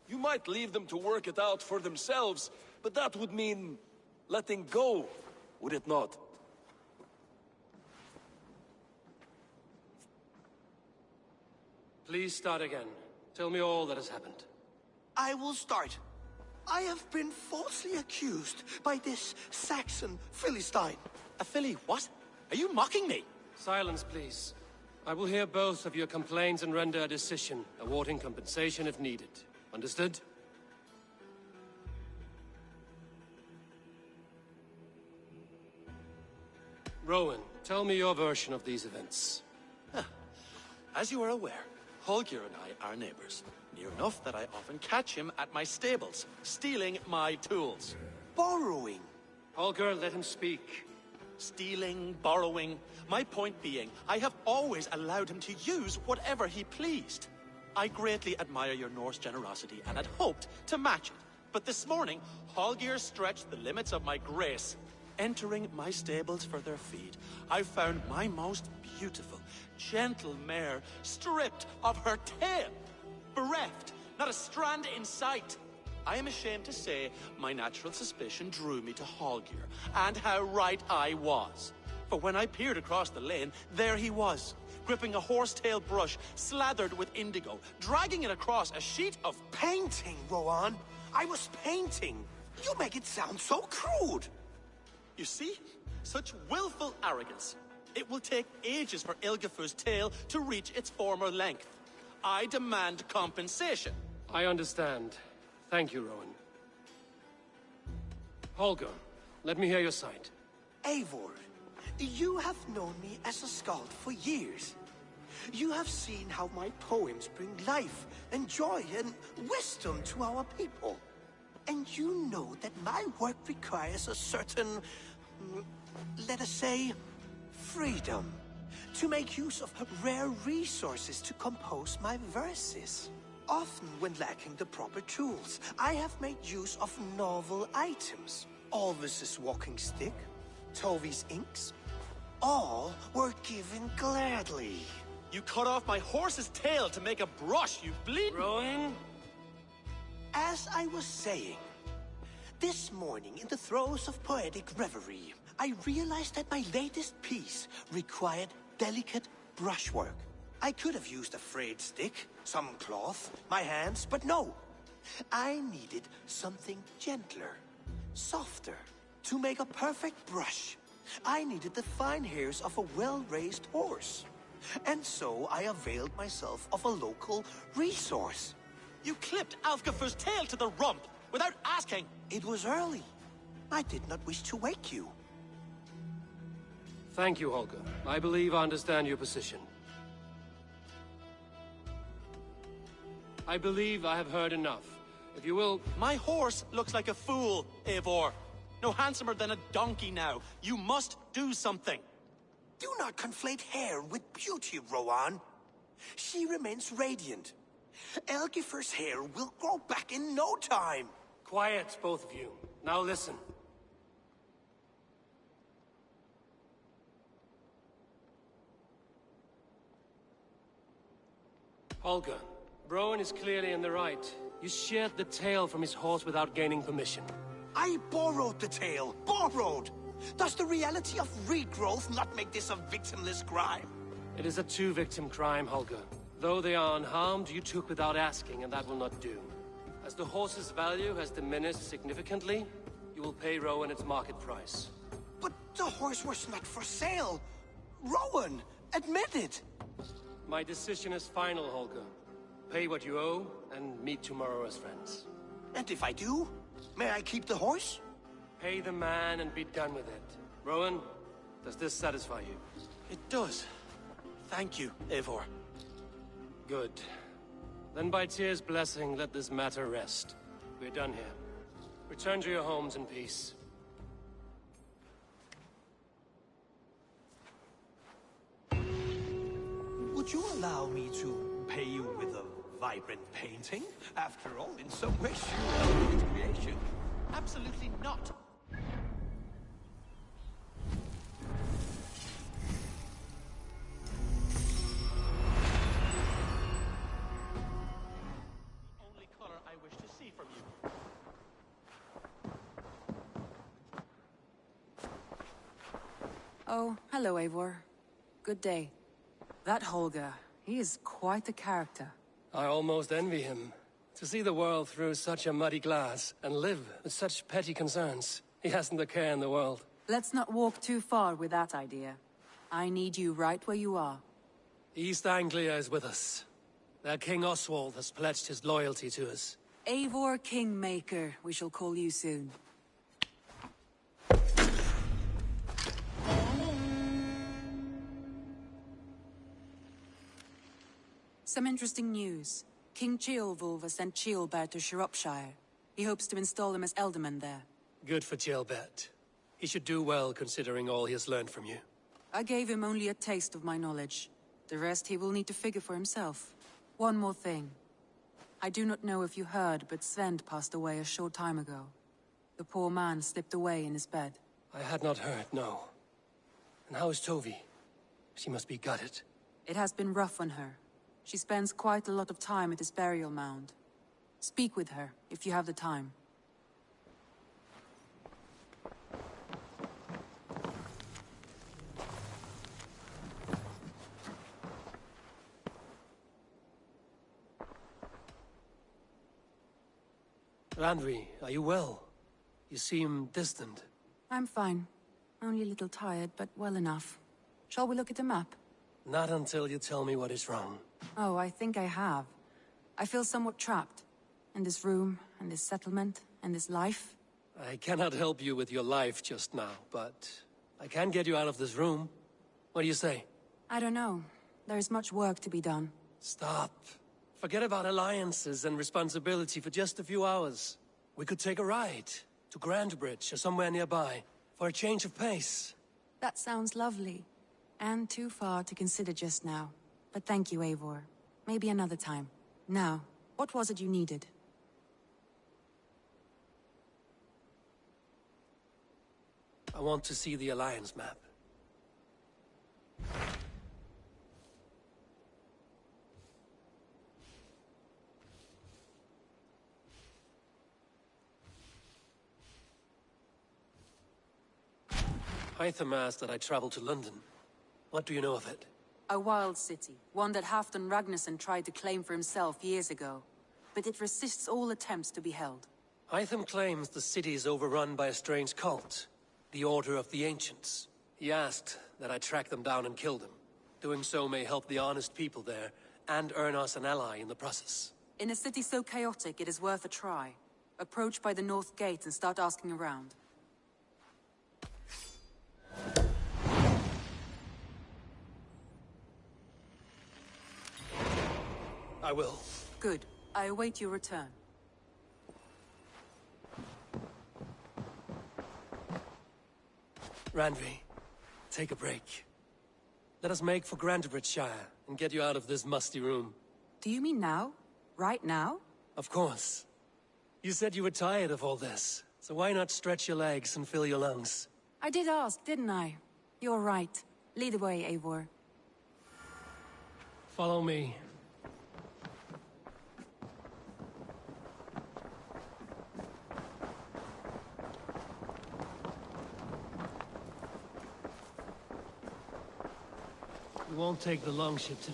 You might leave them to work it out for themselves, but that would mean letting go, would it not? Please start again. Tell me all that has happened. I will start. I have been falsely accused by this Saxon Philistine. A Philly what? Are you mocking me? Silence, please. I will hear both of your complaints and render a decision, awarding compensation if needed. Understood? Rowan, tell me your version of these events. As you are aware, Holger and I are neighbors. Near enough that I often catch him at my stables, stealing my tools. Borrowing. Holger, let him speak. Stealing, borrowing. My point being, I have always allowed him to use whatever he pleased. I greatly admire your Norse generosity and had hoped to match it. But this morning, Holger stretched the limits of my grace. Entering my stables for their feed, I found my most beautiful, gentle mare stripped of her tail. Bereft, not a strand in sight. I am ashamed to say my natural suspicion drew me to Holger, and how right I was. For when I peered across the lane, there he was, gripping a horsetail brush slathered with indigo, dragging it across a sheet of painting, Rowan. I was painting. You make it sound so crude. You see? Such willful arrogance. It will take ages for Ilgafur's tail to reach its former length. I demand compensation. I understand. Thank you, Rowan. Holger, let me hear your side. Eivor, you have known me as a skald for years. You have seen how my poems bring life and joy and wisdom to our people. And you know that my work requires a certain, let us say, freedom to make use of rare resources to compose my verses. Often when lacking the proper tools, I have made use of novel items. Alvis's walking stick, Tovi's inks, all were given gladly. You cut off my horse's tail to make a brush, you bleeding... Rowan? As I was saying, this morning in the throes of poetic reverie, I realized that my latest piece required delicate brushwork. I could have used a frayed stick, some cloth, my hands, but no. I needed something gentler, softer. To make a perfect brush, I needed the fine hairs of a well-raised horse. And so I availed myself of a local resource. You clipped Alfgafur's tail to the rump without asking. It was early. I did not wish to wake you. Thank you, Holger. I believe I understand your position. I believe I have heard enough. If you will... My horse looks like a fool, Eivor. No handsomer than a donkey now. You must do something. Do not conflate hair with beauty, Rowan. She remains radiant. Elgifur's hair will grow back in no time. Quiet, both of you. Now listen. Holger, Rowan is clearly in the right. You sheared the tail from his horse without gaining permission. I borrowed the tail. Borrowed! Does the reality of regrowth not make this a victimless crime? It is a two-victim crime, Holger. Though they are unharmed, you took without asking, and that will not do. As the horse's value has diminished significantly, you will pay Rowan its market price. But the horse was not for sale. Rowan, admit it. My decision is final, Holger. Pay what you owe, and meet tomorrow as friends. And if I do, may I keep the horse? Pay the man and be done with it. Rowan, does this satisfy you? It does. Thank you, Eivor. Good. Then by Tyr's blessing, let this matter rest. We're done here. Return to your homes in peace. Would you allow me to pay you with a vibrant painting? After all, in some ways, you are its creation. Absolutely not. Only color I wish to see from you. Oh, hello, Eivor. Good day. That Holger, he is quite a character. I almost envy him. To see the world through such a muddy glass, and live with such petty concerns. He hasn't a care in the world. Let's not walk too far with that idea. I need you right where you are. East Anglia is with us. Their King Oswald has pledged his loyalty to us. Eivor Kingmaker, we shall call you soon. Some interesting news. King Ceolwulf has sent Ceolbert to Shropshire. He hopes to install him as Elderman there. Good for Ceolbert. He should do well considering all he has learned from you. I gave him only a taste of my knowledge. The rest he will need to figure for himself. One more thing. I do not know if you heard, but Svend passed away a short time ago. The poor man slipped away in his bed. I had not heard, no. And how is Tovi? She must be gutted. It has been rough on her. She spends quite a lot of time at his burial mound. Speak with her, if you have the time. Randvi, are you well? You seem distant. I'm fine. Only a little tired, but well enough. Shall we look at the map? Not until you tell me what is wrong. Oh, I think I have. I feel somewhat trapped. In this room, and this settlement, and this life. I cannot help you with your life just now, but I can get you out of this room. What do you say? I don't know. There is much work to be done. Stop. Forget about alliances and responsibility for just a few hours. We could take a ride to Grandbridge or somewhere nearby for a change of pace. That sounds lovely. And too far to consider just now. But thank you, Eivor. Maybe another time. Now, what was it you needed? I want to see the Alliance map. Hytham asked that I travel to London. What do you know of it? A wild city, one that Halfdan Ragnarsson tried to claim for himself years ago. But it resists all attempts to be held. Hytham claims the city is overrun by a strange cult, the Order of the Ancients. He asked that I track them down and kill them. Doing so may help the honest people there, and earn us an ally in the process. In a city so chaotic, it is worth a try. Approach by the North Gate and start asking around. I will. Good. I await your return. Randvi, take a break. Let us make for Grandbridgeshire and get you out of this musty room. Do you mean now? Right now? Of course. You said you were tired of all this, so why not stretch your legs and fill your lungs? I did ask, didn't I? You're right. Lead the way, Eivor. Follow me. We won't take the longship to...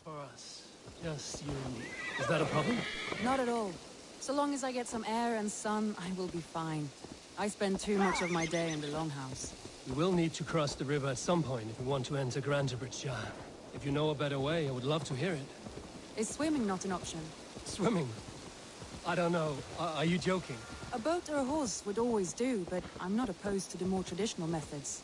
for us. Just you and me. Is that a problem? Not at all. So long as I get some air and sun, I will be fine. I spend too much of my day in the Longhouse. We will need to cross the river at some point if we want to enter Grantebridge. If you know a better way, I would love to hear it. Is swimming not an option? Swimming? I don't know. Are you joking? A boat or a horse would always do, but I'm not opposed to the more traditional methods.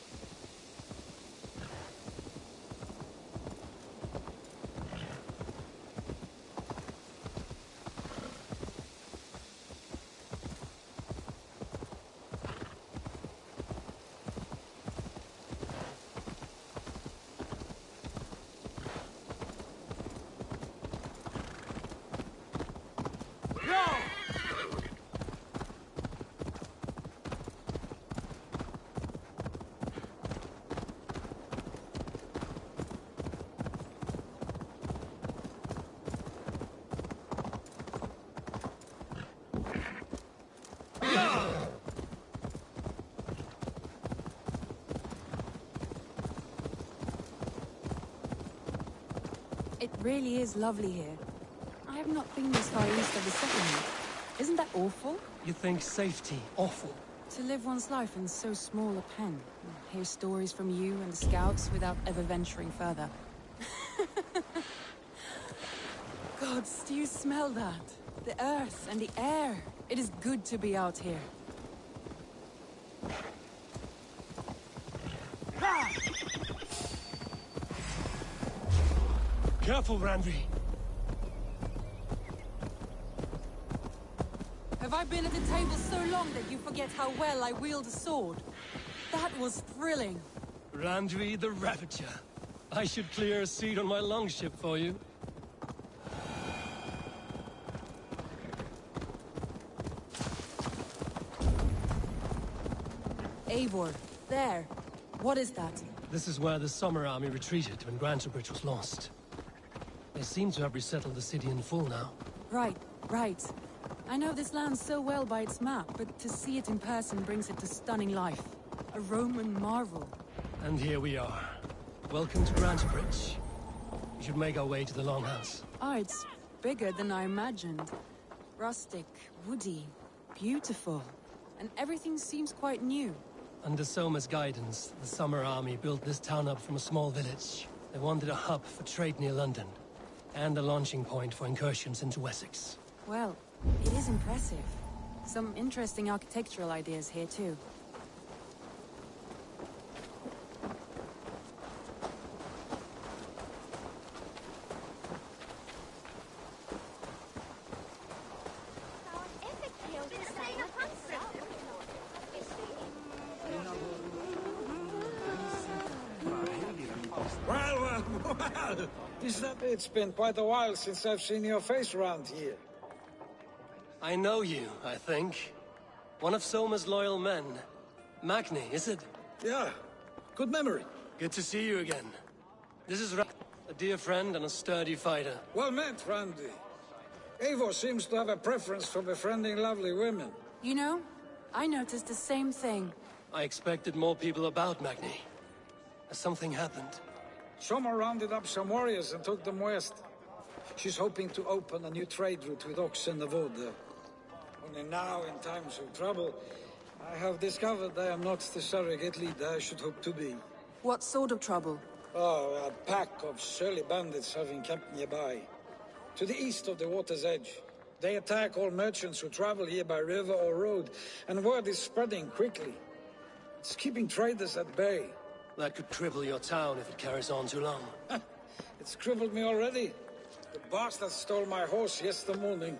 It really is lovely here. I have not been this far east of the settlement. Isn't that awful? You think safety awful? To live one's life in so small a pen. Hear stories from you and the scouts without ever venturing further. Gods, do you smell that? The earth and the air. It is good to be out here. Careful, Randvi. Have I been at the table so long that you forget how well I wield a sword? That was thrilling. Randvi the Ravager. I should clear a seat on my longship for you. Eivor, there. What is that? This is where the Summer Army retreated when Grantebridge was lost. They seem to have resettled the city in full now. Right. I know this land so well by its map, but to see it in person brings it to stunning life. A Roman marvel. And here we are. Welcome to Grantebridge. We should make our way to the Longhouse. Ah, it's bigger than I imagined. Rustic, woody, beautiful. And everything seems quite new. Under Soma's guidance, the Summer Army built this town up from a small village. They wanted a hub for trade near London, and a launching point for incursions into Wessex. Well, it is impressive. Some interesting architectural ideas here too. Well, it's been quite a while since I've seen your face around here. I know you, I think. One of Soma's loyal men. Magni, is it? Yeah, good memory. Good to see you again. This is a dear friend and a sturdy fighter. Well met, Randy. Eivor seems to have a preference for befriending lovely women. You know, I noticed the same thing. I expected more people about Magni. Has something happened? Soma rounded up some warriors and took them west. She's hoping to open a new trade route with oxen of Oda. Only now, in times of trouble, I have discovered I am not the surrogate leader I should hope to be. What sort of trouble? Oh, a pack of surly bandits have encamped nearby. To the east of the water's edge. They attack all merchants who travel here by river or road, and word is spreading quickly. It's keeping traders at bay. That could cripple your town if it carries on too long. It's crippled me already. The bastard stole my horse yesterday morning.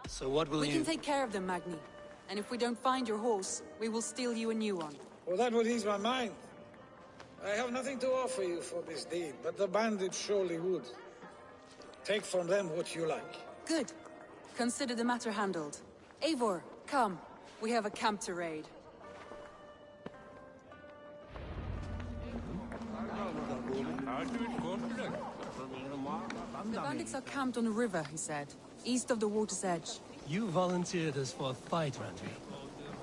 So what will We can take care of them, Magni. And if we don't find your horse, we will steal you a new one. Well, that would ease my mind. I have nothing to offer you for this deed, but the bandits surely would. Take from them what you like. Good. Consider the matter handled. Eivor, come. We have a camp to raid. The bandits are camped on the river, he said. East of the water's edge. You volunteered us for a fight, Randvi.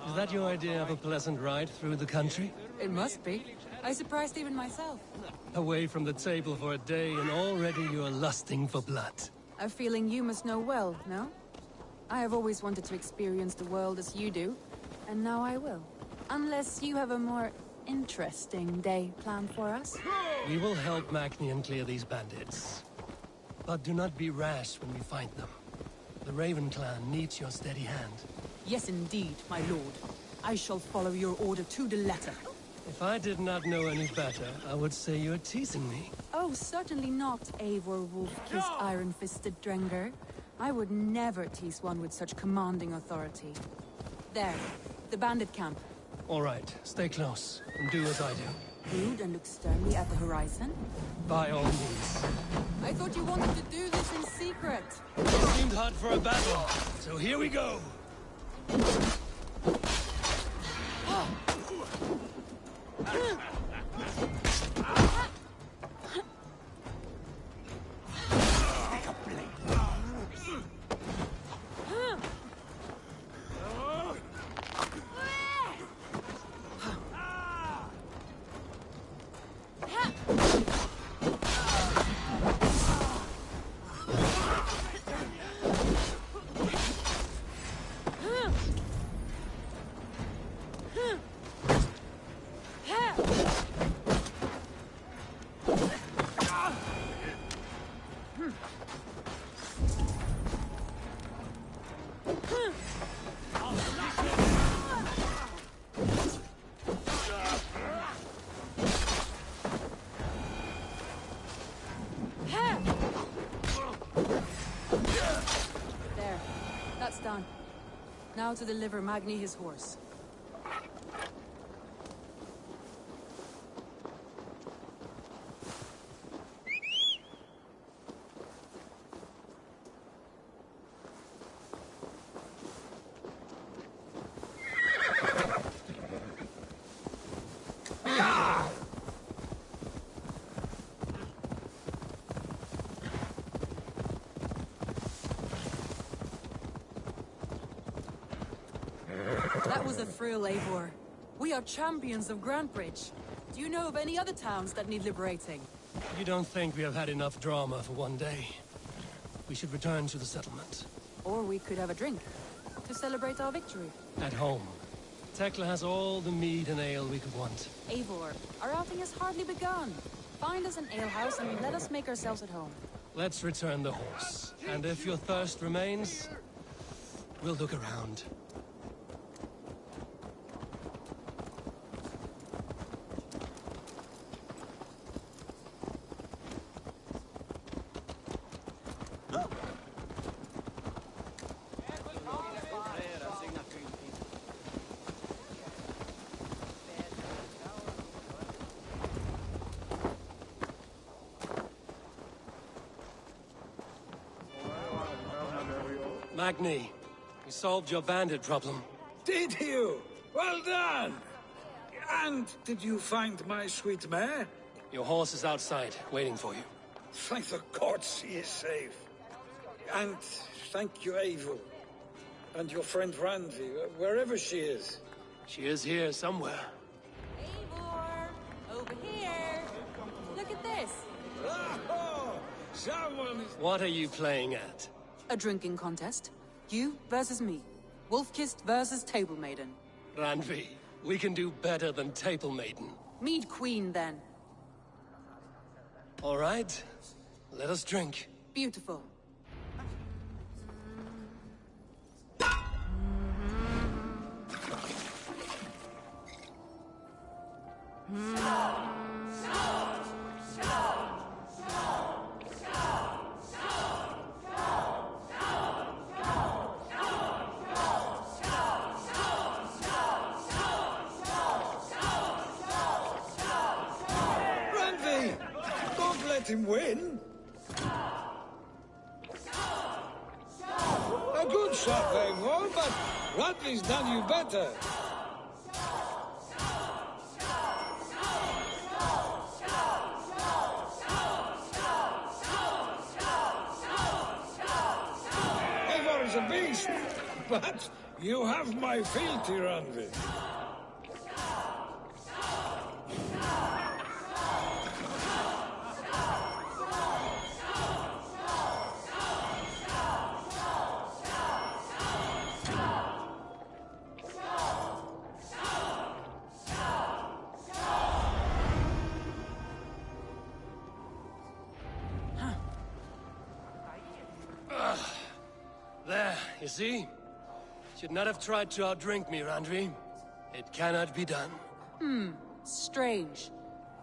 Is that your idea of a pleasant ride through the country? It must be. I surprised even myself. Away from the table for a day and already you're lusting for blood. A feeling you must know well, no? I have always wanted to experience the world as you do, and now I will. Unless you have a more interesting day planned for us? We will help Magnian clear these bandits. But do not be rash when we find them. The Raven clan needs your steady hand. Yes, indeed, my lord. I shall follow your order to the letter. If I did not know any better, I would say you're teasing me. Oh, certainly not, Eivor Wolf-kissed iron-fisted Drenger. I would never tease one with such commanding authority. There, the bandit camp. All right, stay close, and do as I do. Rude and look sternly at the horizon? By all means. I thought you wanted to do this in secret. It seemed hard for a battle, so here we go. Done. Now to deliver Magni his horse. That was a thrill, Eivor. We are champions of Grantbridge. Do you know of any other towns that need liberating? You don't think we have had enough drama for one day? We should return to the settlement. Or we could have a drink, to celebrate our victory. At home. Tekla has all the mead and ale we could want. Eivor, our outing has hardly begun. Find us an alehouse and let us make ourselves at home. Let's return the horse. And if your thirst remains, we'll look around. Magni, we solved your bandit problem. Did you? Well done! And did you find my sweet mare? Your horse is outside, waiting for you. Thank the gods he is safe. And thank you, Eivor. And your friend Randi, wherever she is. She is here somewhere. Eivor! Over here! Look at this! Oh, someone is... What are you playing at? A drinking contest. You versus me. Wolf-kissed versus Table Maiden. Randvi, we can do better than Table Maiden. Mead Queen, then. All right. Let us drink. Beautiful. Him win? A good shot, Eivor, but Radley's done you better. Eivor is a beast, but You have my fealty, Randvi. There, you see? Should not have tried to outdrink me, Randvi. It cannot be done. Strange.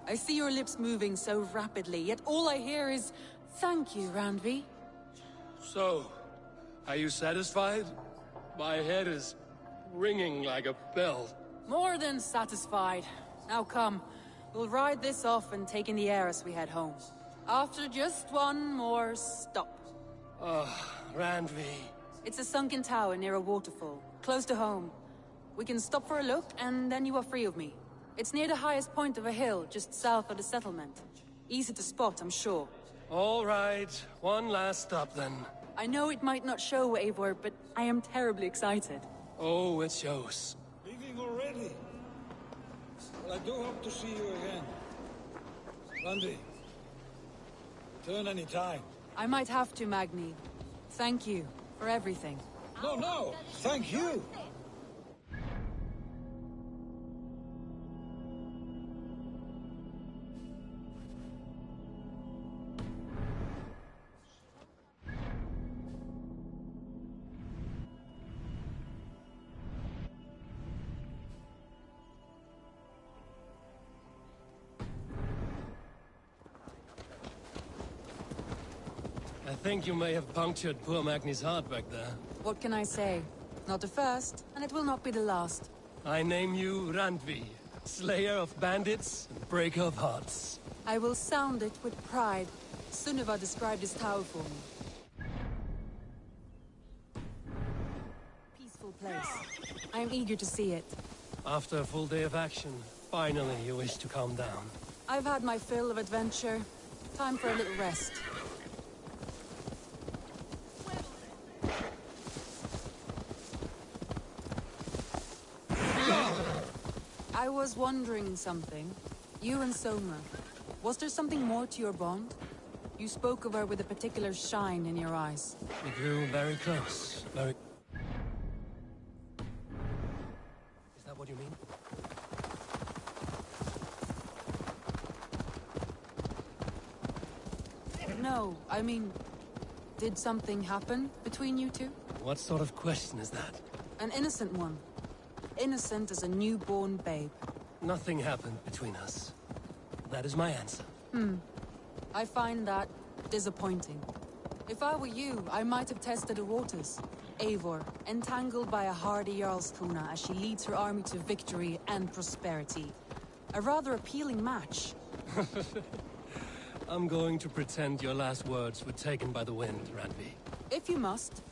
I see your lips moving so rapidly, yet all I hear is, "Thank you, Randvi." So, are you satisfied? My head is ringing like a bell. More than satisfied. Now come, we'll ride this off and take in the air as we head home. After just one more stop. Randvi. It's a sunken tower near a waterfall, close to home. We can stop for a look, and then you are free of me. It's near the highest point of a hill, just south of the settlement. Easy to spot, I'm sure. All right, one last stop then. I know it might not show, Eivor, but I am terribly excited. Oh, it shows. Leaving already? Well, I do hope to see you again. Randvi, return any time. I might have to, Magni. Thank you for everything. No, thank you. I think you may have punctured poor Magni's heart back there. What can I say? Not the first, and it will not be the last. I name you Randvi, slayer of bandits and breaker of hearts. I will sound it with pride. Sunniva described this tower for me. Peaceful place. I am eager to see it. After a full day of action, finally you wish to calm down. I've had my fill of adventure. Time for a little rest. I was wondering something. You and Soma. Was there something more to your bond? You spoke of her with a particular shine in your eyes. We grew very close, very... Is that what you mean? No, I mean... Did something happen between you two? What sort of question is that? An innocent one. Innocent as a newborn babe. Nothing happened between us. That is my answer. I find that disappointing. If I were you, I might have tested the waters. Eivor, entangled by a hardy Jarlskona as she leads her army to victory and prosperity. A rather appealing match. I'm going to pretend your last words were taken by the wind, Randvi. If you must.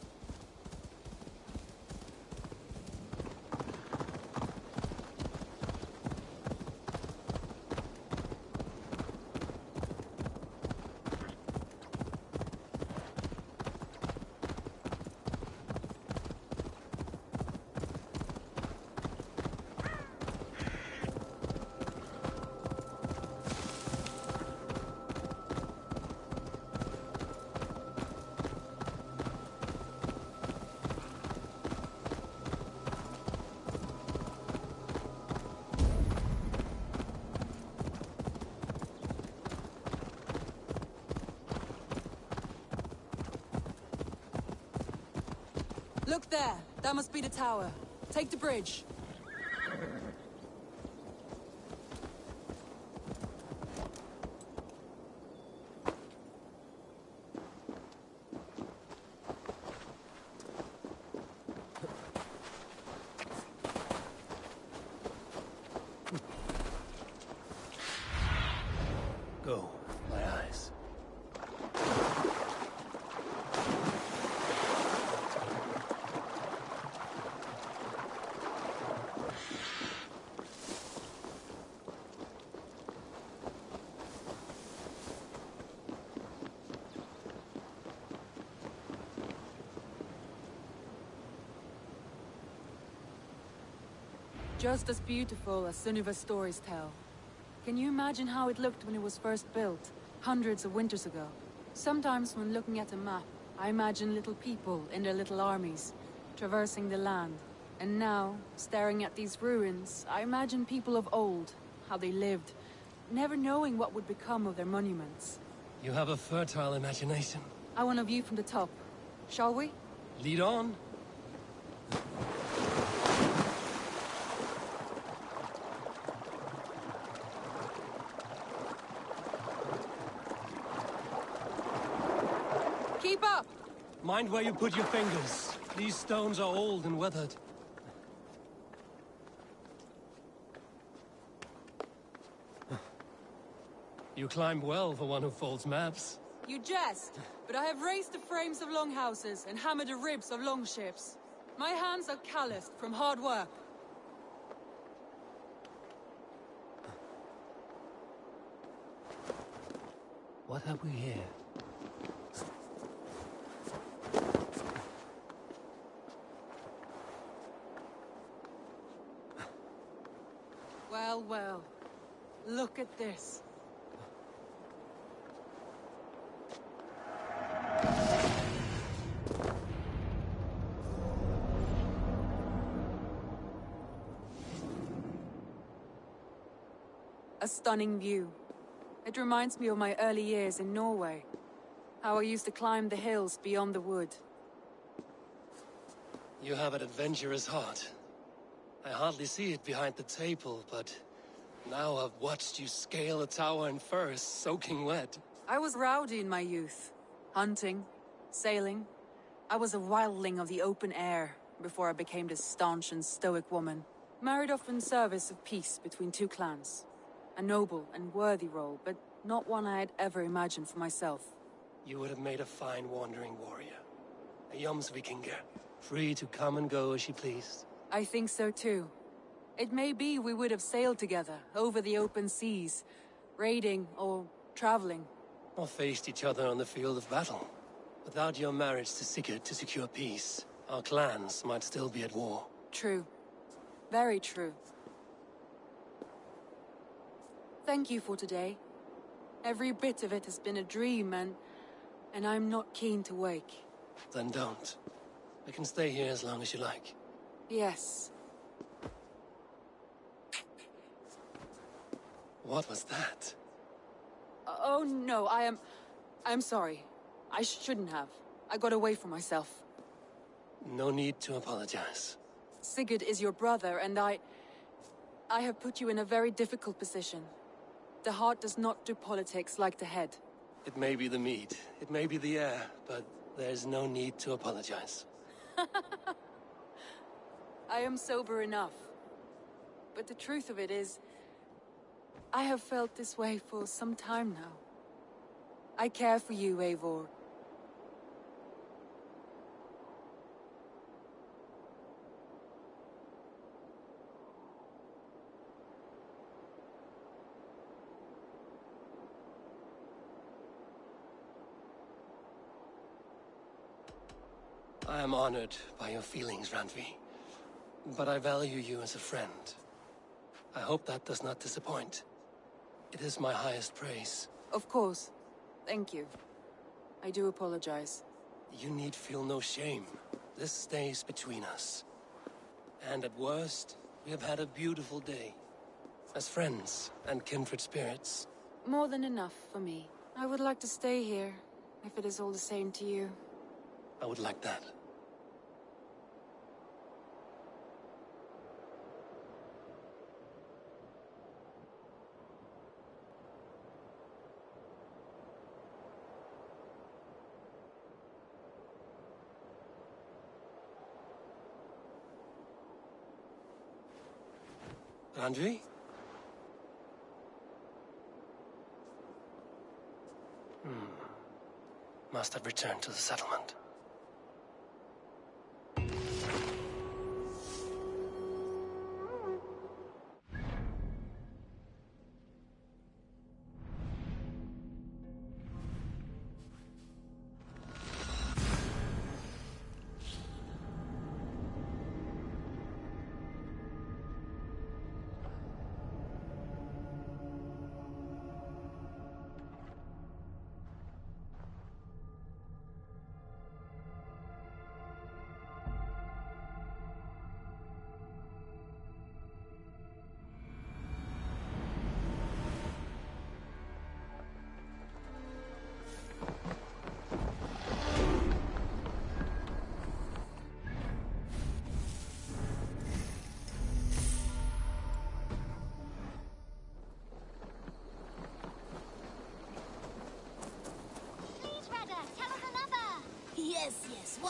Look there! That must be the tower. Take the bridge. Go, my eyes. Just as beautiful as Sunniva's stories tell. Can you imagine how it looked when it was first built, hundreds of winters ago? Sometimes when looking at a map, I imagine little people in their little armies, traversing the land. And now, staring at these ruins, I imagine people of old, how they lived, never knowing what would become of their monuments. You have a fertile imagination. I want a view from the top. Shall we? Lead on. Keep up! Mind where you put your fingers. These stones are old and weathered. You climb well for one who folds maps. You jest, but I have raised the frames of longhouses and hammered the ribs of longships. My hands are calloused from hard work. What have we here? Well, well. Look at this. A stunning view. It reminds me of my early years in Norway. How I used to climb the hills beyond the wood. You have an adventurous heart. I hardly see it behind the table, but now I've watched you scale a tower in furs, soaking wet. I was rowdy in my youth. Hunting, sailing. I was a wildling of the open air before I became this staunch and stoic woman. Married off in service of peace between two clans. A noble and worthy role, but not one I had ever imagined for myself. You would have made a fine wandering warrior. A Jomsvikinger, free to come and go as she pleased. I think so too. It may be we would have sailed together, over the open seas, raiding or traveling. Or faced each other on the field of battle. Without your marriage to Sigurd to secure peace, our clans might still be at war. True. Very true. Thank you for today. Every bit of it has been a dream, and I'm not keen to wake. Then don't. I can stay here as long as you like. Yes. What was that? Oh no, I'm sorry. I shouldn't have. I got away from myself. No need to apologize. Sigurd is your brother, and I have put you in a very difficult position. The heart does not do politics like the head. It may be the meat, it may be the air, but there's no need to apologize. I am sober enough. But the truth of it is, I have felt this way for some time now. I care for you, Eivor. I am honored by your feelings, Randvi. But I value you as a friend. I hope that does not disappoint. It is my highest praise. Of course. Thank you. I do apologize. You need feel no shame. This stays between us. And at worst, we have had a beautiful day. As friends and kindred spirits. More than enough for me. I would like to stay here, if it is all the same to you. I would like that. Randvi? Must have returned to the settlement.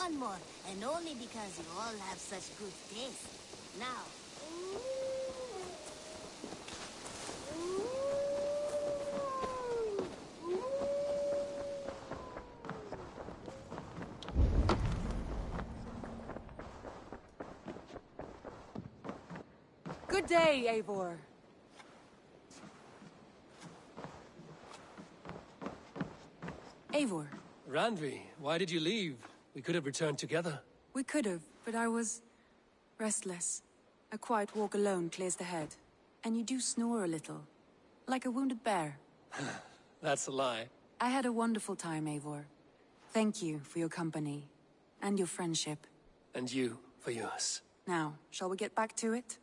one more, and only because you all have such good taste. Now. Good day, Eivor. Eivor. Randvi, why did you leave? We could have returned together. We could have, but I was restless. A quiet walk alone clears the head. And you do snore a little, like a wounded bear. That's a lie. I had a wonderful time, Eivor. Thank you for your company and your friendship. And you for yours. Now, shall we get back to it?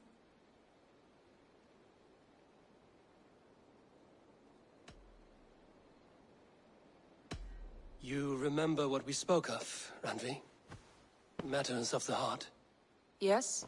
You remember what we spoke of, Randvi? Matters of the heart. Yes?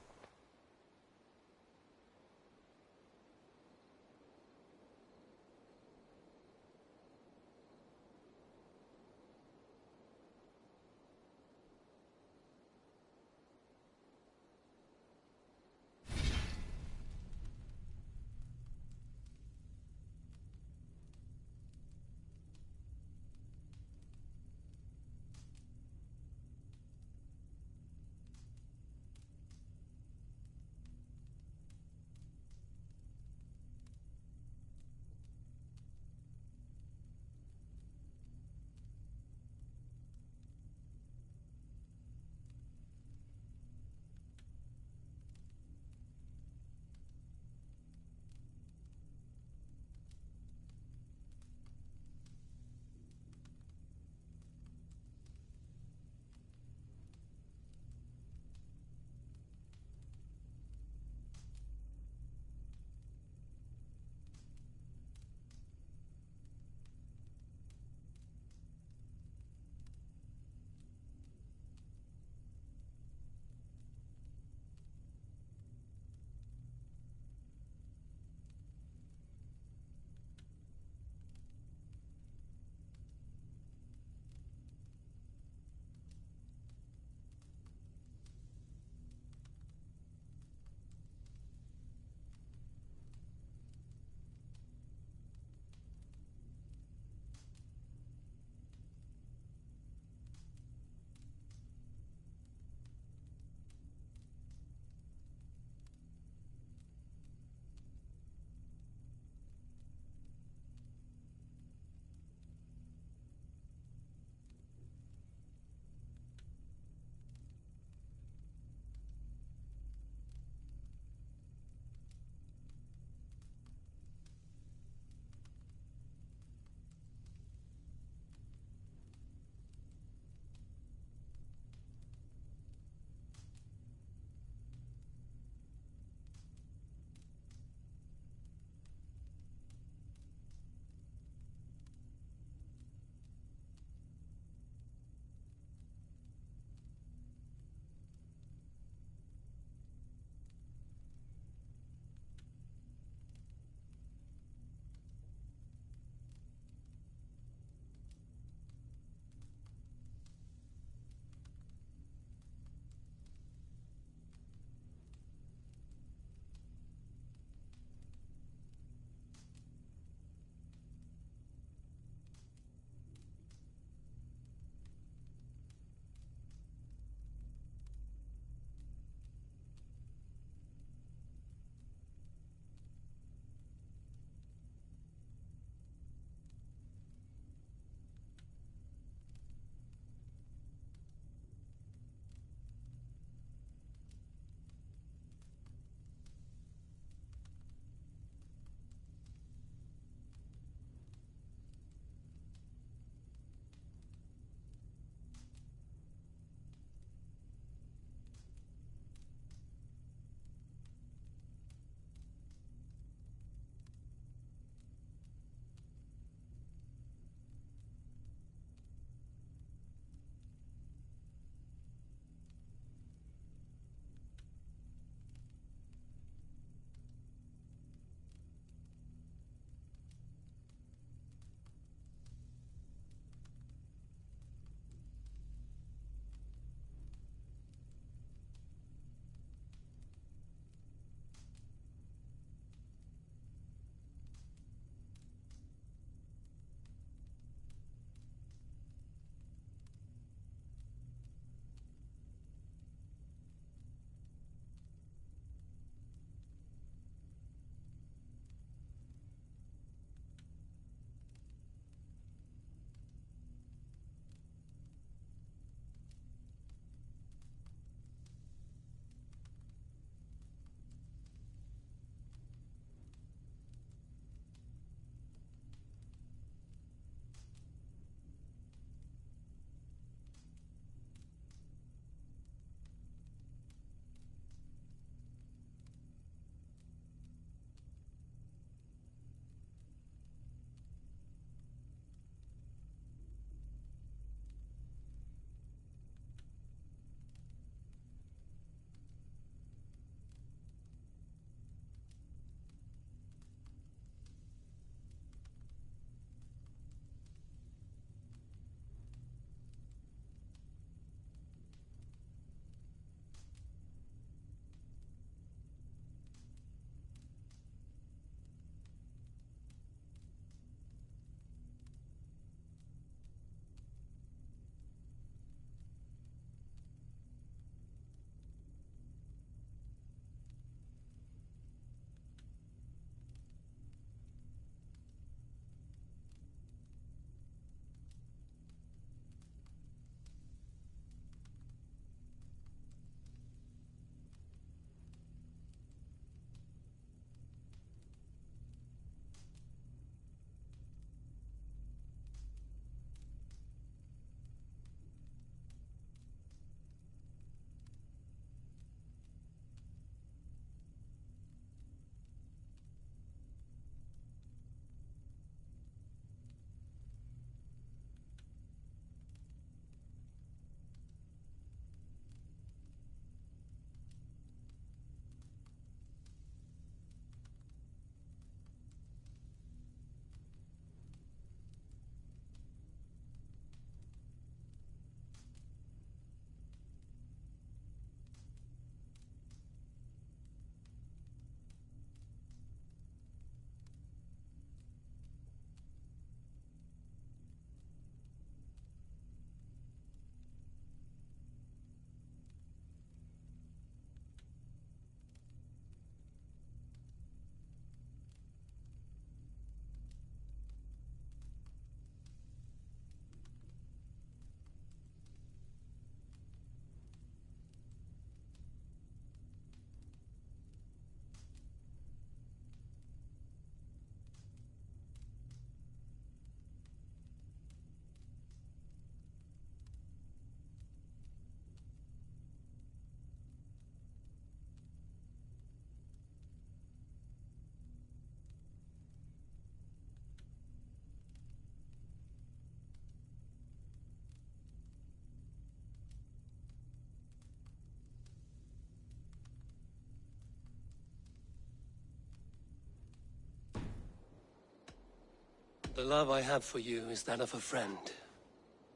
The love I have for you is that of a friend.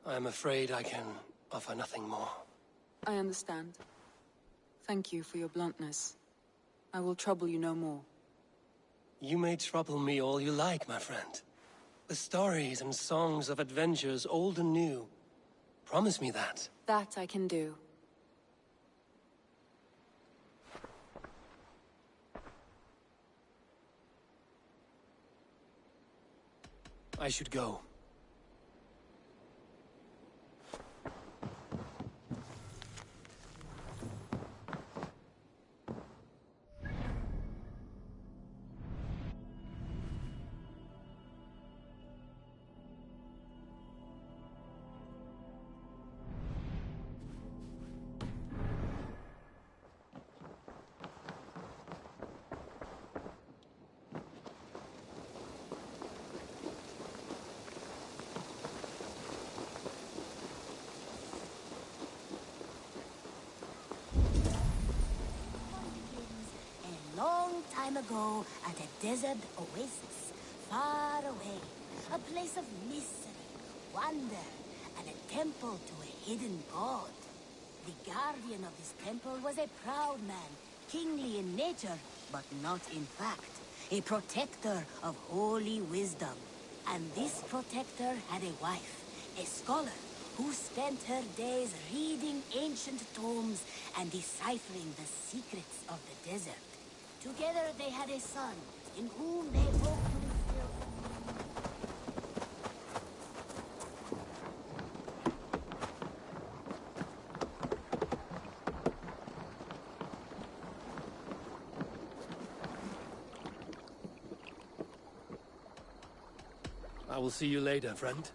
I am afraid I can offer nothing more. I understand. Thank you for your bluntness. I will trouble you no more. You may trouble me all you like, my friend. The stories and songs of adventures, old and new. Promise me that. That I can do. I should go. Long time ago, at a desert oasis, far away, a place of mystery, wonder, and a temple to a hidden god. The guardian of this temple was a proud man, kingly in nature, but not in fact, a protector of holy wisdom. And this protector had a wife, a scholar, who spent her days reading ancient tomes and deciphering the secrets of the desert. Together they had a son, in whom they hoped to instill... I will see you later, friend.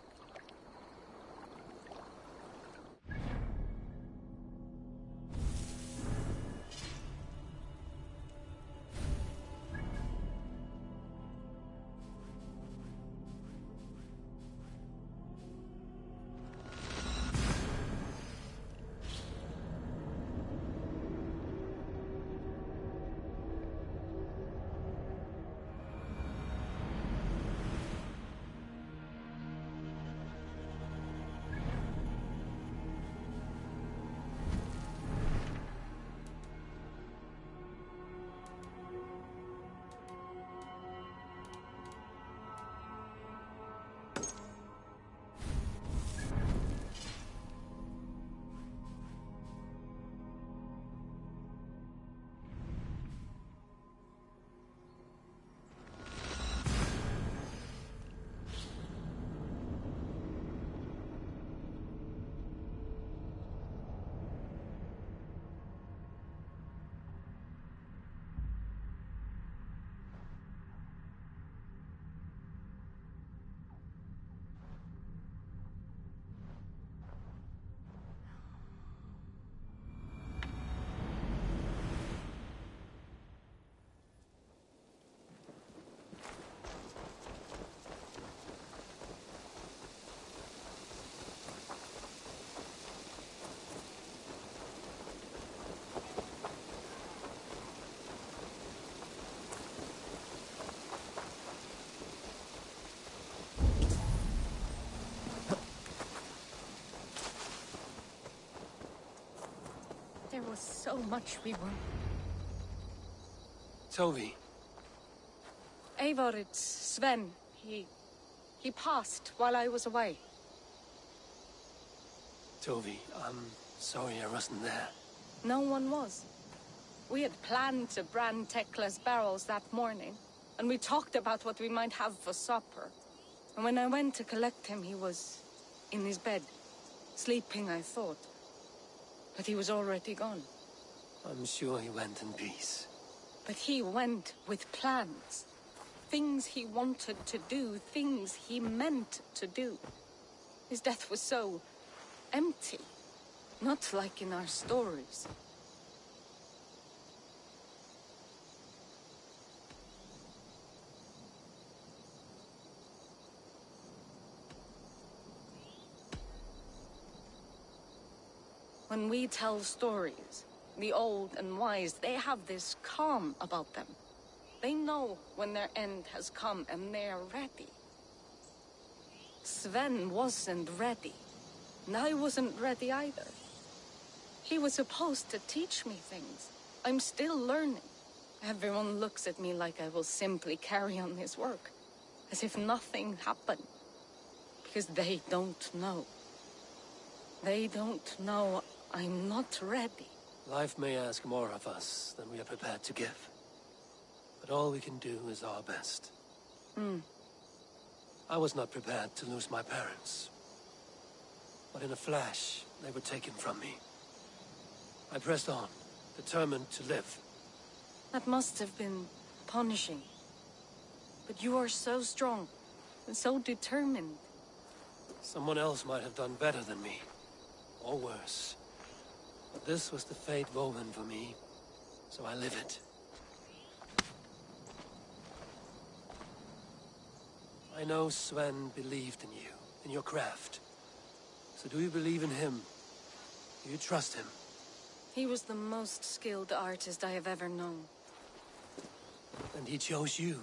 There was so much we were... Tovi. Eivor, it's Sven. He passed while I was away. Tovi, I'm sorry I wasn't there. No one was. We had planned to brand Tekla's barrels that morning, and we talked about what we might have for supper. And when I went to collect him, he was in his bed, sleeping, I thought. But he was already gone. I'm sure he went in peace. But he went with plans. Things he wanted to do, things he meant to do. His death was so empty, not like in our stories. When we tell stories, the old and wise, they have this calm about them. They know when their end has come and they are ready. Sven wasn't ready. And I wasn't ready either. He was supposed to teach me things. I'm still learning. Everyone looks at me like I will simply carry on his work, as if nothing happened. Because they don't know. They don't know I'm not ready. Life may ask more of us than we are prepared to give. But all we can do is our best. I was not prepared to lose my parents. But in a flash, they were taken from me. I pressed on, determined to live. That must have been punishing. But you are so strong, and so determined. Someone else might have done better than me, or worse. But this was the fate woven for me, so I live it. I know Sven believed in you, in your craft. So do you believe in him? Do you trust him? He was the most skilled artist I have ever known. And he chose you.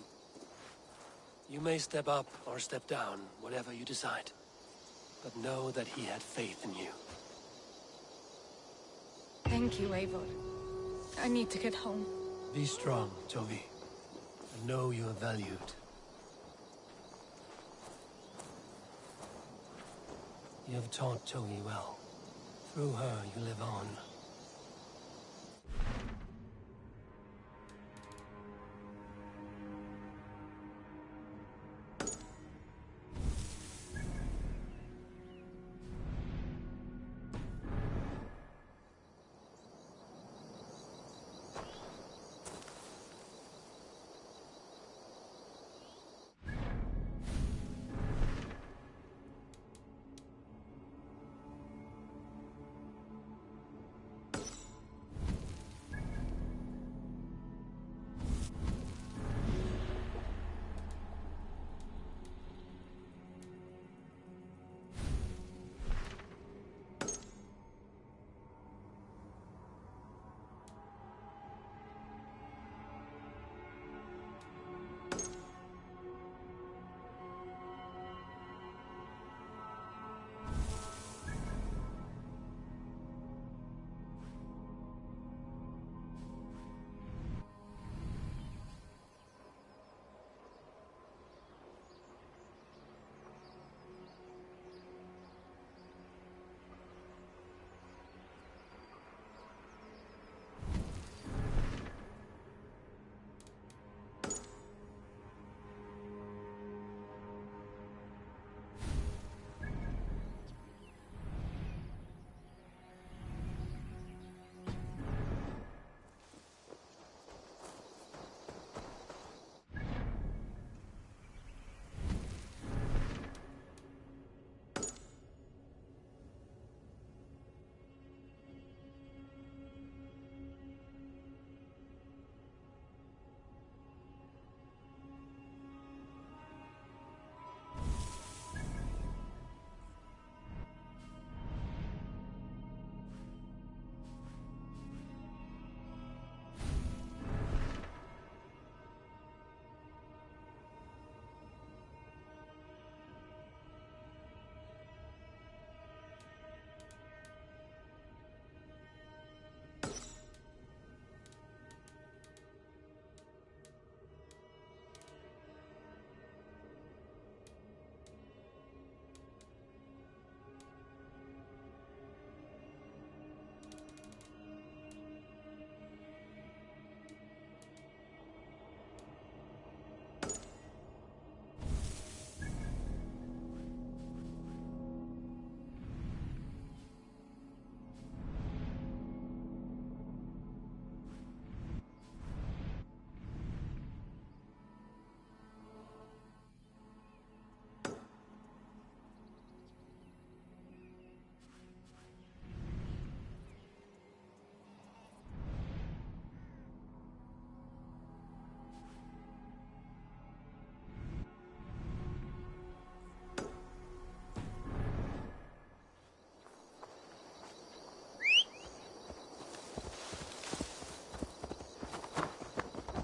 You may step up or step down, whatever you decide. But know that he had faith in you. Thank you, Eivor. I need to get home. Be strong, Tovi. And know you are valued. You have taught Togi well. Through her, you live on.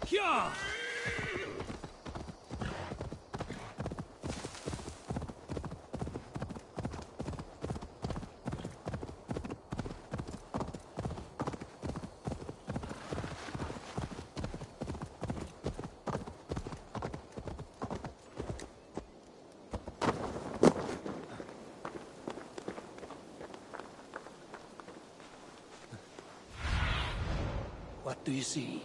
Yeah! do you see?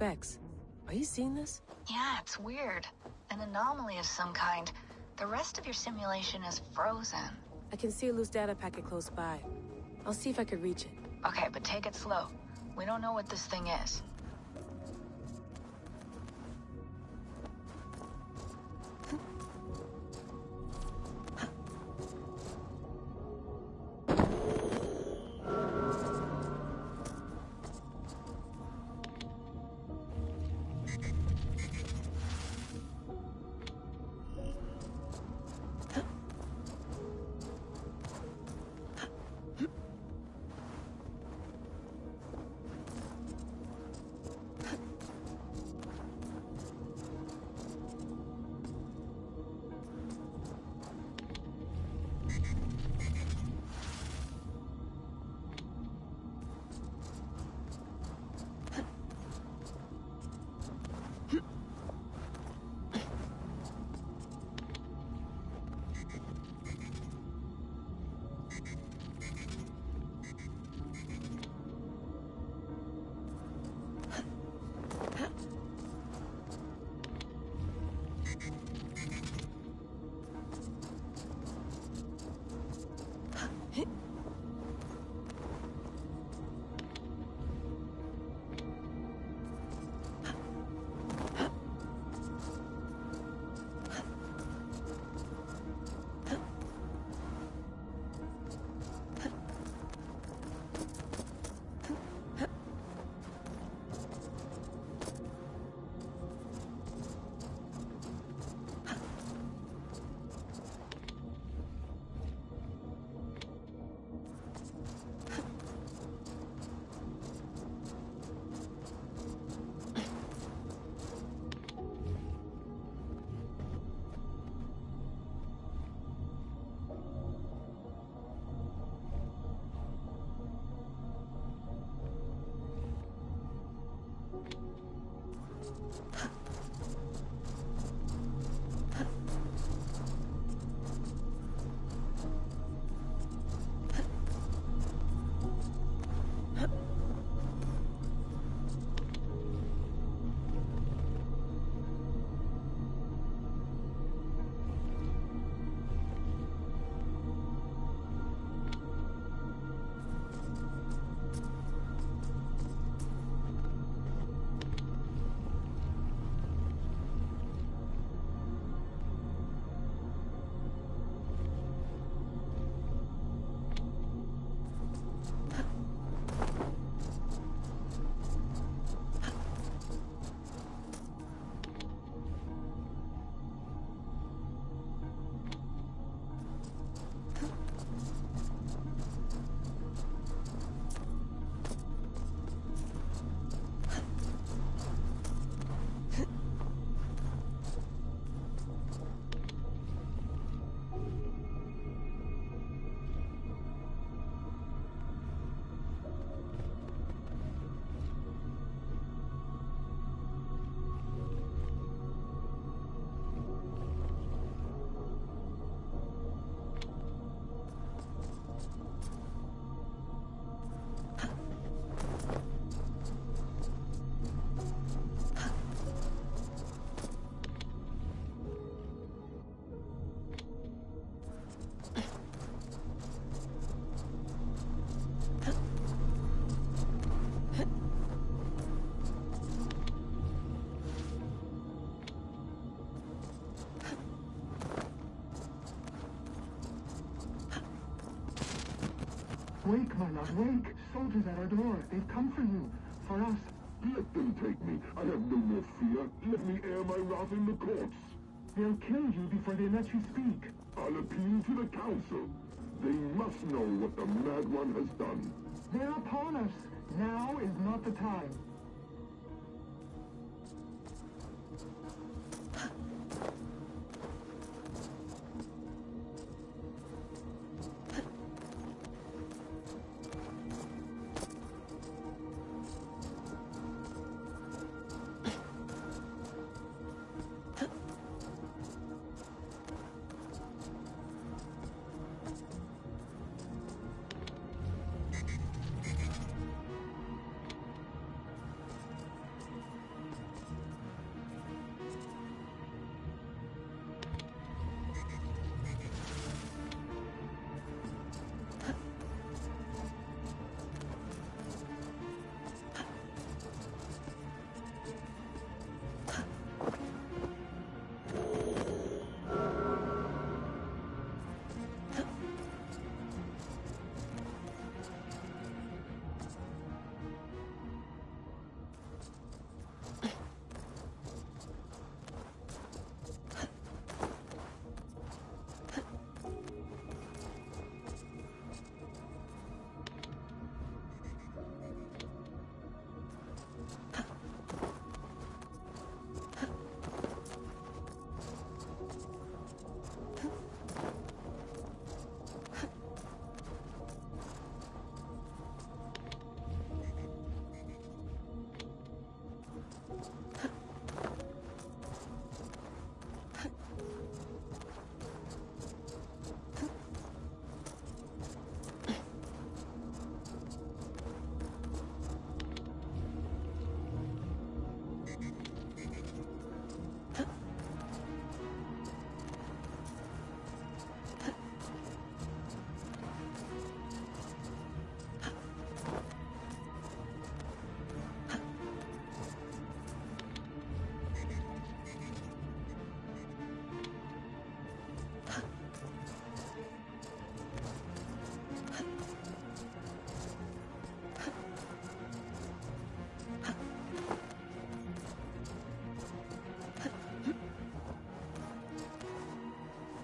Bex, are you seeing this? Yeah, it's weird. An anomaly of some kind. The rest of your simulation is frozen. I can see a loose data packet close by. I'll see if I could reach it. Okay, but take it slow. We don't know what this thing is. Wake, my lord, wake! Soldiers at our door. They've come for you. For us. Let them take me. I have no more fear. Let me air my wrath in the courts. They'll kill you before they let you speak. I'll appeal to the council. They must know what the Mad One has done. They're upon us. Now is not the time.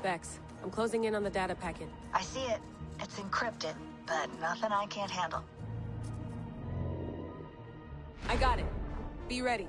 Vex, I'm closing in on the data packet. I see it. It's encrypted, but nothing I can't handle. I got it. Be ready.